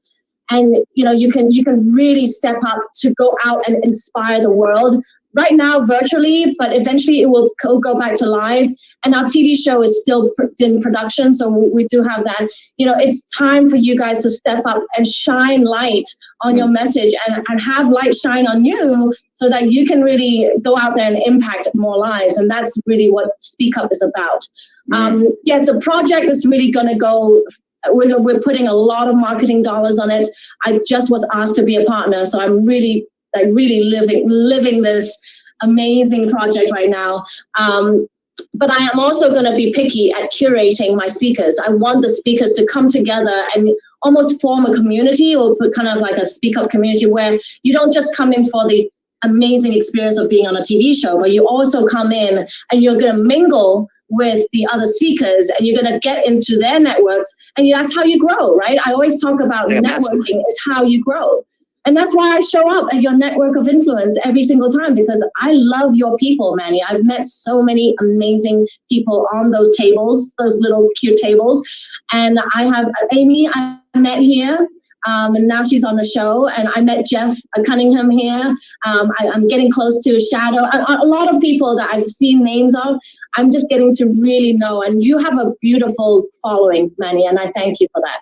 and you can really step up to go out and inspire the world. Right now, virtually, but eventually it will go back to live. And our TV show is still in production, so we do have that. It's time for you guys to step up and shine light on your message and have light shine on you so that you can really go out there and impact more lives. And that's really what Speak Up is about. The project is really going to go. We're putting a lot of marketing dollars on it. I just was asked to be a partner, so I'm really living this amazing project right now. But I am also going to be picky at curating my speakers. I want the speakers to come together and almost form a community, or put kind of like a Speak Up community, where you don't just come in for the amazing experience of being on a TV show, but you also come in and you're going to mingle with the other speakers and you're going to get into their networks, and that's how you grow, right? I always talk about networking is how you grow. And that's why I show up at your network of influence every single time, because I love your people, Manny. I've met so many amazing people on those tables, those little cute tables. And I have Amy, I met here, and now she's on the show. And I met Jeff Cunningham here. I'm getting close to Shadow. A lot of people that I've seen names of, I'm just getting to really know. And you have a beautiful following, Manny, and I thank you for that.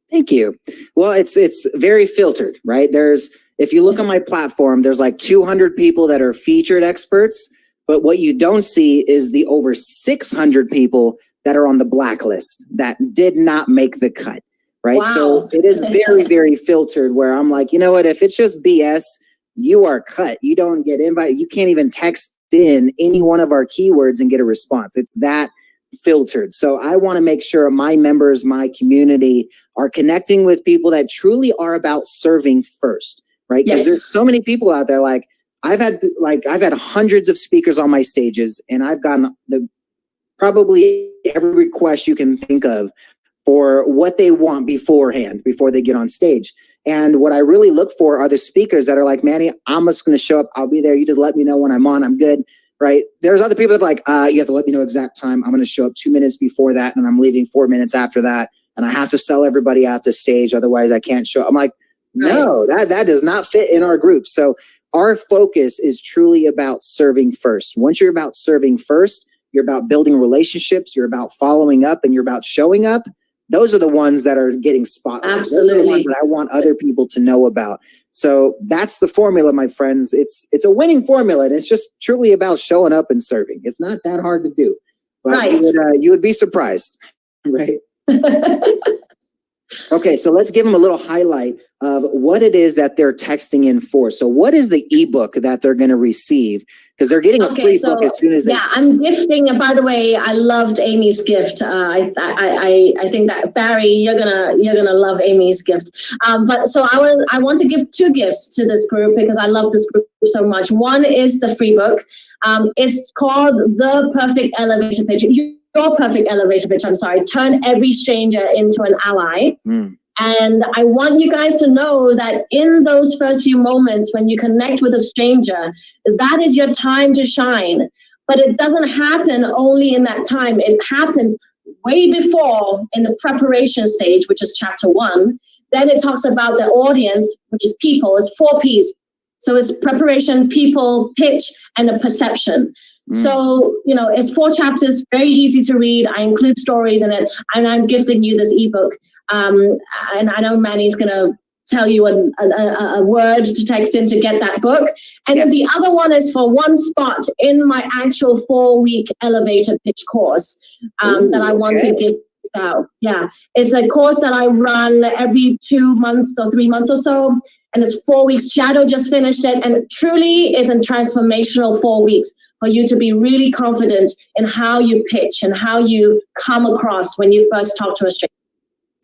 Thank you. Well, it's very filtered, right? If you look on my platform, there's like 200 people that are featured experts, but what you don't see is the over 600 people that are on the blacklist that did not make the cut, right? Wow. So it is very, very filtered, where I'm like, you know what, if it's just BS, you are cut. You don't get invited. You can't even text in any one of our keywords and get a response. It's that filtered. So I want to make sure my members, my community, are connecting with people that truly are about serving first, right? Because there's so many people out there. Like I've had hundreds of speakers on my stages, and I've gotten probably every request you can think of for what they want beforehand, before they get on stage. And what I really look for are the speakers that are like, Manny, I'm just going to show up. I'll be there. You just let me know when I'm on. I'm good. Right? There's other people that are like, you have to let me know exact time. I'm going to show up 2 minutes before that, and I'm leaving 4 minutes after that. And I have to sell everybody out the stage. Otherwise I can't show up. I'm like, no, that does not fit in our group. So our focus is truly about serving first. Once you're about serving first, you're about building relationships, you're about following up, and you're about showing up. Those are the ones that are getting spotlight. Absolutely. Those are the ones that I want other people to know about. So that's the formula, my friends. It's a winning formula, and it's just truly about showing up and serving. It's not that hard to do, but you would be surprised, right? Okay, so let's give them a little highlight of what it is that they're texting in for. So what is the ebook that they're going to receive? Because they're getting a free book as soon as they... I'm gifting. And by the way, I loved Amy's gift. I think that Barry, you're gonna love Amy's gift. But so I want to give two gifts to this group because I love this group so much. One is the free book. It's called The Perfect Elevator Pitch. Your perfect elevator pitch, I'm sorry, turn every stranger into an ally. And I want you guys to know that in those first few moments when you connect with a stranger, that is your time to shine. But it doesn't happen only in that time. It happens way before in the preparation stage, which is chapter 1. Then it talks about the audience, which is people. It's 4 Ps. So it's preparation, people, pitch, and a perception. So, it's 4 chapters, very easy to read. I include stories in it, and I'm gifting you this ebook. And I know Manny's going to tell you a word to text in to get that book. And then the other one is for one spot in my actual 4-week elevator pitch course that I want to give out. Yeah, it's a course that I run every 2 months or 3 months or so. And it's 4 weeks. Shadow just finished it, and it truly is a transformational 4 weeks for you to be really confident in how you pitch and how you come across when you first talk to a stranger.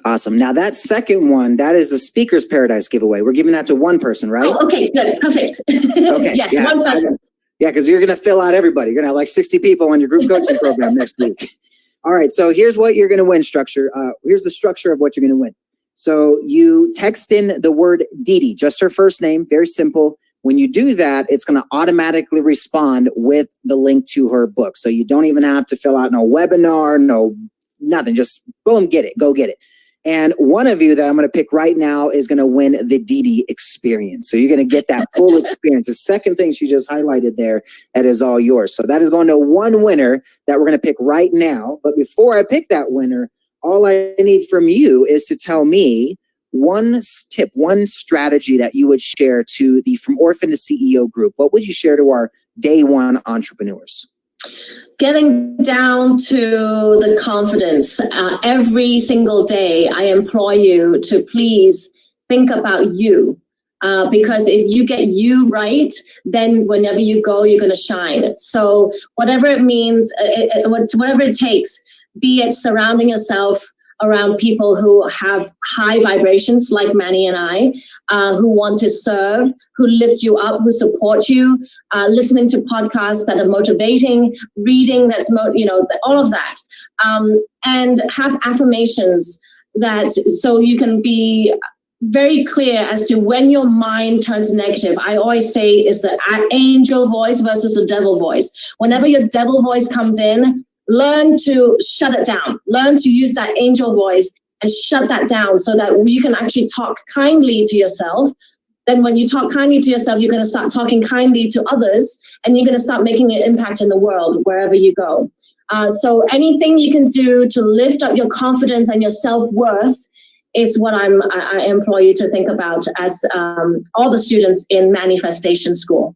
Awesome. Now that second one, that is the Speaker's Paradise giveaway. We're giving that to one person, right? Oh, okay, good, perfect. Okay. Yes, Yeah. one person. Yeah, because you're going to fill out everybody. You're going to have like 60 people on your group coaching program next week. All right. So here's what you're going to win structure. Here's the structure of what you're going to win. So you text in the word Didi, just her first name, very simple. When you do that, it's going to automatically respond with the link to her book. So you don't even have to fill out no webinar, no nothing. Just boom, get it, go get it. And one of you that I'm going to pick right now is going to win the Didi experience. So you're going to get that full experience. The second thing she just highlighted there, that is all yours. So that is going to one winner that we're going to pick right now. But before I pick that winner, all I need from you is to tell me one tip, one strategy that you would share to the From Orphan to CEO group. What would you share to our day one entrepreneurs? Getting down to the confidence. Every single day, I implore you to please think about you. Because if you get you right, then whenever you go, you're going to shine. So whatever it means, whatever it takes, be it surrounding yourself around people who have high vibrations like Manny and I, who want to serve, who lift you up, who support you, listening to podcasts that are motivating, reading that's, all of that. And have affirmations that so you can be very clear as to when your mind turns negative. I always say is the angel voice versus the devil voice. Whenever your devil voice comes in, learn to shut it down. Learn to use that angel voice and shut that down so that you can actually talk kindly to yourself. Then when you talk kindly to yourself, you're going to start talking kindly to others, and you're going to start making an impact in the world wherever you go. So anything you can do to lift up your confidence and your self-worth is what I implore you to think about as all the students in Manifestation School.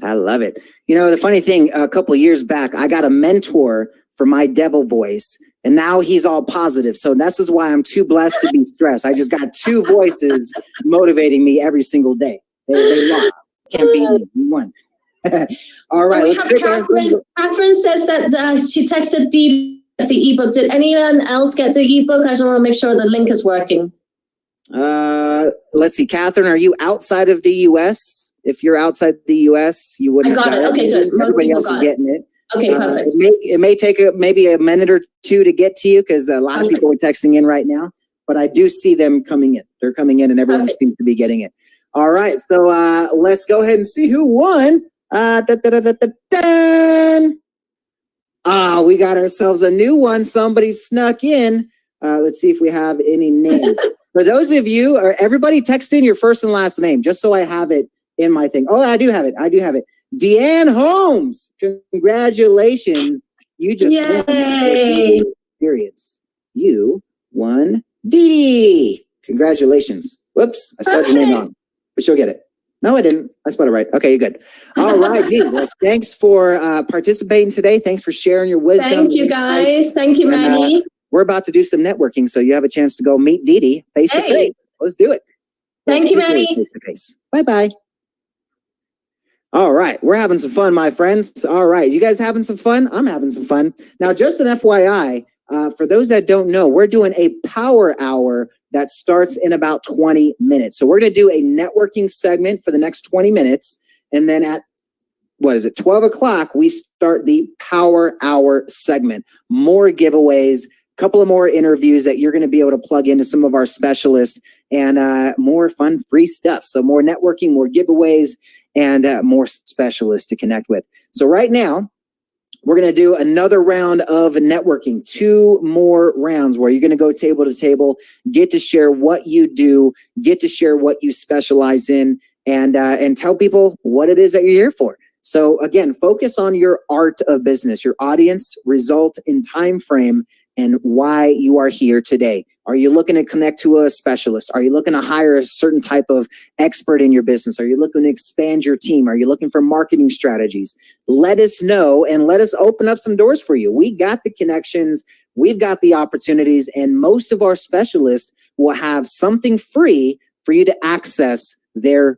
I love it. You know, the funny thing, a couple of years back, I got a mentor for my devil voice, and now he's all positive. So this is why I'm too blessed to be stressed. I just got two voices motivating me every single day. They lock. Can't be one. All right. We have Catherine says that she texted the ebook. Did anyone else get the ebook? I just want to make sure the link is working. Let's see, Catherine, are you outside of the U.S.? If you're outside the U.S., you wouldn't. I got it. Okay, good. Everybody else is getting it. Okay, perfect. It may take maybe a minute or two to get to you because a lot of people are texting in right now. But I do see them coming in. They're coming in, and everyone seems to be getting it. All right, so let's go ahead and see who won. We got ourselves a new one. Somebody snuck in. Let's see if we have any names. For those of you, or everybody text in your first and last name, just so I have it in my thing. Oh, I do have it. Deanne Holmes. Congratulations. You just won the experience. You won Didi. Congratulations. Whoops, I spelled your name wrong. But she'll get it. No, I didn't. I spelled it right. Okay, you're good. All right, Didi. Well, thanks for participating today. Thanks for sharing your wisdom. Thank you, guys. Thank you, Manny. We're about to do some networking, so you have a chance to go meet Didi face to face. Let's do it. Thank you, Manny. Bye-bye. All right, we're having some fun, my friends. All right, you guys having some fun? I'm having some fun. Now, just an FYI, for those that don't know, we're doing a power hour that starts in about 20 minutes. So we're going to do a networking segment for the next 20 minutes. And then at, 12 o'clock, we start the power hour segment. More giveaways, a couple of more interviews that you're going to be able to plug into some of our specialists, and more fun, free stuff. So more networking, more giveaways, and more specialists to connect with. So right now, we're going to do another round of networking, 2 more rounds where you're going to go table to table, get to share what you do, get to share what you specialize in, and tell people what it is that you're here for. So again, focus on your art of business, your audience, result, and time frame, and why you are here today. Are you looking to connect to a specialist? Are you looking to hire a certain type of expert in your business? Are you looking to expand your team? Are you looking for marketing strategies? Let us know and let us open up some doors for you. We got the connections, we've got the opportunities, and most of our specialists will have something free for you to access their,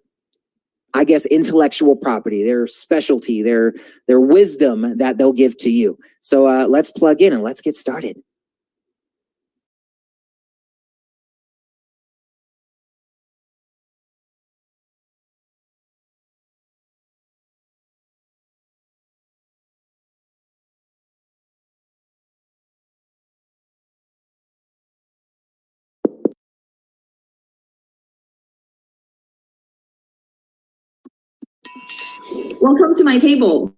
I guess, intellectual property, their specialty, their wisdom that they'll give to you. So let's plug in and let's get started. Welcome to my table.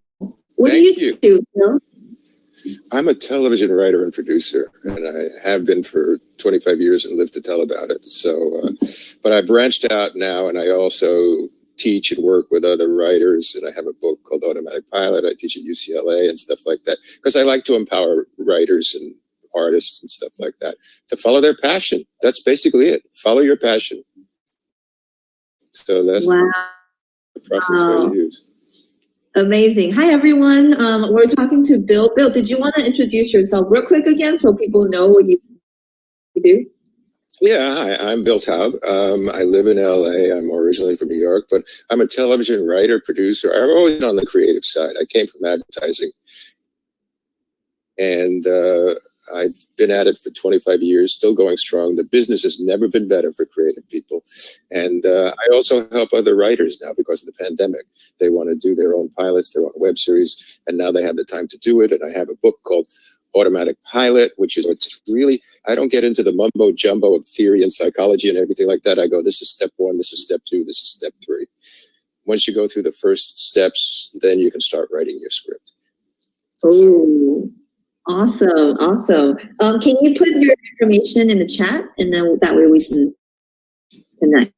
What Thank do you do, Bill? I'm a television writer and producer, and I have been for 25 years and live to tell about it. So, but I branched out now, and I also teach and work with other writers, and I have a book called Automatic Pilot. I teach at UCLA and stuff like that, because I like to empower writers and artists and stuff like that to follow their passion. That's basically it. Follow your passion. So that's the process I use. Amazing. Hi, everyone. We're talking to Bill. Bill, did you want to introduce yourself real quick again so people know what you do? Yeah, hi, I'm Bill Taub. I live in LA. I'm originally from New York, but I'm a television writer, producer. I've always been on the creative side. I came from advertising. And I've been at it for 25 years, still going strong. The business has never been better for creative people. And I also help other writers now because of the pandemic. They want to do their own pilots, their own web series, and now they have the time to do it. And I have a book called Automatic Pilot, which is, it's really, I don't get into the mumbo jumbo of theory and psychology and everything like that. I go, this is step 1, this is step 2, this is step 3. Once you go through the first steps, then you can start writing your script. Oh, awesome. Awesome. Can you put your information in the chat, and then that way we can connect?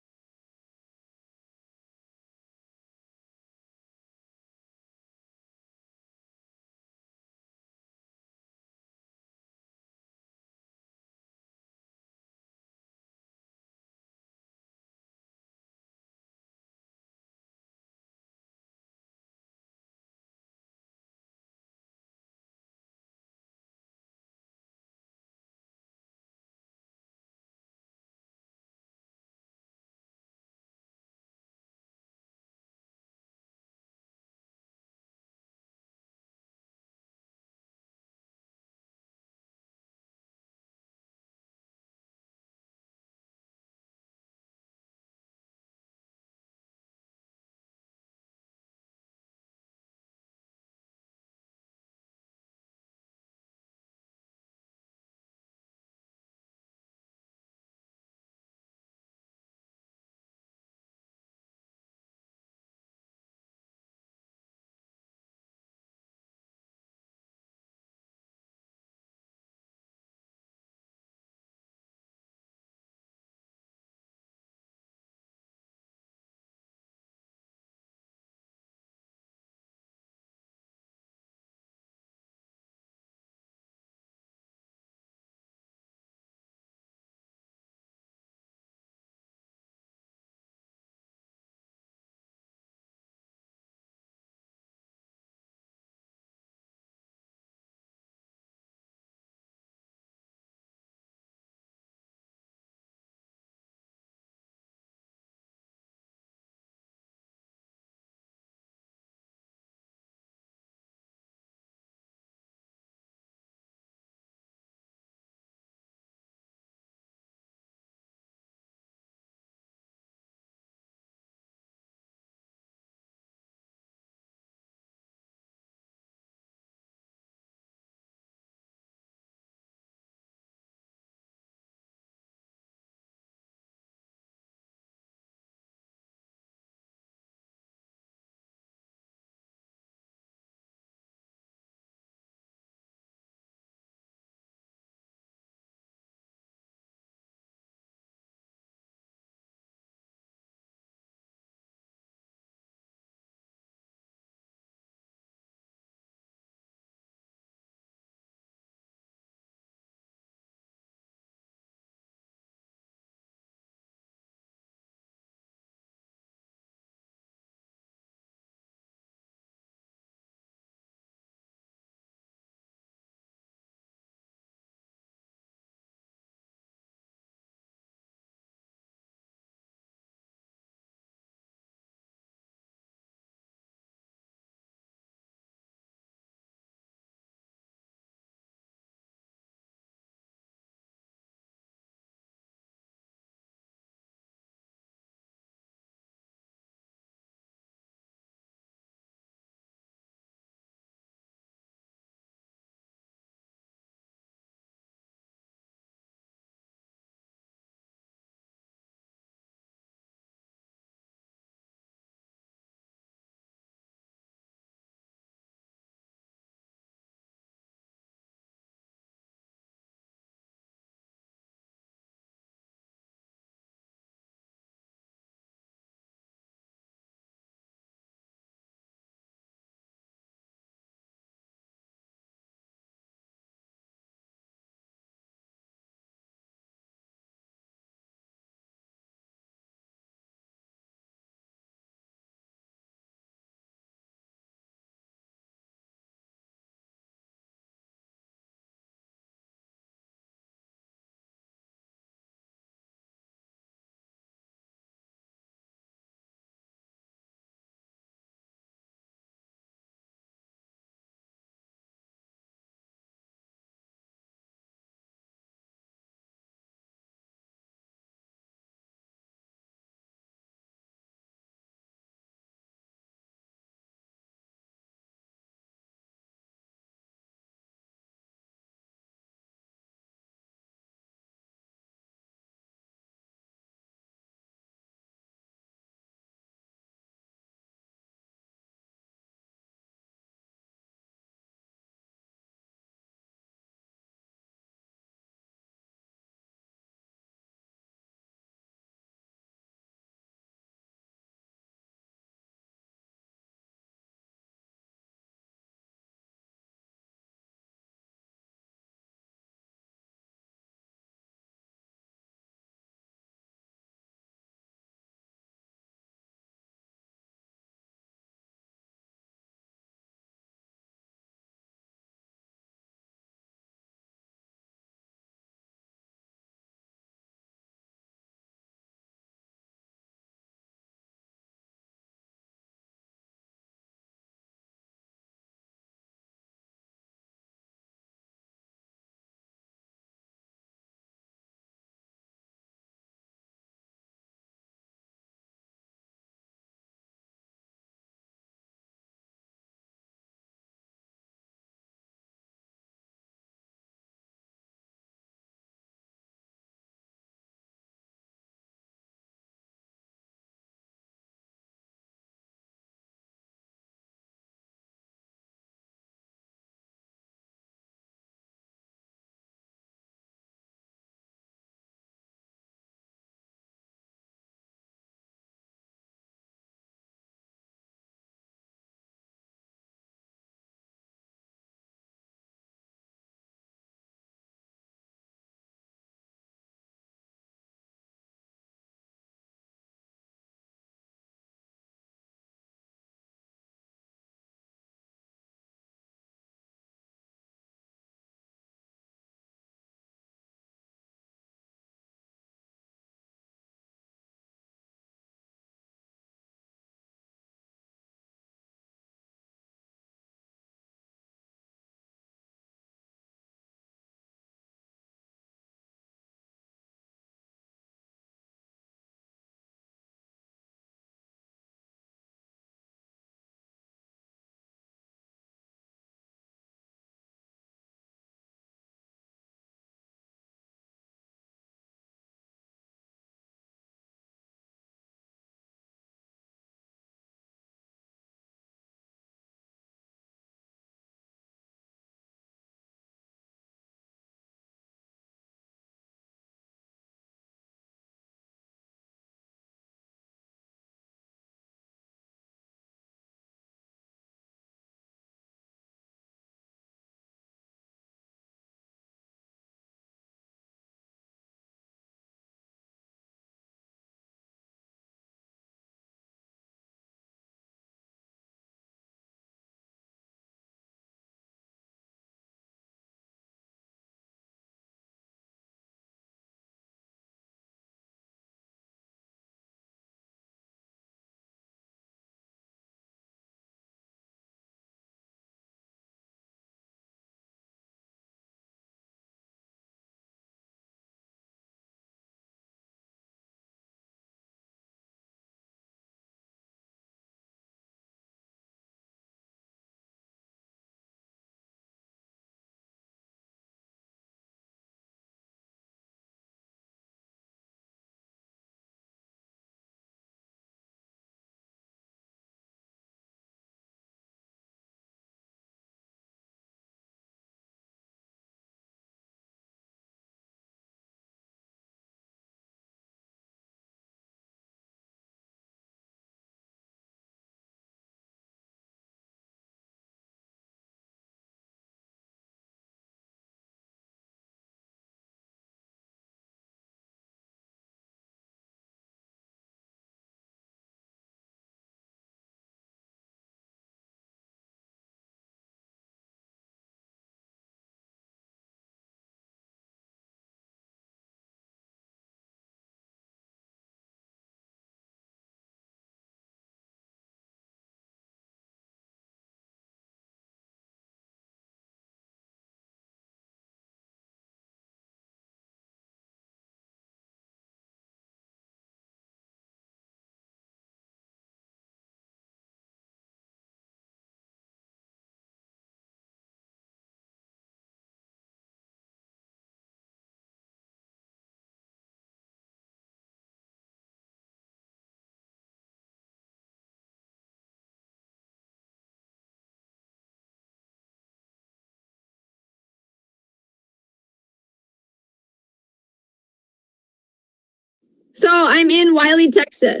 So I'm in Wiley, Texas.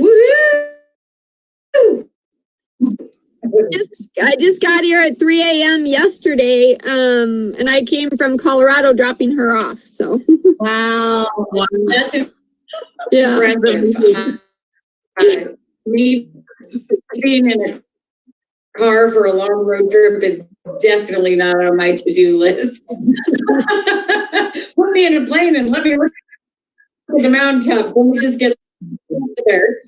I just got here at 3 a.m. yesterday, and I came from Colorado dropping her off. So Wow, That's yeah. impressive. Me being in a car for a long road trip is definitely not on my to-do list. Put me in a plane and let me look at the mountaintops. Let me just get there.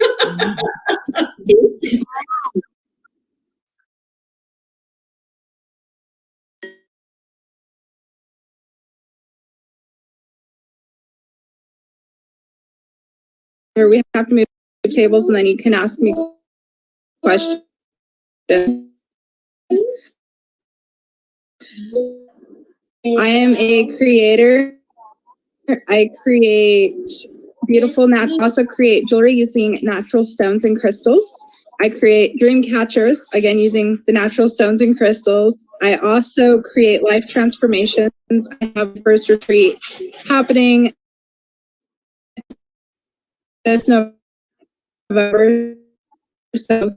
Or we have to move tables and then you can ask me questions. I am a creator. I create beautiful also create jewelry using natural stones and crystals. I create dream catchers, again, using the natural stones and crystals. I also create life transformations. I have a first retreat happening this November. So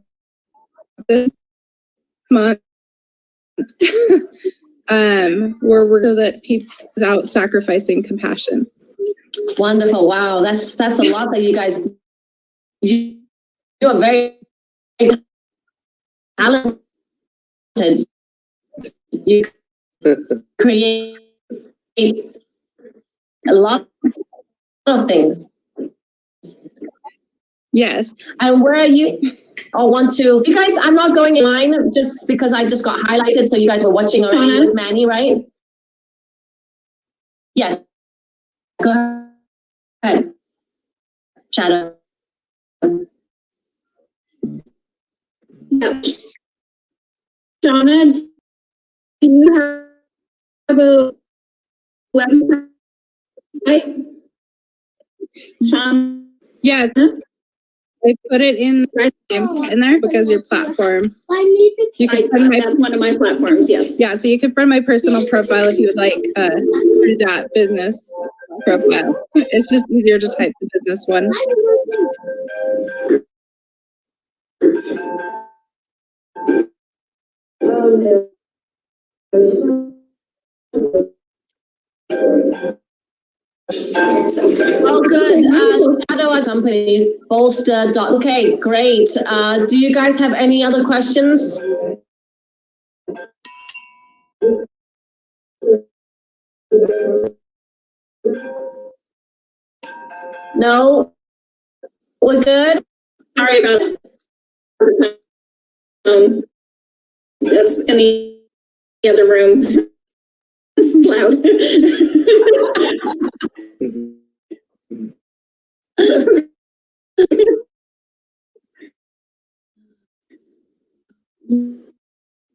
this month, where we're going to let people without sacrificing compassion. Wonderful. Wow. That's a lot that you guys, you are very talented. You create a lot of things. Yes. And where are you? You guys, I'm not going in line just because I just got highlighted. So you guys were watching already with Manny, right? Yeah. Go ahead. Shadow. Shauna, do you have a website? Shauna? Yes. I put it in there because your platform. You can that's one of my platforms, yes. Yeah, so you can find my personal profile if you would like through that business profile. It's just easier to type the business one. Oh, good. Shadow company, bolster. Okay, great. Do you guys have any other questions? No? We're good? Sorry about that's in the other room. This is loud.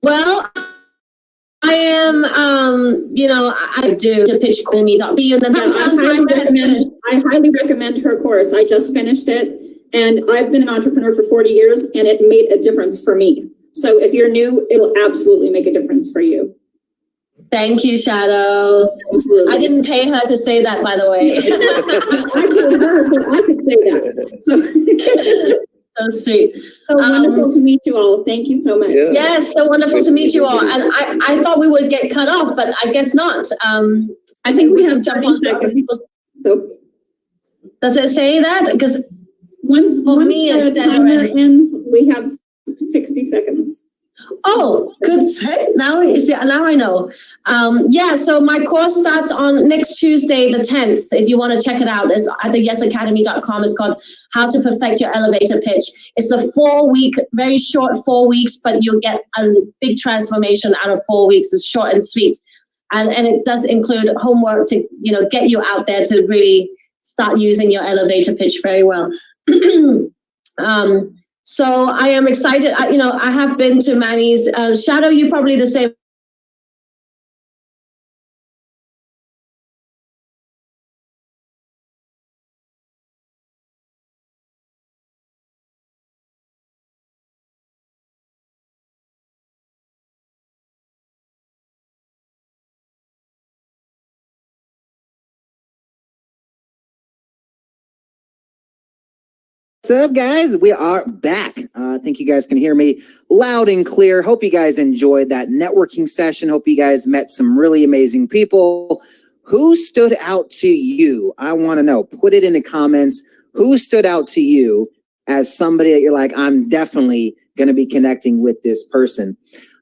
Well, I am, I do to pitch me.be and then I highly recommend her course. I just finished it and I've been an entrepreneur for 40 years and it made a difference for me. So if you're new, it'll absolutely make a difference for you. Thank you, Shadow. Absolutely. I didn't pay her to say that, by the way. I paid her so I could say that. So sweet. So wonderful to meet you all. Thank you so much. Yeah. Yes, so wonderful to meet you all. And I thought we would get cut off, but I guess not. I think we have jump on second. So does it say that? Because once the timer ends, we have 60 seconds. Oh, good. Now I know. So my course starts on next Tuesday, the 10th. If you want to check it out, it's at the yesacademy.com. It's called How to Perfect Your Elevator Pitch. It's a 4-week, very short 4 weeks, but you'll get a big transformation out of 4 weeks. It's short and sweet. And it does include homework to, get you out there to really start using your elevator pitch very well. So I am excited. I have been to Manny's. Shadow, you probably the same. What's up, guys? We are back. I think you guys can hear me loud and clear. Hope you guys enjoyed that networking session. Hope you guys met some really amazing people. Who stood out to you? I want to know. Put it in the comments. Who stood out to you as somebody that you're like, I'm definitely going to be connecting with this person?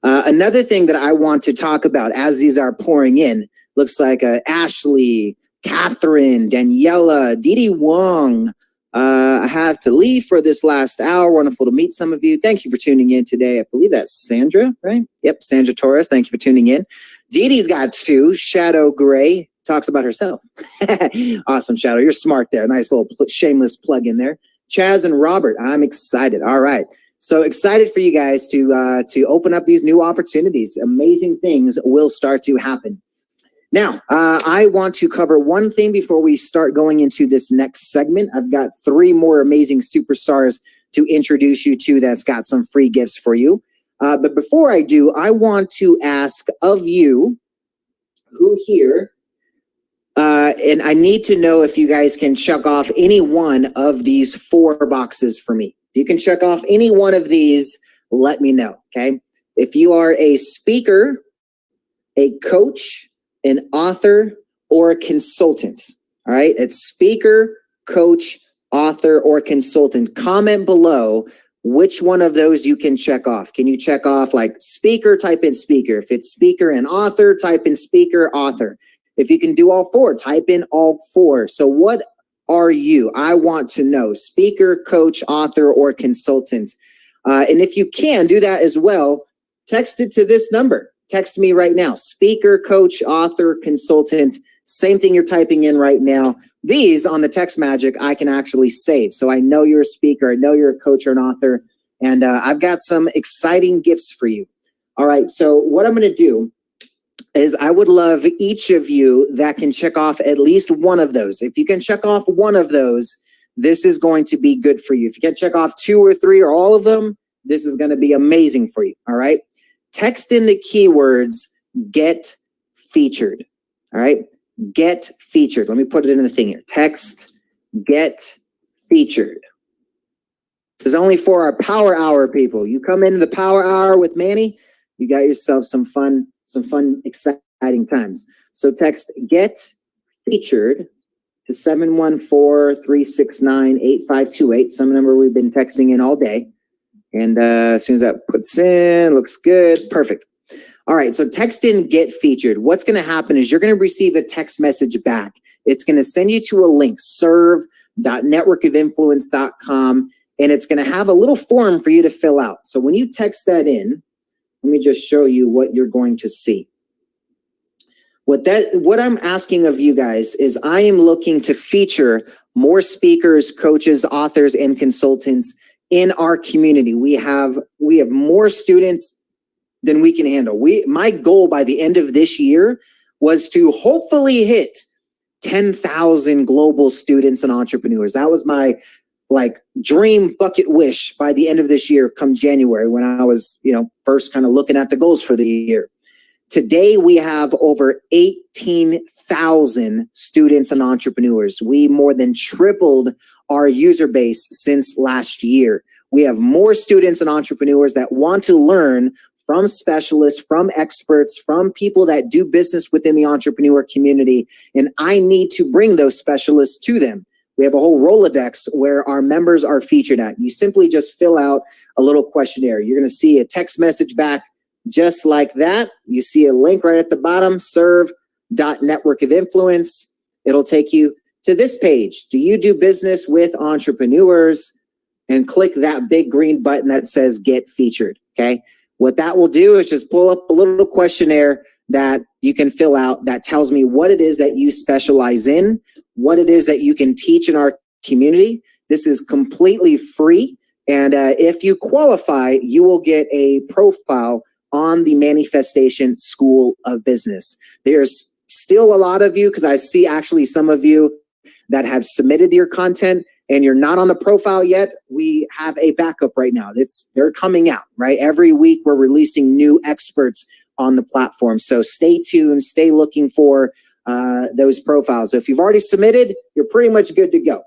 Another thing that I want to talk about as these are pouring in, looks like Ashley, Catherine, Daniela, Didi Wong. I have to leave for this last hour. Wonderful to meet some of you. Thank you for tuning in today. I believe that's Sandra, right? Yep, Sandra Torres. Thank you for tuning in. Didi's got two. Shadow Gray talks about herself. Awesome, Shadow. You're smart there. Nice little shameless plug in there. Chaz and Robert. I'm excited. All right. So excited for you guys to open up these new opportunities. Amazing things will start to happen. Now, I want to cover one thing before we start going into this next segment. I've got 3 more amazing superstars to introduce you to that's got some free gifts for you. But before I do, I want to ask of you who here, and I need to know if you guys can check off any one of these 4 boxes for me. If you can check off any one of these, let me know, okay? If you are a speaker, a coach, an author, or a consultant, all right? It's speaker, coach, author, or consultant. Comment below which one of those you can check off. Can you check off like speaker, type in speaker. If it's speaker and author, type in speaker, author. If you can do all 4, type in all 4. So what are you? I want to know. Speaker, coach, author, or consultant. And if you can do that as well, text it to this number. Text me right now. Speaker, coach, author, consultant. Same thing you're typing in right now. These on the Text Magic, I can actually save. So I know you're a speaker. I know you're a coach or an author. And I've got some exciting gifts for you. All right. So what I'm going to do is I would love each of you that can check off at least one of those. If you can check off one of those, this is going to be good for you. If you can check off 2 or 3 or all of them, this is going to be amazing for you. All right. Text in the keywords, get featured. All right. Get featured. Let me put it in the thing here. Text, get featured. This is only for our power hour people. You come into the power hour with Manny, you got yourself some fun, exciting times. So text get featured to 714-369-8528, some number we've been texting in all day. And as soon as that puts in, looks good. Perfect. All right. So text in get featured. What's going to happen is you're going to receive a text message back. It's going to send you to a link, serve.networkofinfluence.com. And it's going to have a little form for you to fill out. So when you text that in, let me just show you what you're going to see. What I'm asking of you guys is I am looking to feature more speakers, coaches, authors, and consultants in our community. We have more students than we can handle. My goal by the end of this year was to hopefully hit 10,000 global students and entrepreneurs. That was my dream bucket wish by the end of this year come January when I was, first kind of looking at the goals for the year. Today, we have over 18,000 students and entrepreneurs. We more than tripled our user base since last year. We have more students and entrepreneurs that want to learn from specialists, from experts, from people that do business within the entrepreneur community. And I need to bring those specialists to them. We have a whole Rolodex where our members are featured at. You simply just fill out a little questionnaire. You're going to see a text message back just like that. You see a link right at the bottom, serve.networkofinfluence. It'll take you to this page. Do you do business with entrepreneurs? And click that big green button that says get featured. Okay. What that will do is just pull up a little questionnaire that you can fill out that tells me what it is that you specialize in, what it is that you can teach in our community. This is completely free. And if you qualify, you will get a profile on the Manifestation School of Business. There's still a lot of you, because I see actually some of you that have submitted your content and you're not on the profile yet. We have a backup right now. They're coming out, right? Every week we're releasing new experts on the platform. So stay tuned, stay looking for those profiles. If you've already submitted, you're pretty much good to go.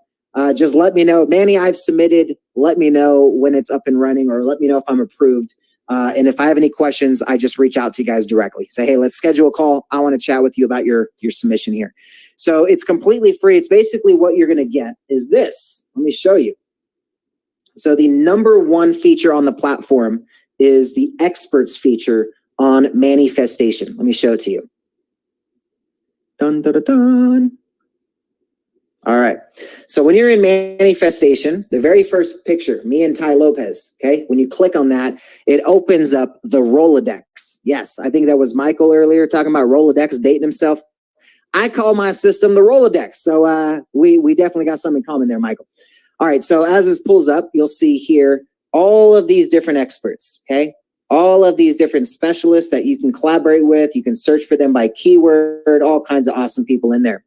just let me know. Manny, I've submitted. Let me know when it's up and running, or let me know if I'm approved. And if I have any questions, I just reach out to you guys directly. Say, hey, let's schedule a call. I want to chat with you about your submission here. So it's completely free. It's basically what you're going to get is this. Let me show you. So the number one feature on the platform is the experts feature on manifestation. Let me show it to you. Dun, dun, dun, dun. All right. So when you're in manifestation, the very first picture, me and Ty Lopez, okay? When you click on that, it opens up the Rolodex. Yes, I think that was Michael earlier talking about Rolodex, dating himself. I call my system the Rolodex. So we definitely got something in common there, Michael. All right. So as this pulls up, you'll see here all of these different experts, okay? All of these different specialists that you can collaborate with. You can search for them by keyword, all kinds of awesome people in there.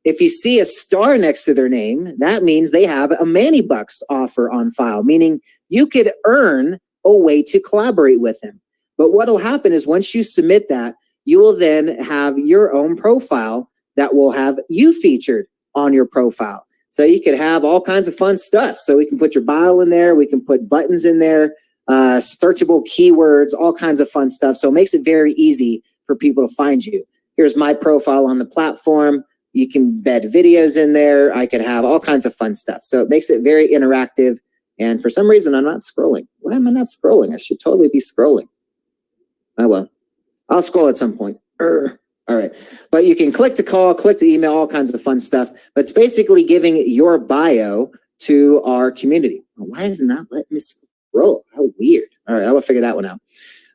If you see a star next to their name, that means they have a Manny Bucks offer on file, meaning you could earn a way to collaborate with them. But what will happen is once you submit that, you will then have your own profile that will have you featured on your profile. So you could have all kinds of fun stuff. So we can put your bio in there. We can put buttons in there, searchable keywords, all kinds of fun stuff. So it makes it very easy for people to find you. Here's my profile on the platform. You can embed videos in there. I could have all kinds of fun stuff. So it makes it very interactive. And for some reason, I'm not scrolling. Why am I not scrolling? I should totally be scrolling. Oh, well, I'll scroll at some point. All right. But you can click to call, click to email, all kinds of fun stuff. But it's basically giving your bio to our community. Why is it not letting me scroll? How weird. All right. I will figure that one out.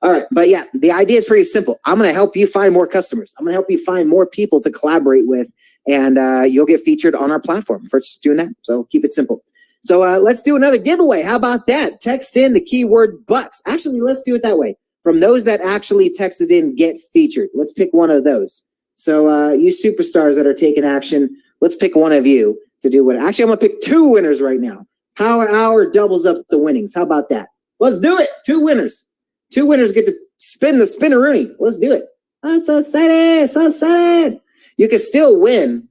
All right. But yeah, the idea is pretty simple. I'm going to help you find more customers. I'm going to help you find more people to collaborate with. And you'll get featured on our platform for just doing that. So keep it simple. So let's do another giveaway. How about that? Text in the keyword Bucks. Actually, let's do it that way. From those that actually texted in, get featured. Let's pick one of those. So you superstars that are taking action, let's pick one of you to do what. Actually, I'm going to pick two winners right now. Power Hour doubles up the winnings. How about that? Let's do it. Two winners. Two winners get to spin the spinneroonie. Let's do it. I'm so excited. So excited. You can still win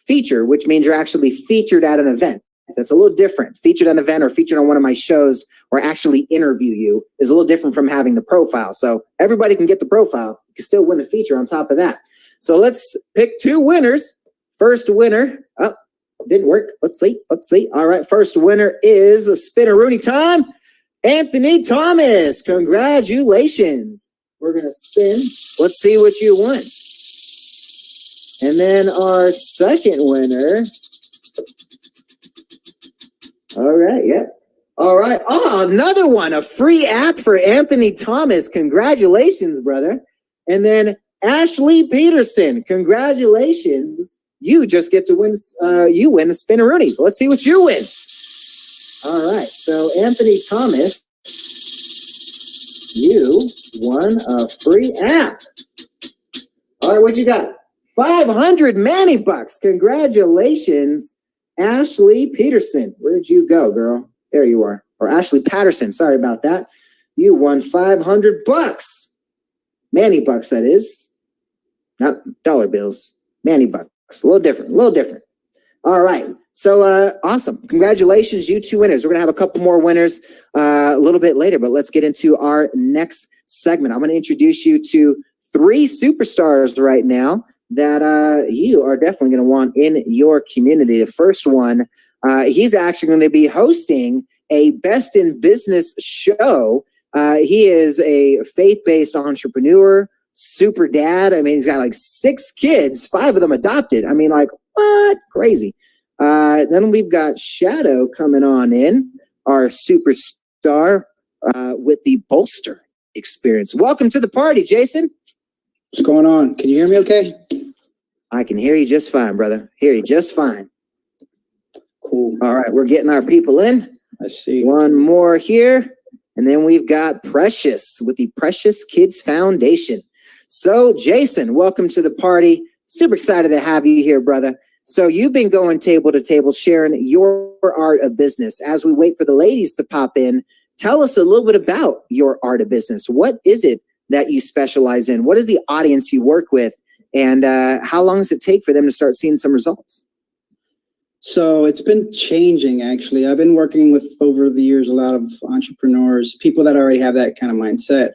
feature, which means you're actually featured at an event. That's a little different. Featured at an event or featured on one of my shows or actually interview you is a little different from having the profile. So everybody can get the profile. You can still win the feature on top of that. So let's pick two winners. First winner. Oh, didn't work. Let's see. All right. First winner is a spinneroonie time. Anthony Thomas. Congratulations. We're going to spin. Let's see what you won. And then our second winner. All right, yeah. All right. Oh, another one, a free app for Anthony Thomas. Congratulations, brother. And then Ashley Peterson. Congratulations. You just get to win, you win the spinneroonies. Let's see what you win. All right. So Anthony Thomas, you won a free app. All right, what you got? 500 Manny Bucks. Congratulations, Ashley Peterson. Where'd you go, girl? There you are. Or Ashley Patterson. Sorry about that. You won 500 bucks. Manny Bucks, that is. Not dollar bills. Manny Bucks. A little different. All right. So awesome. Congratulations, you two winners. We're going to have a couple more winners a little bit later, but let's get into our next segment. I'm going to introduce you to 3 superstars right now that you are definitely going to want in your community. The first one, he's actually going to be hosting a Best in Business show. He is a faith-based entrepreneur, super dad. I mean, he's got like 6 kids, 5 of them adopted. I mean, like, what? Crazy. Then we've got Shadow coming on in, our superstar with the Bolster experience. Welcome to the party, Jason. What's going on? Can you hear me okay? I can hear you just fine, brother. Hear you just fine. Cool. All right, we're getting our people in. I see. One more here. And then we've got Precious with the Precious Kids Foundation. So, Jason, welcome to the party. Super excited to have you here, brother. So you've been going table to table, sharing your art of business. As we wait for the ladies to pop in, tell us a little bit about your art of business. What is it that you specialize in? What is the audience you work with? And how long does it take for them to start seeing some results? So it's been changing, actually. I've been working with, over the years, a lot of entrepreneurs, people that already have that kind of mindset,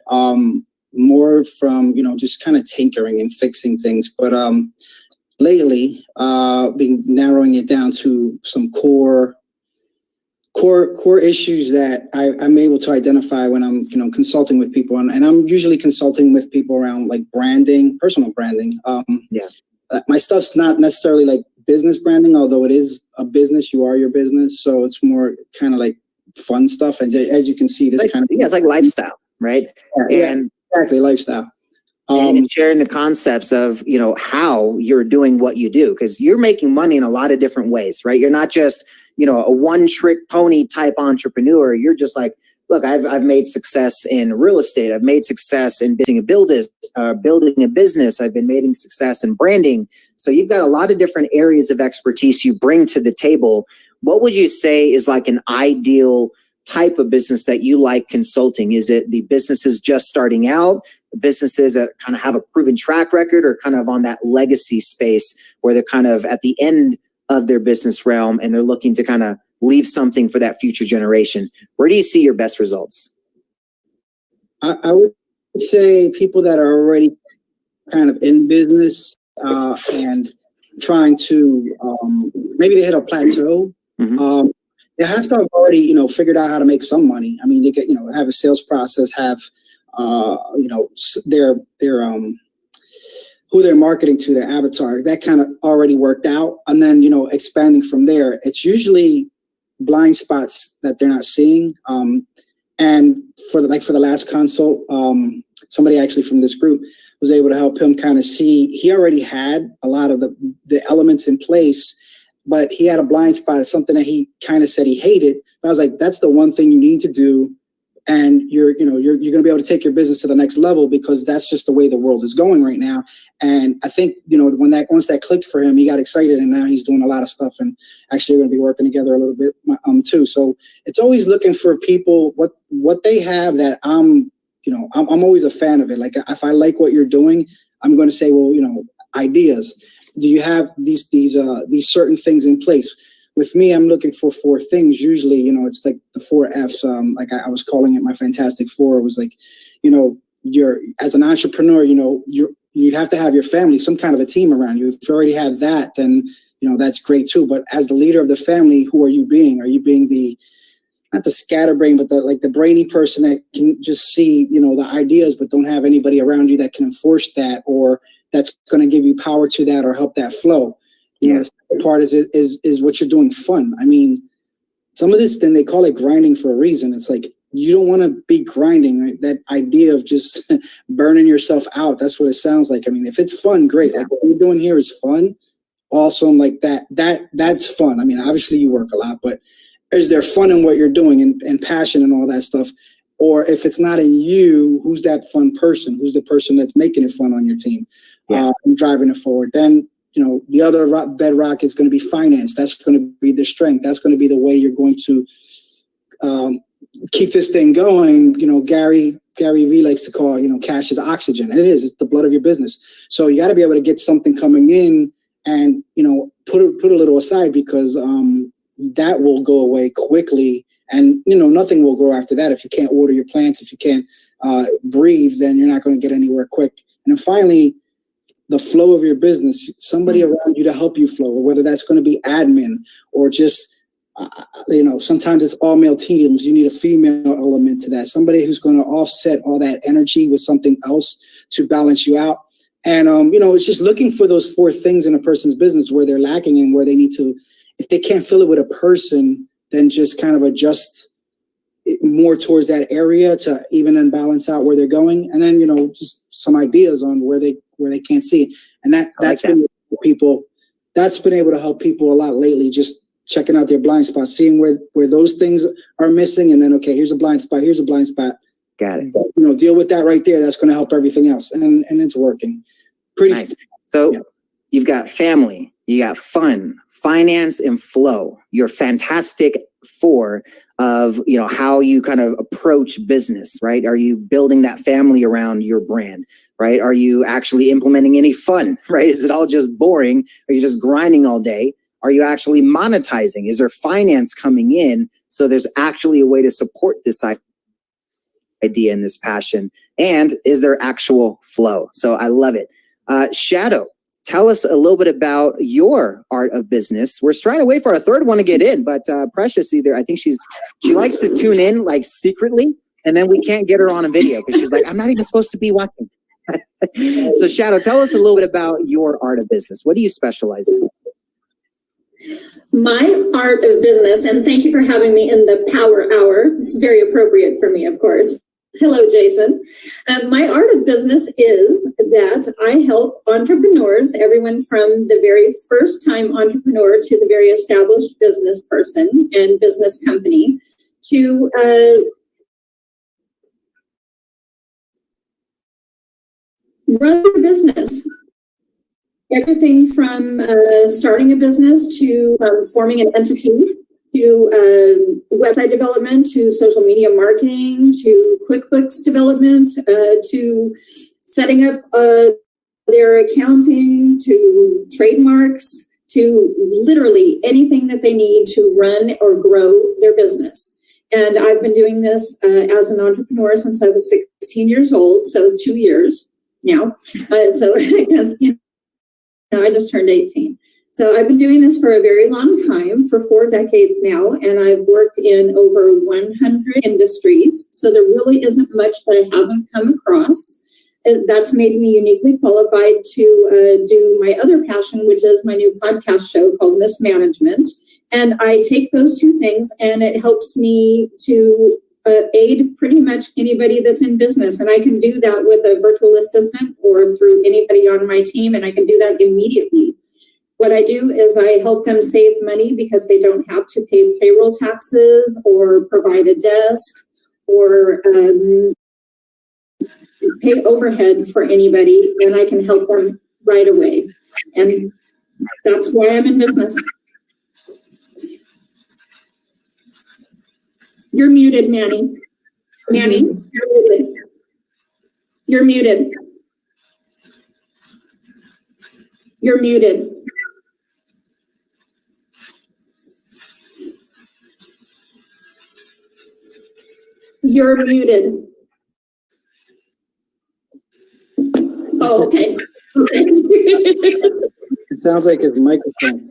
more from, just kind of tinkering and fixing things. But lately, been narrowing it down to some core issues that I'm able to identify when I'm, consulting with people. And I'm usually consulting with people around like branding, personal branding. My stuff's not necessarily like business branding, although it is a business. You are your business. So it's more kind of like fun stuff. And as you can see, this it's like lifestyle, right? And exactly, lifestyle. And sharing the concepts of, how you're doing what you do, because you're making money in a lot of different ways, right? You're not just, a one trick pony type entrepreneur. You're just like, look, I've made success in real estate. I've made success in building a business. I've been making success in branding. So you've got a lot of different areas of expertise you bring to the table. What would you say is like an ideal type of business that you like consulting? Is it the businesses just starting out, the businesses that kind of have a proven track record, or kind of on that legacy space where they're kind of at the end of their business realm and they're looking to kind of leave something for that future generation? Where do you see your best results? I would say people that are already kind of in business and trying to, maybe they hit a plateau. They have to have already, figured out how to make some money. I mean, they get, have a sales process, have, their who they're marketing to, their avatar, that kind of already worked out. And then, expanding from there, it's usually blind spots that they're not seeing. And for the last consult, somebody actually from this group was able to help him kind of see, he already had a lot of the elements in place, but he had a blind spot. It's something that he kind of said he hated. But I was like, that's the one thing you need to do. And you're going to be able to take your business to the next level, because that's just the way the world is going right now. And I think, once that clicked for him, he got excited, and now he's doing a lot of stuff, and actually we're going to be working together a little bit too. So it's always looking for people, what they have that I'm always a fan of it. Like if I like what you're doing, I'm going to say, well, ideas. Do you have these certain things in place? With me, I'm looking for 4 things. Usually, it's like the 4 F's. Like I was calling it my Fantastic Four. It was like, you're, as an entrepreneur, you have to have your family, some kind of a team around you. If you already have that, then, that's great too. But as the leader of the family, who are you being? Are you being not the scatterbrain, but the brainy person that can just see, the ideas, but don't have anybody around you that can enforce that, or that's going to give you power to that or help that flow? The second part is what you're doing fun. I mean, some of this, then they call it grinding for a reason. It's like, you don't want to be grinding, right? That idea of just burning yourself out. That's what it sounds like. I mean, if it's fun, great. Like what we're doing here is fun. Awesome. Like that's fun. I mean, obviously you work a lot, but is there fun in what you're doing and passion and all that stuff? Or if it's not in you, who's that fun person? Who's the person that's making it fun on your team and driving it forward? Then, the other bedrock is going to be finance. That's going to be the strength. That's going to be the way you're going to keep this thing going. Gary Vee likes to call, cash is oxygen. And it is. It's the blood of your business. So you got to be able to get something coming in and, put a little aside, because that will go away quickly. And, nothing will grow after that. If you can't water your plants, if you can't breathe, then you're not going to get anywhere quick. And then finally, the flow of your business, somebody around you to help you flow, or whether that's going to be admin or just, sometimes it's all male teams. You need a female element to that. Somebody who's going to offset all that energy with something else to balance you out. And, it's just looking for those 4 things in a person's business where they're lacking and where they need to, if they can't fill it with a person, then just kind of adjust it more towards that area to even and balance out where they're going. And then, just some ideas on where they can't see. And that's been able to help people a lot lately, just checking out their blind spots, seeing where those things are missing. And then, okay, here's a blind spot. Here's a blind spot. Got it. Deal with that right there. That's going to help everything else. And it's working. Pretty nice. So you've got family, you got fun, finance, and flow. You're Fantastic Four of, how you kind of approach business, right? Are you building that family around your brand, right? Are you actually implementing any fun, right? Is it all just boring? Are you just grinding all day? Are you actually monetizing? Is there finance coming in? So there's actually a way to support this idea and this passion. And is there actual flow? So I love it. Shadow, tell us a little bit about your art of business. We're trying to wait for our third one to get in, but Precious I think she likes to tune in like secretly, and then we can't get her on a video because she's like, I'm not even supposed to be watching. So Shadow, tell us a little bit about your art of business. What do you specialize in? My art of business, and thank you for having me in the Power Hour. It's very appropriate for me, of course. Hello, Jason. My art of business is that I help entrepreneurs, everyone from the very first time entrepreneur to the very established business person and business company, to run their business. Everything from starting a business to forming an entity, to website development, to social media marketing, to QuickBooks development, to setting up their accounting, to trademarks, to literally anything that they need to run or grow their business. And I've been doing this as an entrepreneur since I was 16 years old, so 2 years now. So I just turned 18. So I've been doing this for a very long time, for 4 decades now, and I've worked in over 100 industries. So there really isn't much that I haven't come across. And that's made me uniquely qualified to do my other passion, which is my new podcast show called Mismanagement. And I take those two things, and it helps me to aid pretty much anybody that's in business. And I can do that with a virtual assistant or through anybody on my team, and I can do that immediately. What I do is I help them save money because they don't have to pay payroll taxes or provide a desk or pay overhead for anybody, and I can help them right away. And that's why I'm in business. You're muted, Manny. Manny, you're muted. You're muted. You're muted. You're muted. Oh, okay. It sounds like his microphone.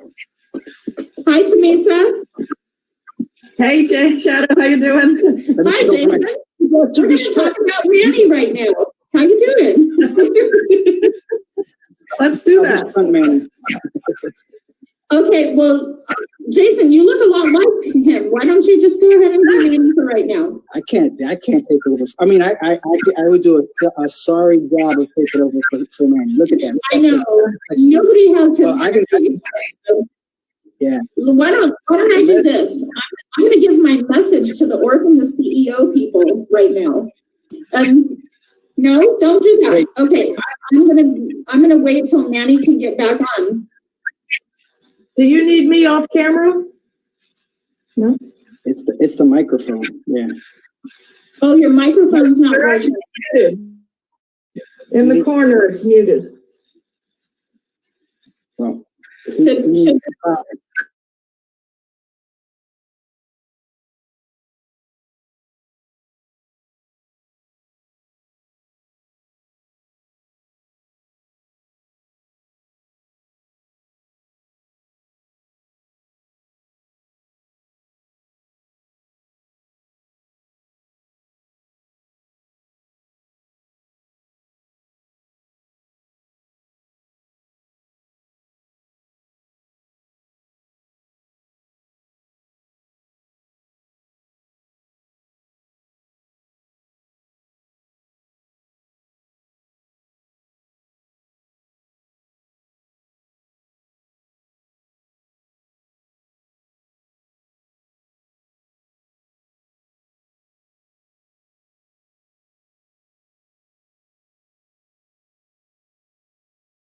Hi, Tamisa. Hey, Shadow, how you doing? Hi, Jason. We're going to talk about Manny right now. How you doing? Let's do that. Okay, well, Jason, you look a lot like him. Why don't you just go ahead and be Manny for right now? I can't take over. I mean, I would do a sorry job of taking over for man. Look at that. I know. Nobody has him. Well, I can. Yeah. Why don't I do this? I'm going to give my message to the Orphan the CEO people right now. No, don't do that. Wait. Okay, I'm gonna wait till Manny can get back on. Do you need me off camera? No. It's the microphone. Yeah. Oh, your microphone's not working. In the corner, it's muted. Well.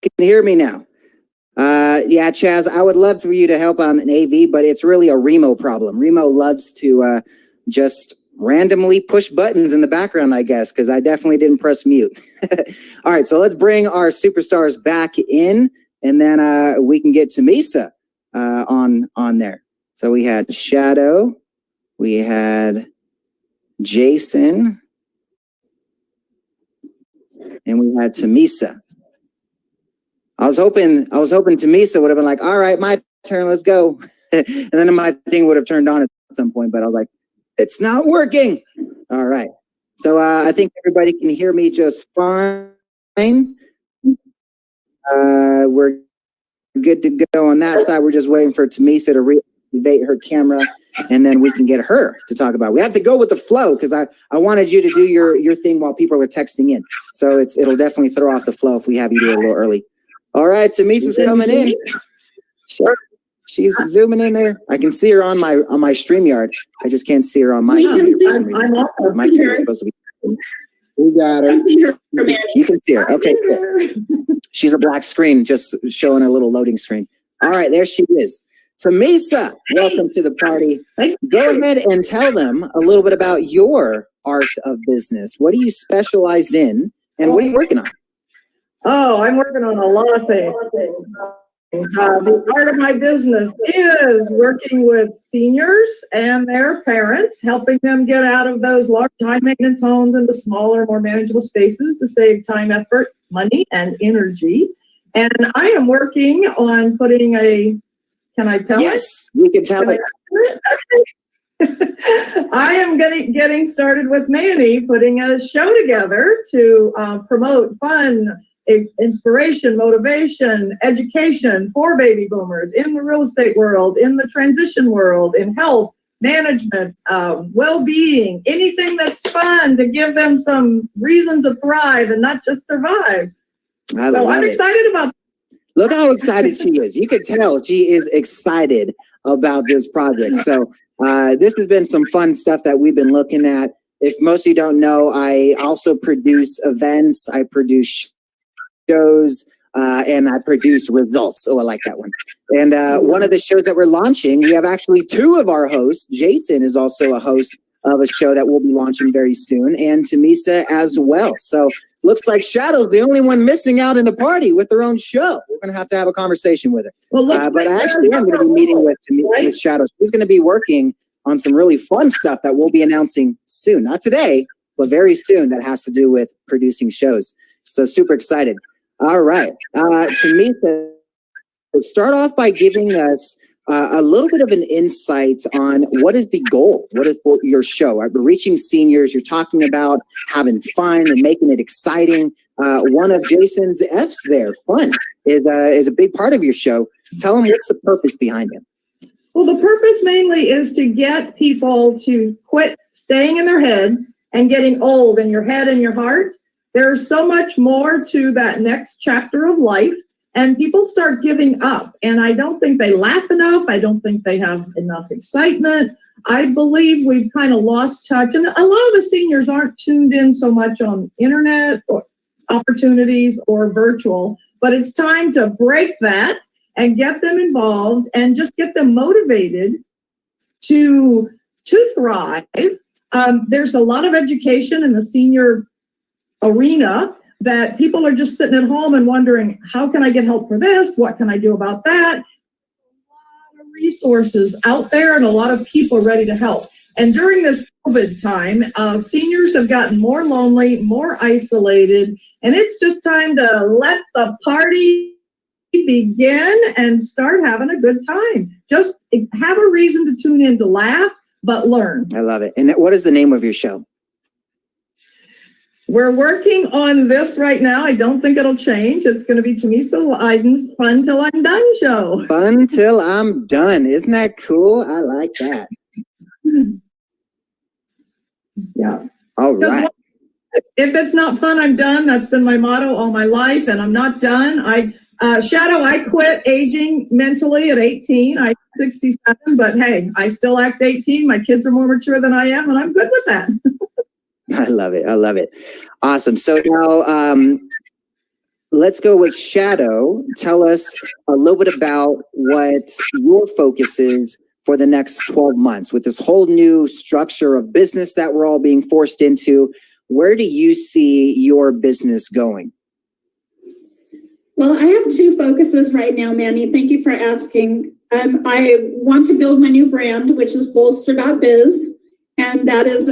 Can you hear me now? Yeah, Chaz, I would love for you to help on an AV, but it's really a Remo problem. Remo loves to just randomly push buttons in the background, I guess, because I definitely didn't press mute. All right, so let's bring our superstars back in, and then we can get Tamisa. on there. So we had Shadow, we had Jason, and we had Tamisa. I was hoping Tamisa would have been like, all right, my turn, let's go. And then my thing would have turned on at some point, but I was like, it's not working. All right. So I think everybody can hear me just fine. We're good to go on that side. We're just waiting for Tamisa to reactivate her camera, and then we can get her to talk about it. We have to go with the flow because I wanted you to do your thing while people are texting in. So it'll definitely throw off the flow if we have you do it a little early. All right, Tamisa's coming in. Sure. She's zooming in there. I can see her on my StreamYard. I just can't see her on my computer for some reason. My camera's supposed to be. We got her. You can see her. Okay. She's a black screen, just showing a little loading screen. All right, there she is. Tamisa, welcome to the party. Go ahead and tell them a little bit about your art of business. What do you specialize in, and what are you working on? Oh, I'm working on a lot of things. The art of my business is working with seniors and their parents, helping them get out of those large high maintenance homes into smaller, more manageable spaces to save time, effort, money, and energy. And I am working on putting can I tell it? Yes, we can tell it. I am getting started with Manny, putting a show together to promote fun, inspiration, motivation, education for baby boomers in the real estate world, in the transition world, in health, management, well-being, anything that's fun to give them some reason to thrive and not just survive. I'm excited about that. Look how excited she is. You can tell she is excited about this project. So this has been some fun stuff that we've been looking at. If most of you don't know, I also produce events. I produce shows, and I produce results. Oh, I like that one. And one of the shows that we're launching, we have actually two of our hosts. Jason is also a host of a show that we'll be launching very soon, and Tamisa as well. So looks like Shadow's the only one missing out in the party with her own show. We're going to have a conversation with her. Well, but I actually am going to be meeting with Shadow. She's going to be working on some really fun stuff that we'll be announcing soon. Not today, but very soon, that has to do with producing shows. So super excited. All right. Tamisa, start off by giving us a little bit of an insight on what is the goal? What is your show? We're reaching seniors. You're talking about having fun and making it exciting. One of Jason's F's there, fun, is a big part of your show. Tell them what's the purpose behind it. Well, the purpose mainly is to get people to quit staying in their heads and getting old in your head and your heart. There's so much more to that next chapter of life, and people start giving up. And I don't think they laugh enough. I don't think they have enough excitement. I believe we've kind of lost touch. And a lot of the seniors aren't tuned in so much on internet or opportunities or virtual, but it's time to break that and get them involved and just get them motivated to thrive. There's a lot of education in the senior arena that people are just sitting at home and wondering, how can I get help for this? What can I do about that? A lot of resources out there and a lot of people ready to help. And during this COVID time, seniors have gotten more lonely, more isolated, and it's just time to let the party begin and start having a good time. Just have a reason to tune in to laugh, but learn. I love it. And what is the name of your show? We're working on this right now. I don't think it'll change. It's going to be Tamisa Leiden's Fun Till I'm Done show. Fun Till I'm Done. Isn't that cool? I like that. Yeah. All right. If it's not fun, I'm done. That's been my motto all my life, and I'm not done. Shadow, I quit aging mentally at 18. I'm 67, but hey, I still act 18. My kids are more mature than I am, and I'm good with that. I love it. I love it. Awesome. So now let's go with Shadow. Tell us a little bit about what your focus is for the next 12 months with this whole new structure of business that we're all being forced into. Where do you see your business going? Well, I have two focuses right now, Manny. Thank you for asking. I want to build my new brand, which is bolster.biz. And that is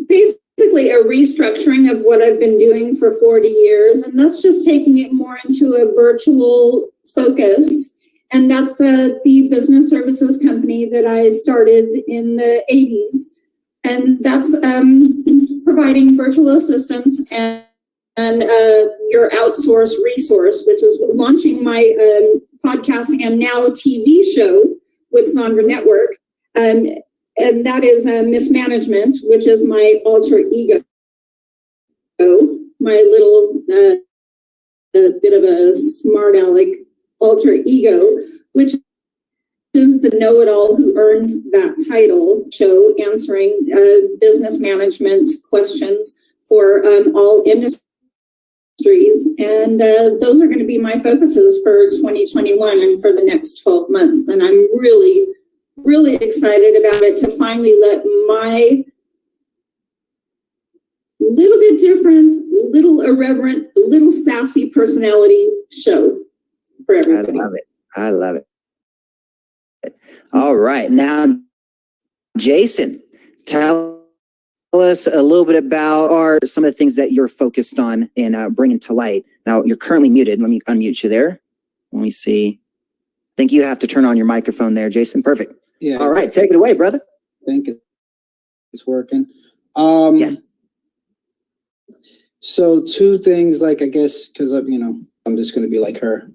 basically a restructuring of what I've been doing for 40 years. And that's just taking it more into a virtual focus. And that's the business services company that I started in the 80s. And that's providing virtual assistants and your outsourced resource, which is launching my podcast and now TV show with Zondra Network. And that is Mismanagement, which is my alter ego, my little bit of a smart aleck alter ego, which is the know-it-all who earned that title show, answering business management questions for all industries. And those are going to be my focuses for 2021 and for the next 12 months. And I'm really, really excited about it to finally let my little bit different, little irreverent, little sassy personality show for everybody. I love it. I love it. All right. Now, Jason, tell us a little bit about some of the things that you're focused on and bringing to light. Now, you're currently muted. Let me unmute you there. Let me see. I think you have to turn on your microphone there, Jason. Perfect. Yeah. All right. Take it away, brother. I think it's working. Yes. So two things, like, I guess, because I'm just going to be like her.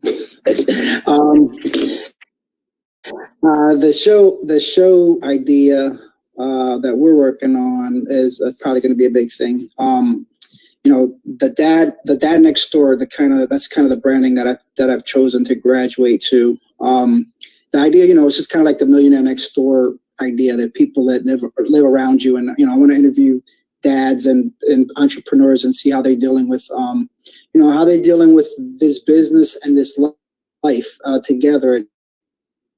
The show idea that we're working on is probably going to be a big thing. The dad next door, that's kind of the branding that I've chosen to graduate to. The idea, it's just kind of like the millionaire next door idea, that people that live around you, and I want to interview dads and entrepreneurs and see how they're dealing with how they're dealing with this business and this life together, and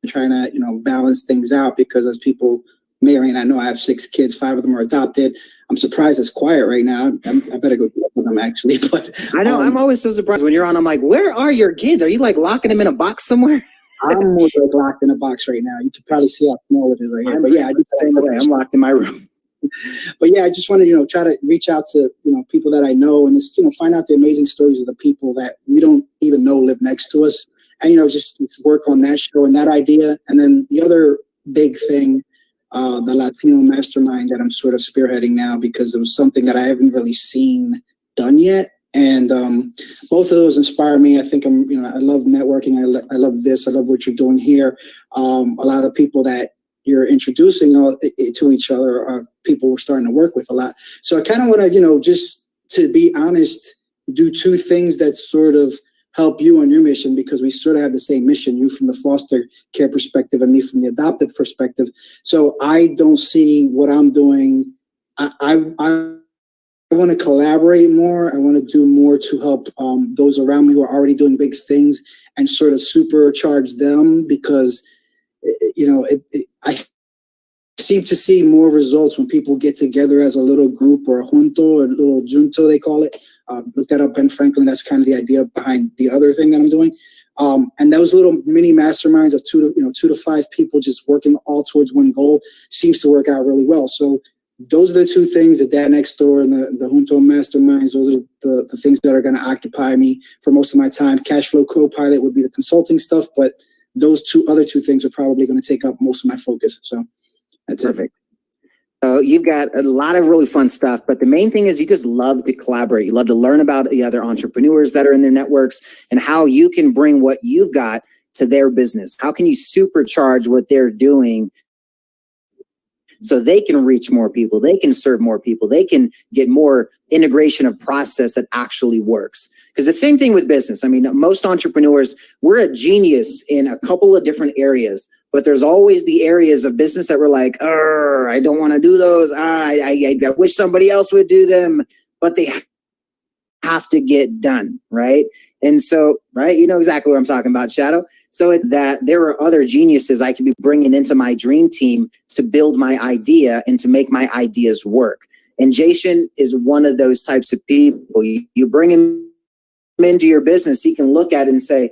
trying to balance things out, because as people may or may not know, I have 6 kids, 5 of them are adopted. I'm surprised it's quiet right now. I better go talk with them, actually. But I know, I'm always so surprised when you're on. I'm like, where are your kids? Are you like locking them in a box somewhere? I'm more like locked in a box right now. You can probably see how small it is right here. But yeah, I do the same way. I'm locked in my room. But yeah, I just want to, try to reach out to, people that I know, and just, find out the amazing stories of the people that we don't even know live next to us. And, just work on that show and that idea. And then the other big thing, the Latino mastermind that I'm sort of spearheading now, because it was something that I haven't really seen done yet. And both of those inspire me. I think I love networking. I love this. I love what you're doing here. A lot of the people that you're introducing to each other are people we're starting to work with a lot. So I kind of want to, just to be honest, do 2 things that sort of help you on your mission, because we sort of have the same mission, you from the foster care perspective and me from the adoptive perspective. So I don't see what I'm doing. I want to collaborate more. I want to do more to help those around me who are already doing big things and sort of supercharge them, because I seem to see more results when people get together as a little group, or a junto, or a little junto, they call it. Look that up, Ben Franklin. That's kind of the idea behind the other thing that I'm doing. And those little mini masterminds of 2 to 5 people just working all towards one goal seems to work out really well. So those are the 2 things, the dad next door and the junto masterminds. Those are the things that are going to occupy me for most of my time. Cashflow Copilot would be the consulting stuff, but those other two things are probably going to take up most of my focus. So that's perfect. So you've got a lot of really fun stuff, but the main thing is you just love to collaborate. You love to learn about the other entrepreneurs that are in their networks and how you can bring what you've got to their business. How can you supercharge what they're doing so they can reach more people, they can serve more people, they can get more integration of process that actually works? Because the same thing with business. I mean, most entrepreneurs, we're a genius in a couple of different areas, but there's always the areas of business that we're like, I don't want to do those. I wish somebody else would do them, but they have to get done, right? And so, right, you know exactly what I'm talking about, Shadow. So it's that there are other geniuses I could be bringing into my dream team to build my idea and to make my ideas work. And Jason is one of those types of people. You bring him into your business, he can look at it and say,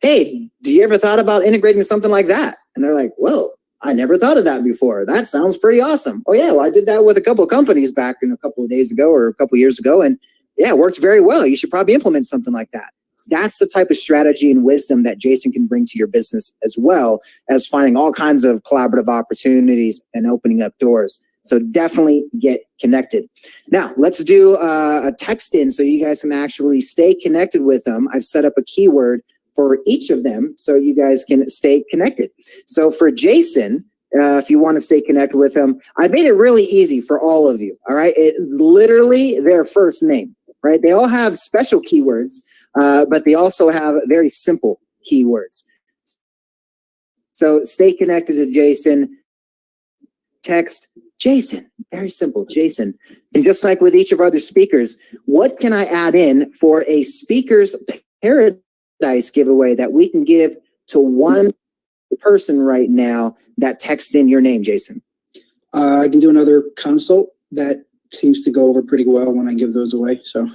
hey, do you ever thought about integrating something like that? And they're like, whoa, I never thought of that before. That sounds pretty awesome. Oh yeah, well, I did that with a couple of companies back in a couple of days ago or a couple of years ago. And yeah, it worked very well. You should probably implement something like that. That's the type of strategy and wisdom that Jason can bring to your business, as well as finding all kinds of collaborative opportunities and opening up doors. So definitely get connected. Now, let's do a text in so you guys can actually stay connected with them. I've set up a keyword for each of them so you guys can stay connected. So for Jason, if you want to stay connected with him, I made it really easy for all of you. All right. It's literally their first name, right? They all have special keywords, but they also have very simple keywords. So stay connected to Jason. Text Jason. Very simple, Jason. And just like with each of our other speakers, what can I add in for a Speaker's Paradise giveaway that we can give to one person right now that texts in your name, Jason? I can do another consult. That seems to go over pretty well when I give those away. So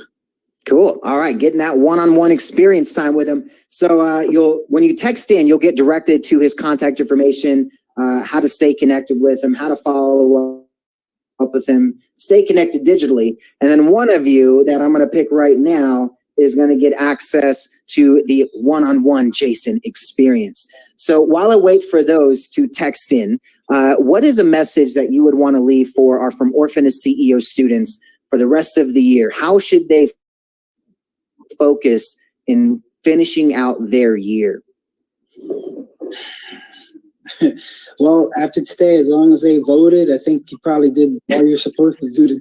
cool. All right, getting that one-on-one experience time with him. So when you text in, you'll get directed to his contact information, how to stay connected with him, how to follow up with him, stay connected digitally. And then one of you that I'm going to pick right now is going to get access to the one-on-one Jason experience. So while I wait for those to text in, what is a message that you would want to leave for our From Orphan to CEO students for the rest of the year? How should they focus in finishing out their year? Well, after today, as long as they voted, I think you probably did all you're supposed to do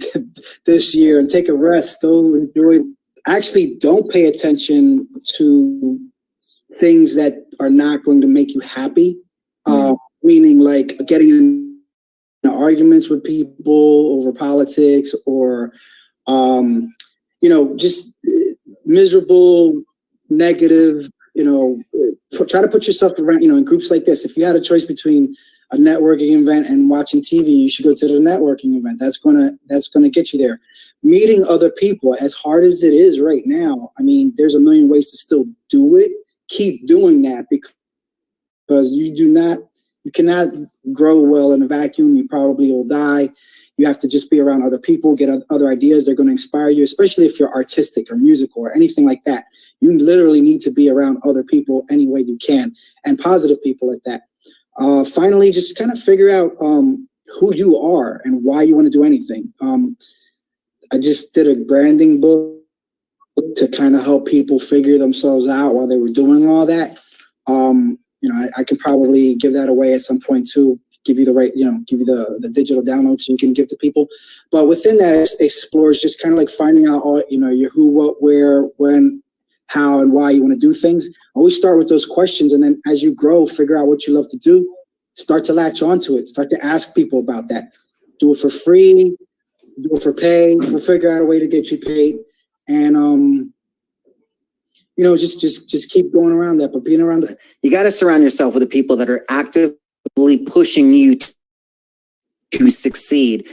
this year, and take a rest. Go enjoy. Actually, don't pay attention to things that are not going to make you happy. Meaning like getting in arguments with people over politics, or just miserable, negative. Try to put yourself around, in groups like this. If you had a choice between a networking event and watching TV, you should go to the networking event. That's gonna get you there. Meeting other people, as hard as it is right now, I mean, there's a million ways to still do it. Keep doing that, because you cannot grow well in a vacuum. You probably will die. You have to just be around other people, get other ideas. They're going to inspire you, especially if you're artistic or musical or anything like that. You literally need to be around other people any way you can, and positive people at that. Finally, just kind of figure out who you are and why you want to do anything. I just did a branding book to kind of help people figure themselves out while they were doing all that. I can probably give that away at some point too. Give you the digital downloads so you can give to people. But within that, it explores just kind of like finding out all, your who, what, where, when, how, and why you want to do things. Always start with those questions. And then as you grow, figure out what you love to do, start to latch onto it. Start to ask people about that. Do it for free, do it for pay. We'll figure out a way to get you paid. And, just keep going around that, but being around that. You got to surround yourself with the people that are actively pushing you to succeed.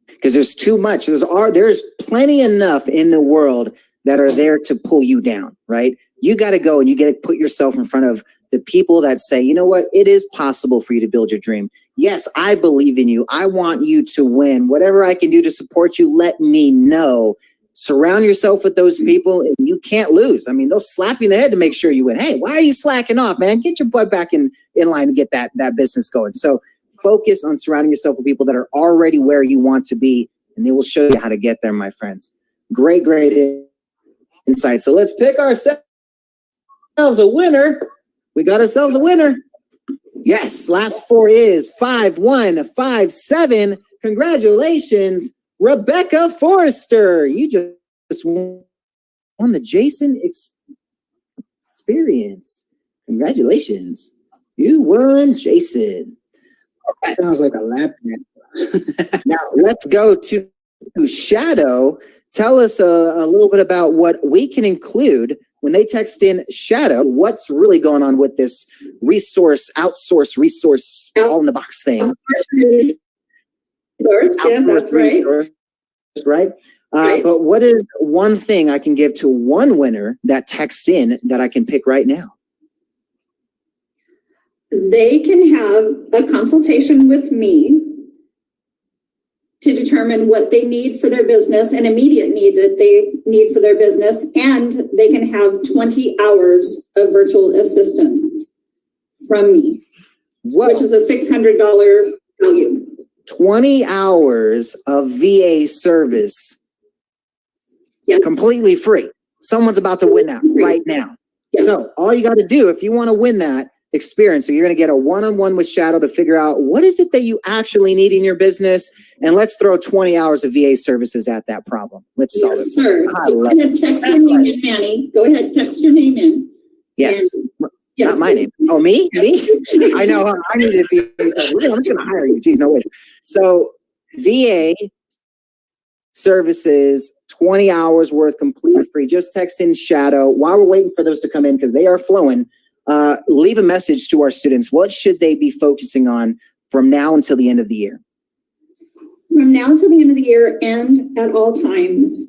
Because there's too much. There's plenty enough in the world that are there to pull you down, right? You got to go and you got to put yourself in front of the people that say, you know what, it is possible for you to build your dream. Yes, I believe in you. I want you to win. Whatever I can do to support you, let me know. Surround yourself with those people, and you can't lose. I mean, they'll slap you in the head to make sure you win. Hey, why are you slacking off, man? Get your butt back in line and get that business going. So focus on surrounding yourself with people that are already where you want to be, and they will show you how to get there, my friends. Great insight. So let's pick ourselves a winner. We got ourselves a winner. Yes, last four is 5157. Congratulations, Rebecca Forrester. You just won the Jason experience. Congratulations. You won Jason. That sounds like a lap dance. Now let's go to Shadow. Tell us a little bit about what we can include when they text in Shadow. What's really going on with this outsource resource, all in the box thing? Yeah, that's right. Right? But what is one thing I can give to one winner that texts in that I can pick right now? They can have a consultation with me to determine what they need for their business, an immediate need that they need for their business, and they can have 20 hours of virtual assistance from me, which is a $600 value. 20 hours of VA service, completely free. Someone's about to win that right now. So all you got to do, if you want to win that experience, so you're going to get a one-on-one with Shadow to figure out what is it that you actually need in your business, and let's throw 20 hours of VA services at that problem. Let's solve it. Sir. Go ahead, text your name in, Manny. Go ahead, text your name in. Yes. Yes. Not my name. Oh, me? Me? I know. I need to be. I'm just going to hire you. Geez, no way. So VA services, 20 hours worth, completely free. Just text in Shadow while we're waiting for those to come in because they are flowing. Leave a message to our students. What should they be focusing on from now until the end of the year? From now until the end of the year and at all times,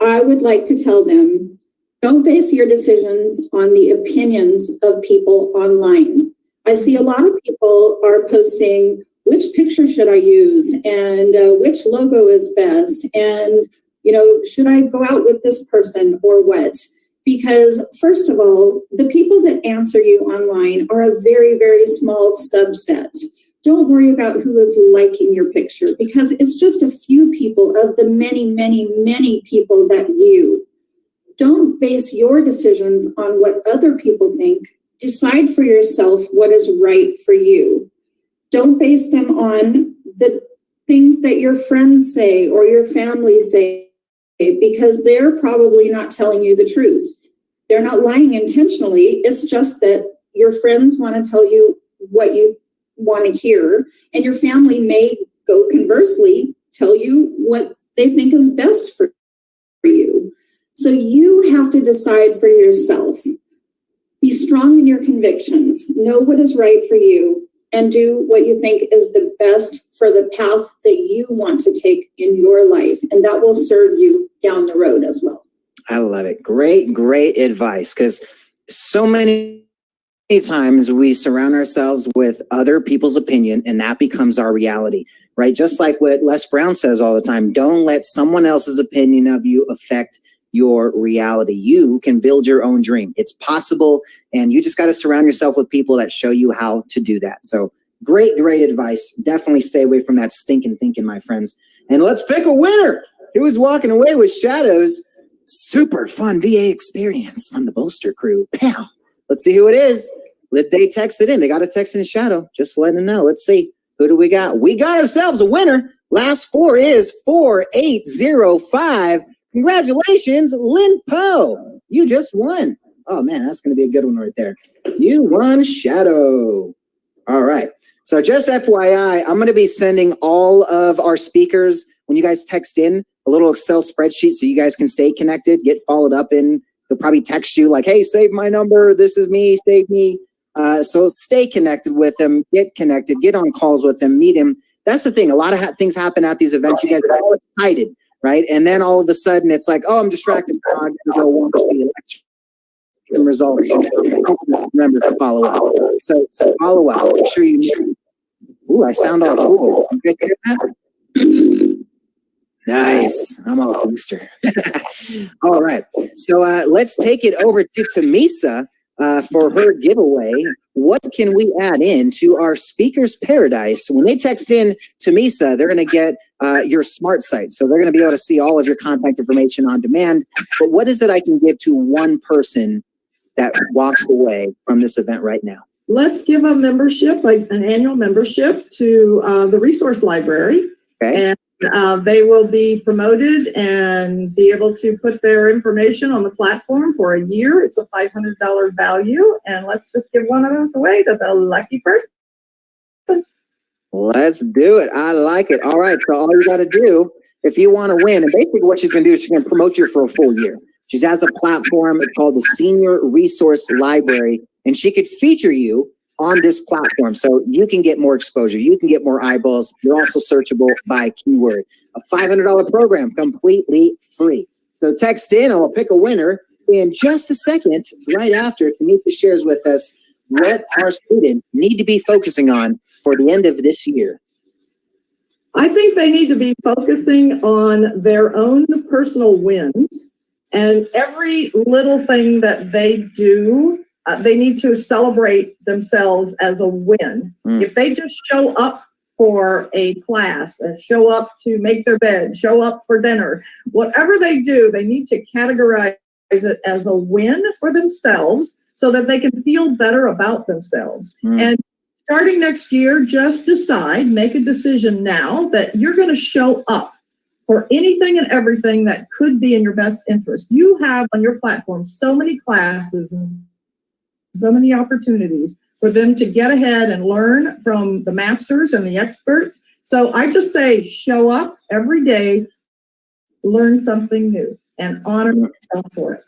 I would like to tell them, don't base your decisions on the opinions of people online. I see a lot of people are posting, which picture should I use and which logo is best? And, you know, should I go out with this person or what? Because first of all, the people that answer you online are a very, very small subset. Don't worry about who is liking your picture because it's just a few people of the many, many, many people that view. Don't base your decisions on what other people think. Decide for yourself what is right for you. Don't base them on the things that your friends say or your family say because they're probably not telling you the truth. They're not lying intentionally. It's just that your friends want to tell you what you want to hear, and your family may go conversely tell you what they think is best for you. So you have to decide for yourself. Be strong in your convictions. Know what is right for you, and do what you think is the best for the path that you want to take in your life, and that will serve you down the road as well. I love it. Great, great advice. Because so many times we surround ourselves with other people's opinion and that becomes our reality, right? Just like what Les Brown says all the time, don't let someone else's opinion of you affect your reality. You can build your own dream. It's possible. And you just got to surround yourself with people that show you how to do that. So great, great advice. Definitely stay away from that stinking thinking, my friends. And let's pick a winner. Who is walking away with Shadow's super fun VA experience from the Bolster crew? Pow. Let's see who it is. They texted in. They got a text in Shadow. Just letting them know. Let's see. Who do we got? We got ourselves a winner. Last four is 4805. Congratulations, Lynn Poe. You just won. Oh, man, that's going to be a good one right there. You won Shadow. All right. So just FYI, I'm going to be sending all of our speakers, when you guys text in, a little Excel spreadsheet so you guys can stay connected, get followed up in. They'll probably text you like, hey, save my number. This is me. Save me. So stay connected with them. Get connected. Get on calls with them. Meet him. That's the thing. A lot of things happen at these events. You guys are all excited, right? And then all of a sudden it's like, oh, I'm distracted. I'm going to go watch the election results. Remember to follow up. So follow up. Make sure you. Ooh, I sound all cool. You guys hear that? Nice. I'm all booster. All right. So let's take it over to Tamisa for her giveaway. What can we add in to our Speakers Paradise? When they text in Tamisa, they're going to get your smart site. So they're going to be able to see all of your contact information on demand. But what is it I can give to one person that walks away from this event right now? Let's give a membership, like an annual membership to the resource library. Okay. And they will be promoted and be able to put their information on the platform for a year. It's a $500 value. And let's just give one of those away to the lucky person. Let's do it. I like it. All right. So all you got to do, if you want to win, and basically what she's going to do is she's going to promote you for a full year. She has a platform called the Senior Resource Library, and she could feature you on this platform. So you can get more exposure. You can get more eyeballs. You're also searchable by keyword. A $500 program, completely free. So text in and we'll pick a winner in just a second, right after Tanisha shares with us what our students need to be focusing on for the end of this year. I think they need to be focusing on their own personal wins, and every little thing that they do, they need to celebrate themselves as a win. If they just show up for a class, show up to make their bed, show up for dinner, whatever they do, they need to categorize it as a win for themselves so that they can feel better about themselves. And starting next year, just decide, make a decision now that you're going to show up for anything and everything that could be in your best interest. You have on your platform so many classes and so many opportunities for them to get ahead and learn from the masters and the experts. So I just say, show up every day, learn something new, and honor yourself for it.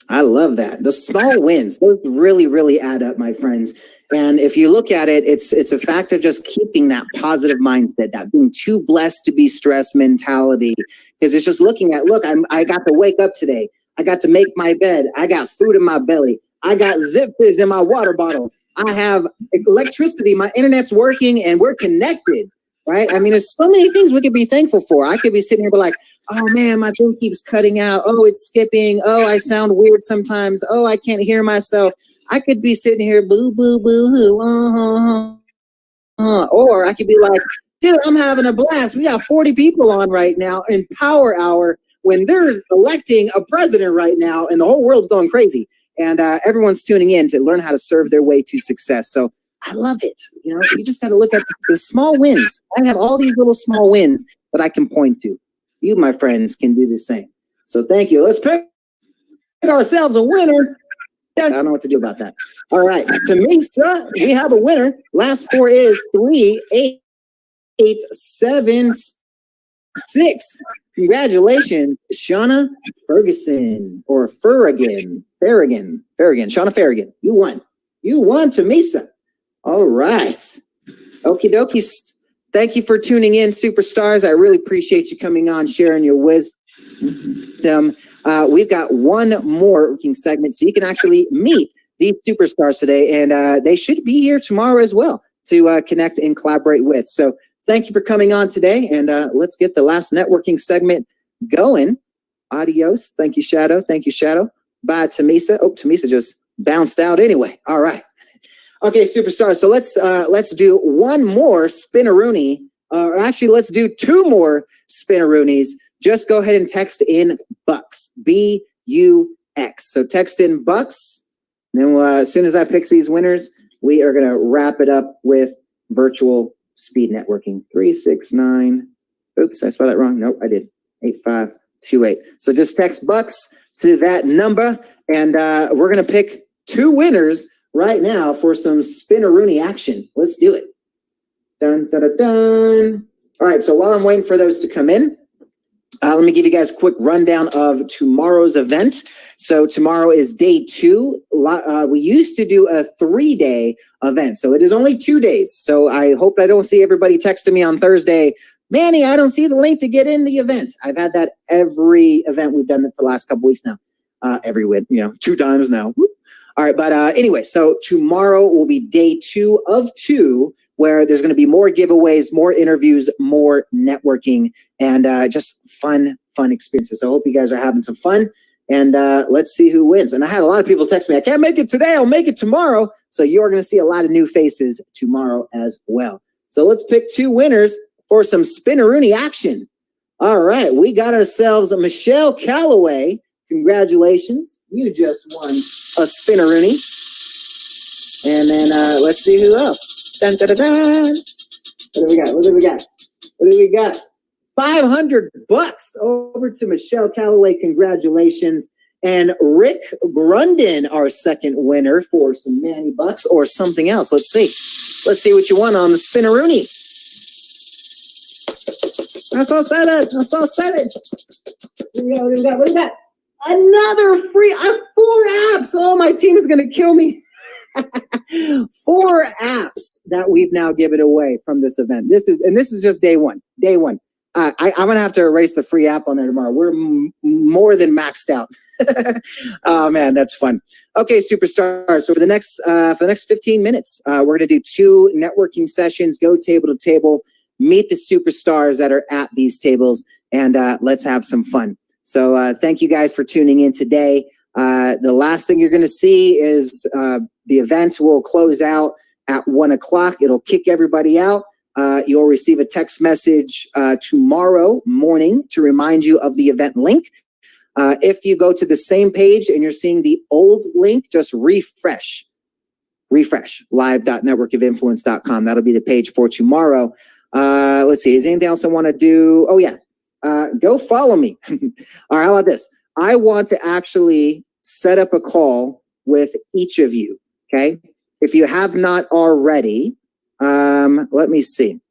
I love that. The small wins, those really, really add up, my friends. And if you look at it, it's a fact of just keeping that positive mindset, that being too blessed to be stressed mentality. Because it's just looking at, look, I got to wake up today. I got to make my bed. I got food in my belly. I got Zip Fizz in my water bottle. I have electricity. My internet's working and we're connected, right? I mean, there's so many things we could be thankful for. I could be sitting here but like, oh man, my thing keeps cutting out. Oh, it's skipping. Oh, I sound weird sometimes. Oh, I can't hear myself. I could be sitting here, boo, boo, boo, hoo, or I could be like, dude, I'm having a blast. We got 40 people on right now in Power Hour when they're electing a president right now and the whole world's going crazy. And everyone's tuning in to learn how to serve their way to success. So I love it. You know, you just got to look at the small wins. I have all these little small wins that I can point to. You, my friends, can do the same. So thank you. Let's pick ourselves a winner. I don't know what to do about that. All right. Tamisa, we have a winner. Last four is 3876. Congratulations, Shauna Ferguson or Farragon. Shauna Farragon. You won, Tamisa. All right. Okie dokie. Thank you for tuning in, superstars. I really appreciate you coming on, sharing your wisdom. We've got one more working segment, so you can actually meet these superstars today, and they should be here tomorrow as well to connect and collaborate with. So thank you for coming on today, and let's get the last networking segment going. Adios. Thank you, Shadow. Bye, Tamisa. Oh, Tamisa just bounced out anyway. All right. Okay, superstars. So let's do one more spin-a-rooney. Actually, let's do two more spin-a-roonies. Just go ahead and text in Bucks, B-U-X. So text in Bucks. And then as soon as I pick these winners, we are going to wrap it up with virtual speed networking. 369. Oops, I spelled that wrong. Nope, I did. 8528. So just text Bucks to that number. And we're going to pick two winners right now for some spin-a-rooney action. Let's do it. Dun, dun, dun, dun. All right, so while I'm waiting for those to come in, let me give you guys a quick rundown of tomorrow's event. So tomorrow is day 2. We used to do a 3-day event, so it is only 2 days. So I hope I don't see everybody texting me on Thursday, Manny, I don't see the link to get in the event. I've had that every event we've done for the last couple weeks now. Every week, 2 times now. All right, but anyway, so tomorrow will be day 2 of 2, where there's going to be more giveaways, more interviews, more networking, and just fun experiences. So I hope you guys are having some fun, and let's see who wins. And I had a lot of people text me, I can't make it today, I'll make it tomorrow. So you're going to see a lot of new faces tomorrow as well. So let's pick 2 winners for some spin-a-rooney action. All right, we got ourselves a Michelle Calloway. Congratulations, you just won a spin-a-rooney. And then let's see who else. Dun, dun, dun, dun. What do we got? $500 over to Michelle Calloway. Congratulations. And Rick Grunden, our second winner, for some Manny Bucks or something else. Let's see what you won on the spin-a-rooney. I saw it. What do we got? Another free 4 apps. Oh, my team is going to kill me. 4 apps that we've now given away from this event. This is just day one. Day one. I'm gonna have to erase the free app on there tomorrow. We're more than maxed out. Oh man, that's fun. Okay, superstars. So for the next 15 minutes, we're gonna do 2 networking sessions. Go table to table, meet the superstars that are at these tables, and let's have some fun. So thank you guys for tuning in today. The last thing you're gonna see is the event will close out at 1 o'clock. It'll kick everybody out. You'll receive a text message tomorrow morning to remind you of the event link. If you go to the same page and you're seeing the old link, just refresh live.networkofinfluence.com. That'll be the page for tomorrow. Let's see, is there anything else I want to do? Oh yeah, go follow me. All right, how about this? I want to actually set up a call with each of you, okay? If you have not already, let me see.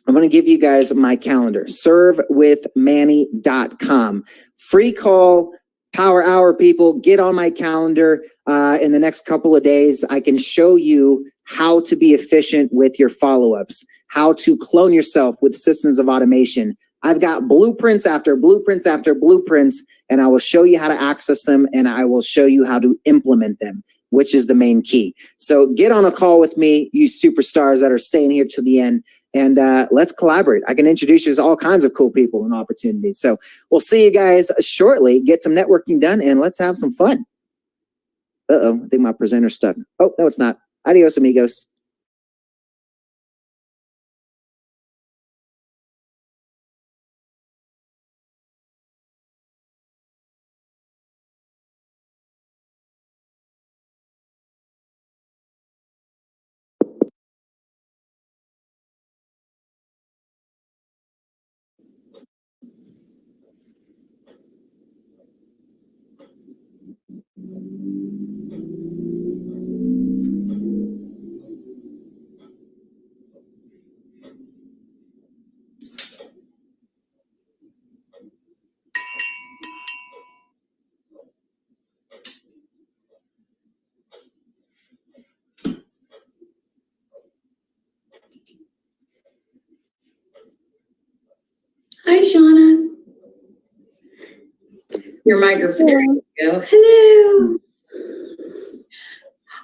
I'm going to give you guys my calendar, servewithmanny.com. Free call, power hour, people. Get on my calendar in the next couple of days. I can show you how to be efficient with your follow-ups, how to clone yourself with systems of automation. I've got blueprints after blueprints after blueprints, and I will show you how to access them, and I will show you how to implement them, which is the main key. So get on a call with me, you superstars that are staying here to the end, and let's collaborate. I can introduce you to all kinds of cool people and opportunities. So we'll see you guys shortly. Get some networking done, and let's have some fun. Uh-oh, I think my presenter's stuck. Oh, no, it's not. Adios, amigos. Hi, Shauna. Your microphone. There you go. Hello.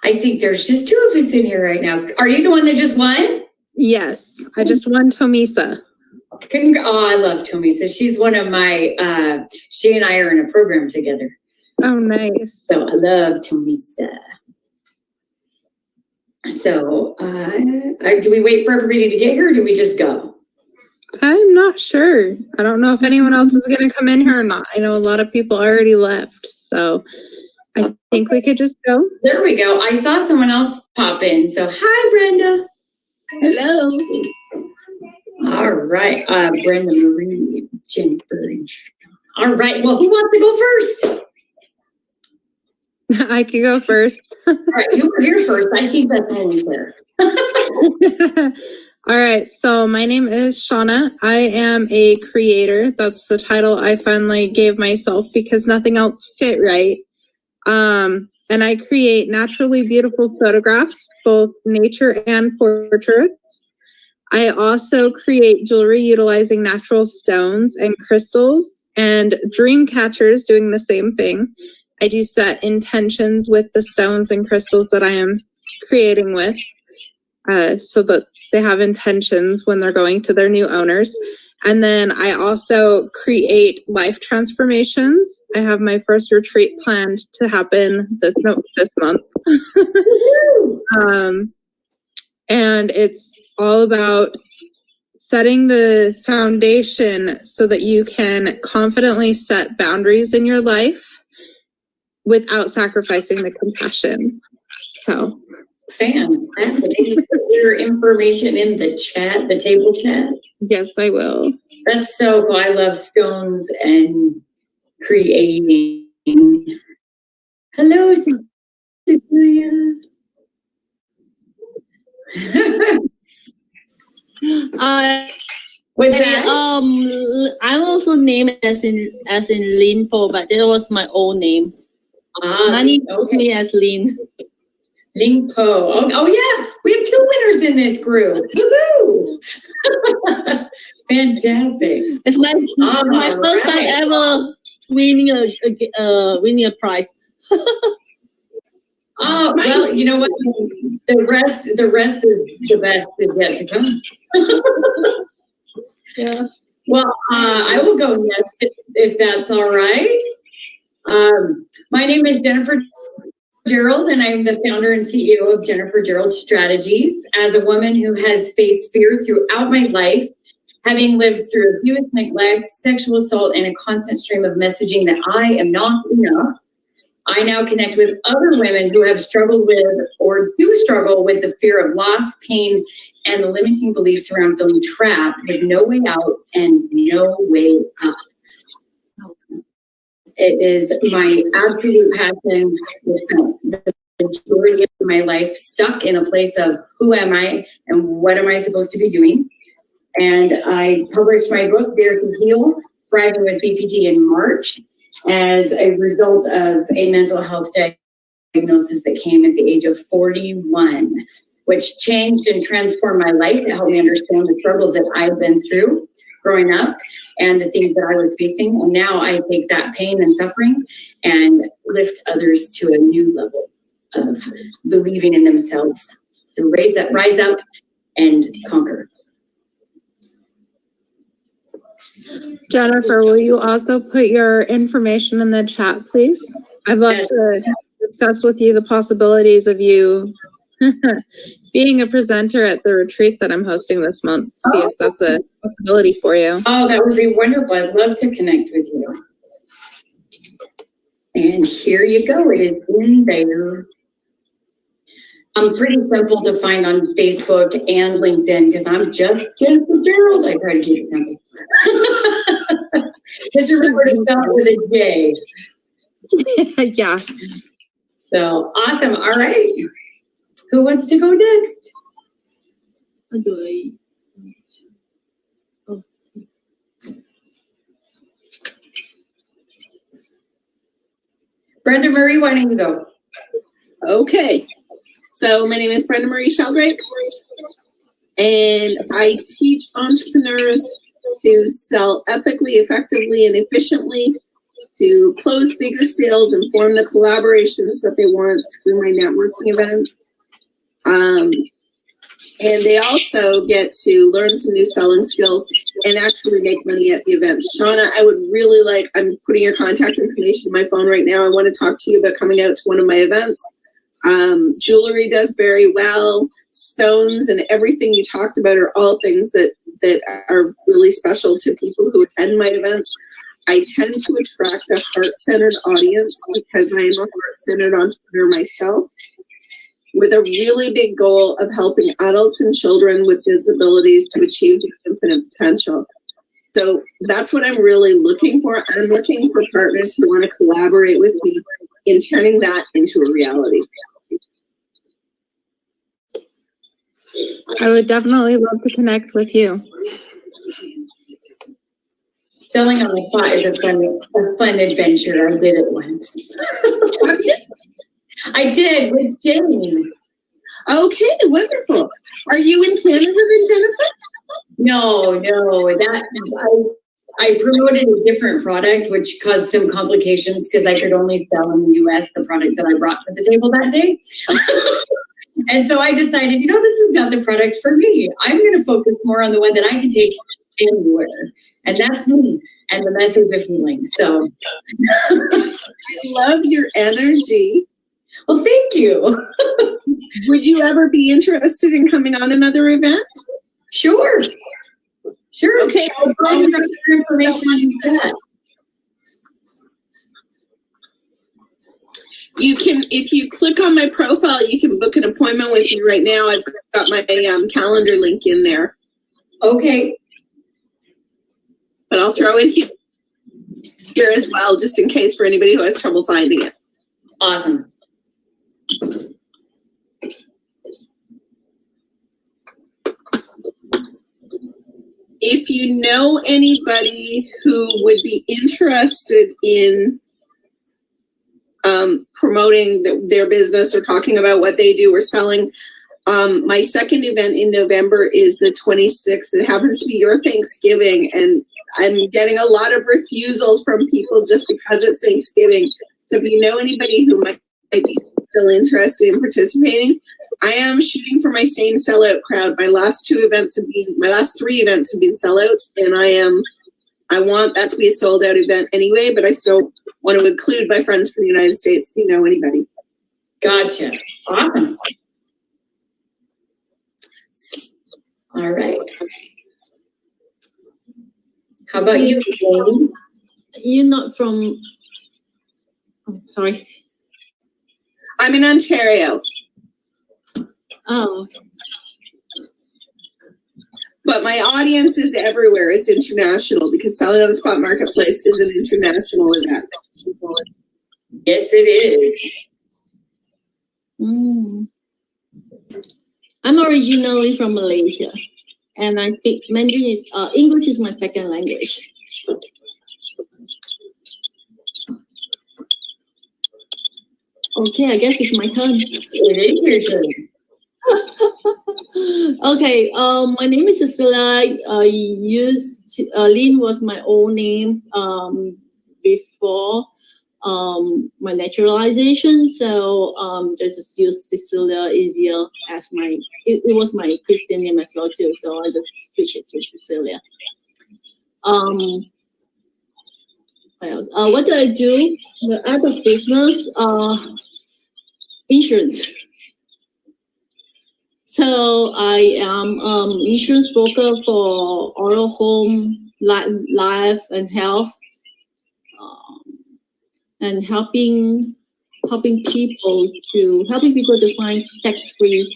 I think there's just 2 of us in here right now. Are you the one that just won? Yes, I just won Tomisa. Oh, I love Tomisa. She's one of my, she and I are in a program together. Oh, nice. So I love Tomisa. So do we wait for everybody to get here or do we just go? I'm not sure. I don't know if anyone else is going to come in here or not. I know a lot of people already left, so I think we could just go. There we go. I saw someone else pop in. So hi, Brenda. Hello. All right. Brenda Marie, Jennifer. All right. Well, who wants to go first? I can go first. All right. You were here first. I think that's only fair. All right, so my name is Shauna. I am a creator. That's the title I finally gave myself because nothing else fit right. And I create naturally beautiful photographs, both nature and portraits. I also create jewelry utilizing natural stones and crystals, and dream catchers doing the same thing. I do set intentions with the stones and crystals that I am creating with, so that they have intentions when they're going to their new owners. And then I also create life transformations. I have my first retreat planned to happen this month. And it's all about setting the foundation so that you can confidently set boundaries in your life without sacrificing the compassion. So fantastic. Can you put your information in the chat, the table chat? Yes, I will. That's so cool. I love stones and creating. Hello, Cecilia. What's that? I'm also named as in Lin Po, but that was my old name. Manny knows me as Lin. Ling Po. Oh yeah, we have 2 winners in this group. Woohoo! Fantastic. It's my first time ever winning a prize. Oh well, you know what? The rest is the best is yet to come. Yeah. Well, I will go next if that's all right. My name is Jennifer Gerald, and I'm the founder and CEO of Jennifer Gerald Strategies. As a woman who has faced fear throughout my life, having lived through abuse, neglect, sexual assault, and a constant stream of messaging that I am not enough, I now connect with other women who have struggled with or do struggle with the fear of loss, pain, and the limiting beliefs around feeling trapped with no way out and no way up. It is my absolute passion with the majority of my life stuck in a place of who am I and what am I supposed to be doing? And I published my book, Dare to Heal, Thriving with BPD in March as a result of a mental health diagnosis that came at the age of 41, which changed and transformed my life to help me understand the struggles that I've been through growing up and the things that I was facing. And now I take that pain and suffering and lift others to a new level of believing in themselves to rise up and conquer. Jennifer, will you also put your information in the chat, please? I'd love to discuss with you the possibilities of you being a presenter at the retreat that I'm hosting this month. See if that's a possibility for you. Oh, that would be wonderful. I'd love to connect with you. And here you go. It is in there. I'm pretty simple to find on Facebook and LinkedIn because I'm just Jennifer Gerald. I try to keep it simple. Just remember to spell it with a J. Yeah. So awesome. All right. Who wants to go next? Brenda Marie, why don't you go? Okay. So my name is Brenda Marie Sheldrake, and I teach entrepreneurs to sell ethically, effectively, and efficiently, to close bigger sales and form the collaborations that they want through my networking events. And they also get to learn some new selling skills and actually make money at the events. Shauna, I would really like, I'm putting your contact information in my phone right now. I want to talk to you about coming out to one of my events. Jewelry does very well. Stones and everything you talked about are all things that are really special to people who attend my events. I tend to attract a heart-centered audience because I am a heart-centered entrepreneur myself, with a really big goal of helping adults and children with disabilities to achieve their infinite potential. So that's what I'm really looking for. I'm looking for partners who want to collaborate with me in turning that into a reality. I would definitely love to connect with you. Selling on the spot is a fun adventure. I did it once. I did with Jane. Okay, wonderful. Are you in Canada then, Jennifer? No, I promoted a different product, which caused some complications because I could only sell in the US the product that I brought to the table that day. And so I decided, this is not the product for me. I'm going to focus more on the one that I can take anywhere. And that's me and the message of healing. So I love your energy. Well, thank you. Would you ever be interested in coming on another event? Sure. Okay. You can, if you click on my profile, you can book an appointment with me right now. I've got my calendar link in there. Okay. But I'll throw it here as well, just in case for anybody who has trouble finding it. Awesome. If you know anybody who would be interested in promoting their business or talking about what they do or selling. My second event in November is the 26th. It happens to be your Thanksgiving, and I'm getting a lot of refusals from people just because it's Thanksgiving. So if you know anybody who might be still interested in participating, I am shooting for my same sellout crowd. My last 3 events have been sellouts, and I want that to be a sold out event anyway, but I still want to include my friends from the United States if you know anybody. Gotcha. Awesome. All right. How about you, Jane? You're not from, oh, sorry. I'm in Ontario. Oh. But my audience is everywhere. It's international because Selling on the Spot Marketplace is an international event. Yes, it is. I'm originally from Malaysia, and I speak Mandarin. English is my second language. Okay, I guess it's my turn. It is your turn. Okay, my name is Cecilia. Lynn was my old name before my naturalization, so just use Cecilia easier as it was my Christian name as well too, so I just switched it to Cecilia. What else? What do I do? The other business, insurance. So I am insurance broker for auto, home, life, and health, and helping people to find tax-free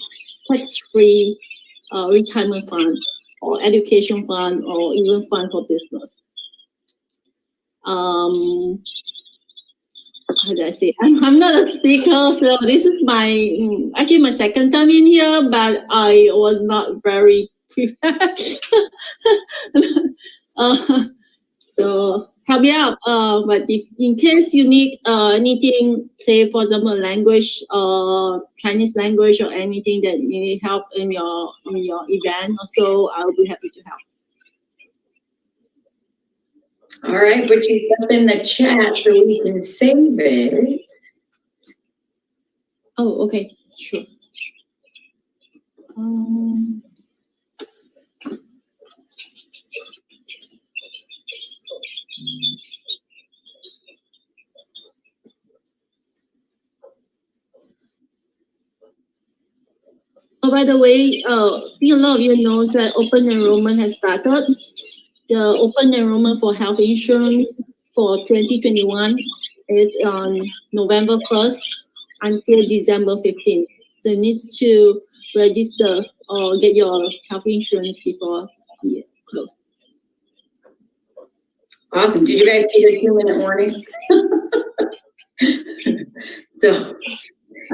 retirement fund or education fund or even fund for business. How do I say? I'm not a speaker, so this is actually my second time in here, but I was not very prepared. So help me out. But if in case you need anything, say for example language, Chinese language or anything that you need help in your event, also I'll be happy to help. All right, but you put in the chat so we can save it. Oh, okay, sure. Oh, by the way, a lot of you know that open enrollment has started. The open enrollment for health insurance for 2021 is on November 1st until December 15th. So you need to register or get your health insurance before the close. Awesome. Did you guys get a 2-minute warning?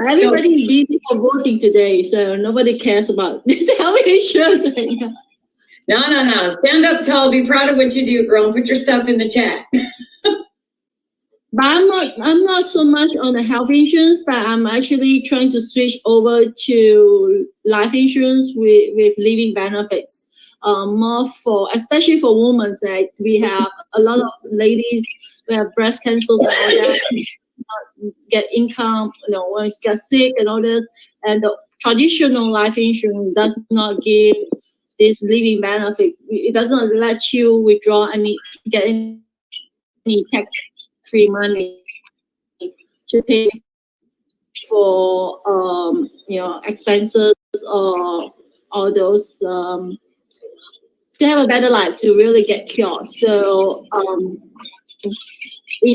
Everybody's busy for voting today, so nobody cares about this health insurance right now. No. Stand up tall. Be proud of what you do, girl. And put your stuff in the chat. But I'm not so much on the health insurance, but I'm actually trying to switch over to life insurance with living benefits. More especially for women, like we have a lot of ladies who have breast cancers and all that, get income, when you get sick and all this. And the traditional life insurance does not give this living benefit. It doesn't let you withdraw get any tax-free money to pay for expenses or all those to have a better life, to really get cured. So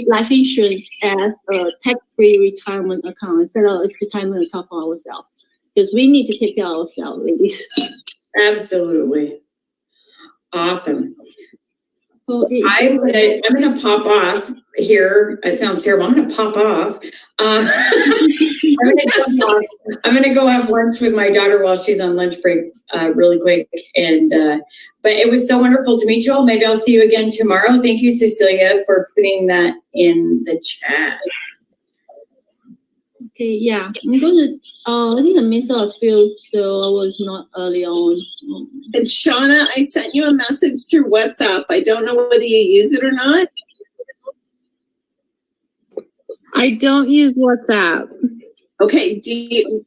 life insurance as a tax-free retirement account instead of a retirement account for ourselves, because we need to take care of ourselves, ladies. Absolutely. Awesome. I'm gonna pop off here. It sounds terrible. I'm gonna pop off. I'm gonna go have lunch with my daughter while she's on lunch break, really quick. And but it was so wonderful to meet you all. Maybe I'll see you again tomorrow. Thank you, Cecilia, for putting that in the chat. Okay, yeah, I'm gonna, I think I missed out a few, so I was not early on. And Shauna, I sent you a message through WhatsApp. I don't know whether you use it or not. I don't use WhatsApp. Okay, do you,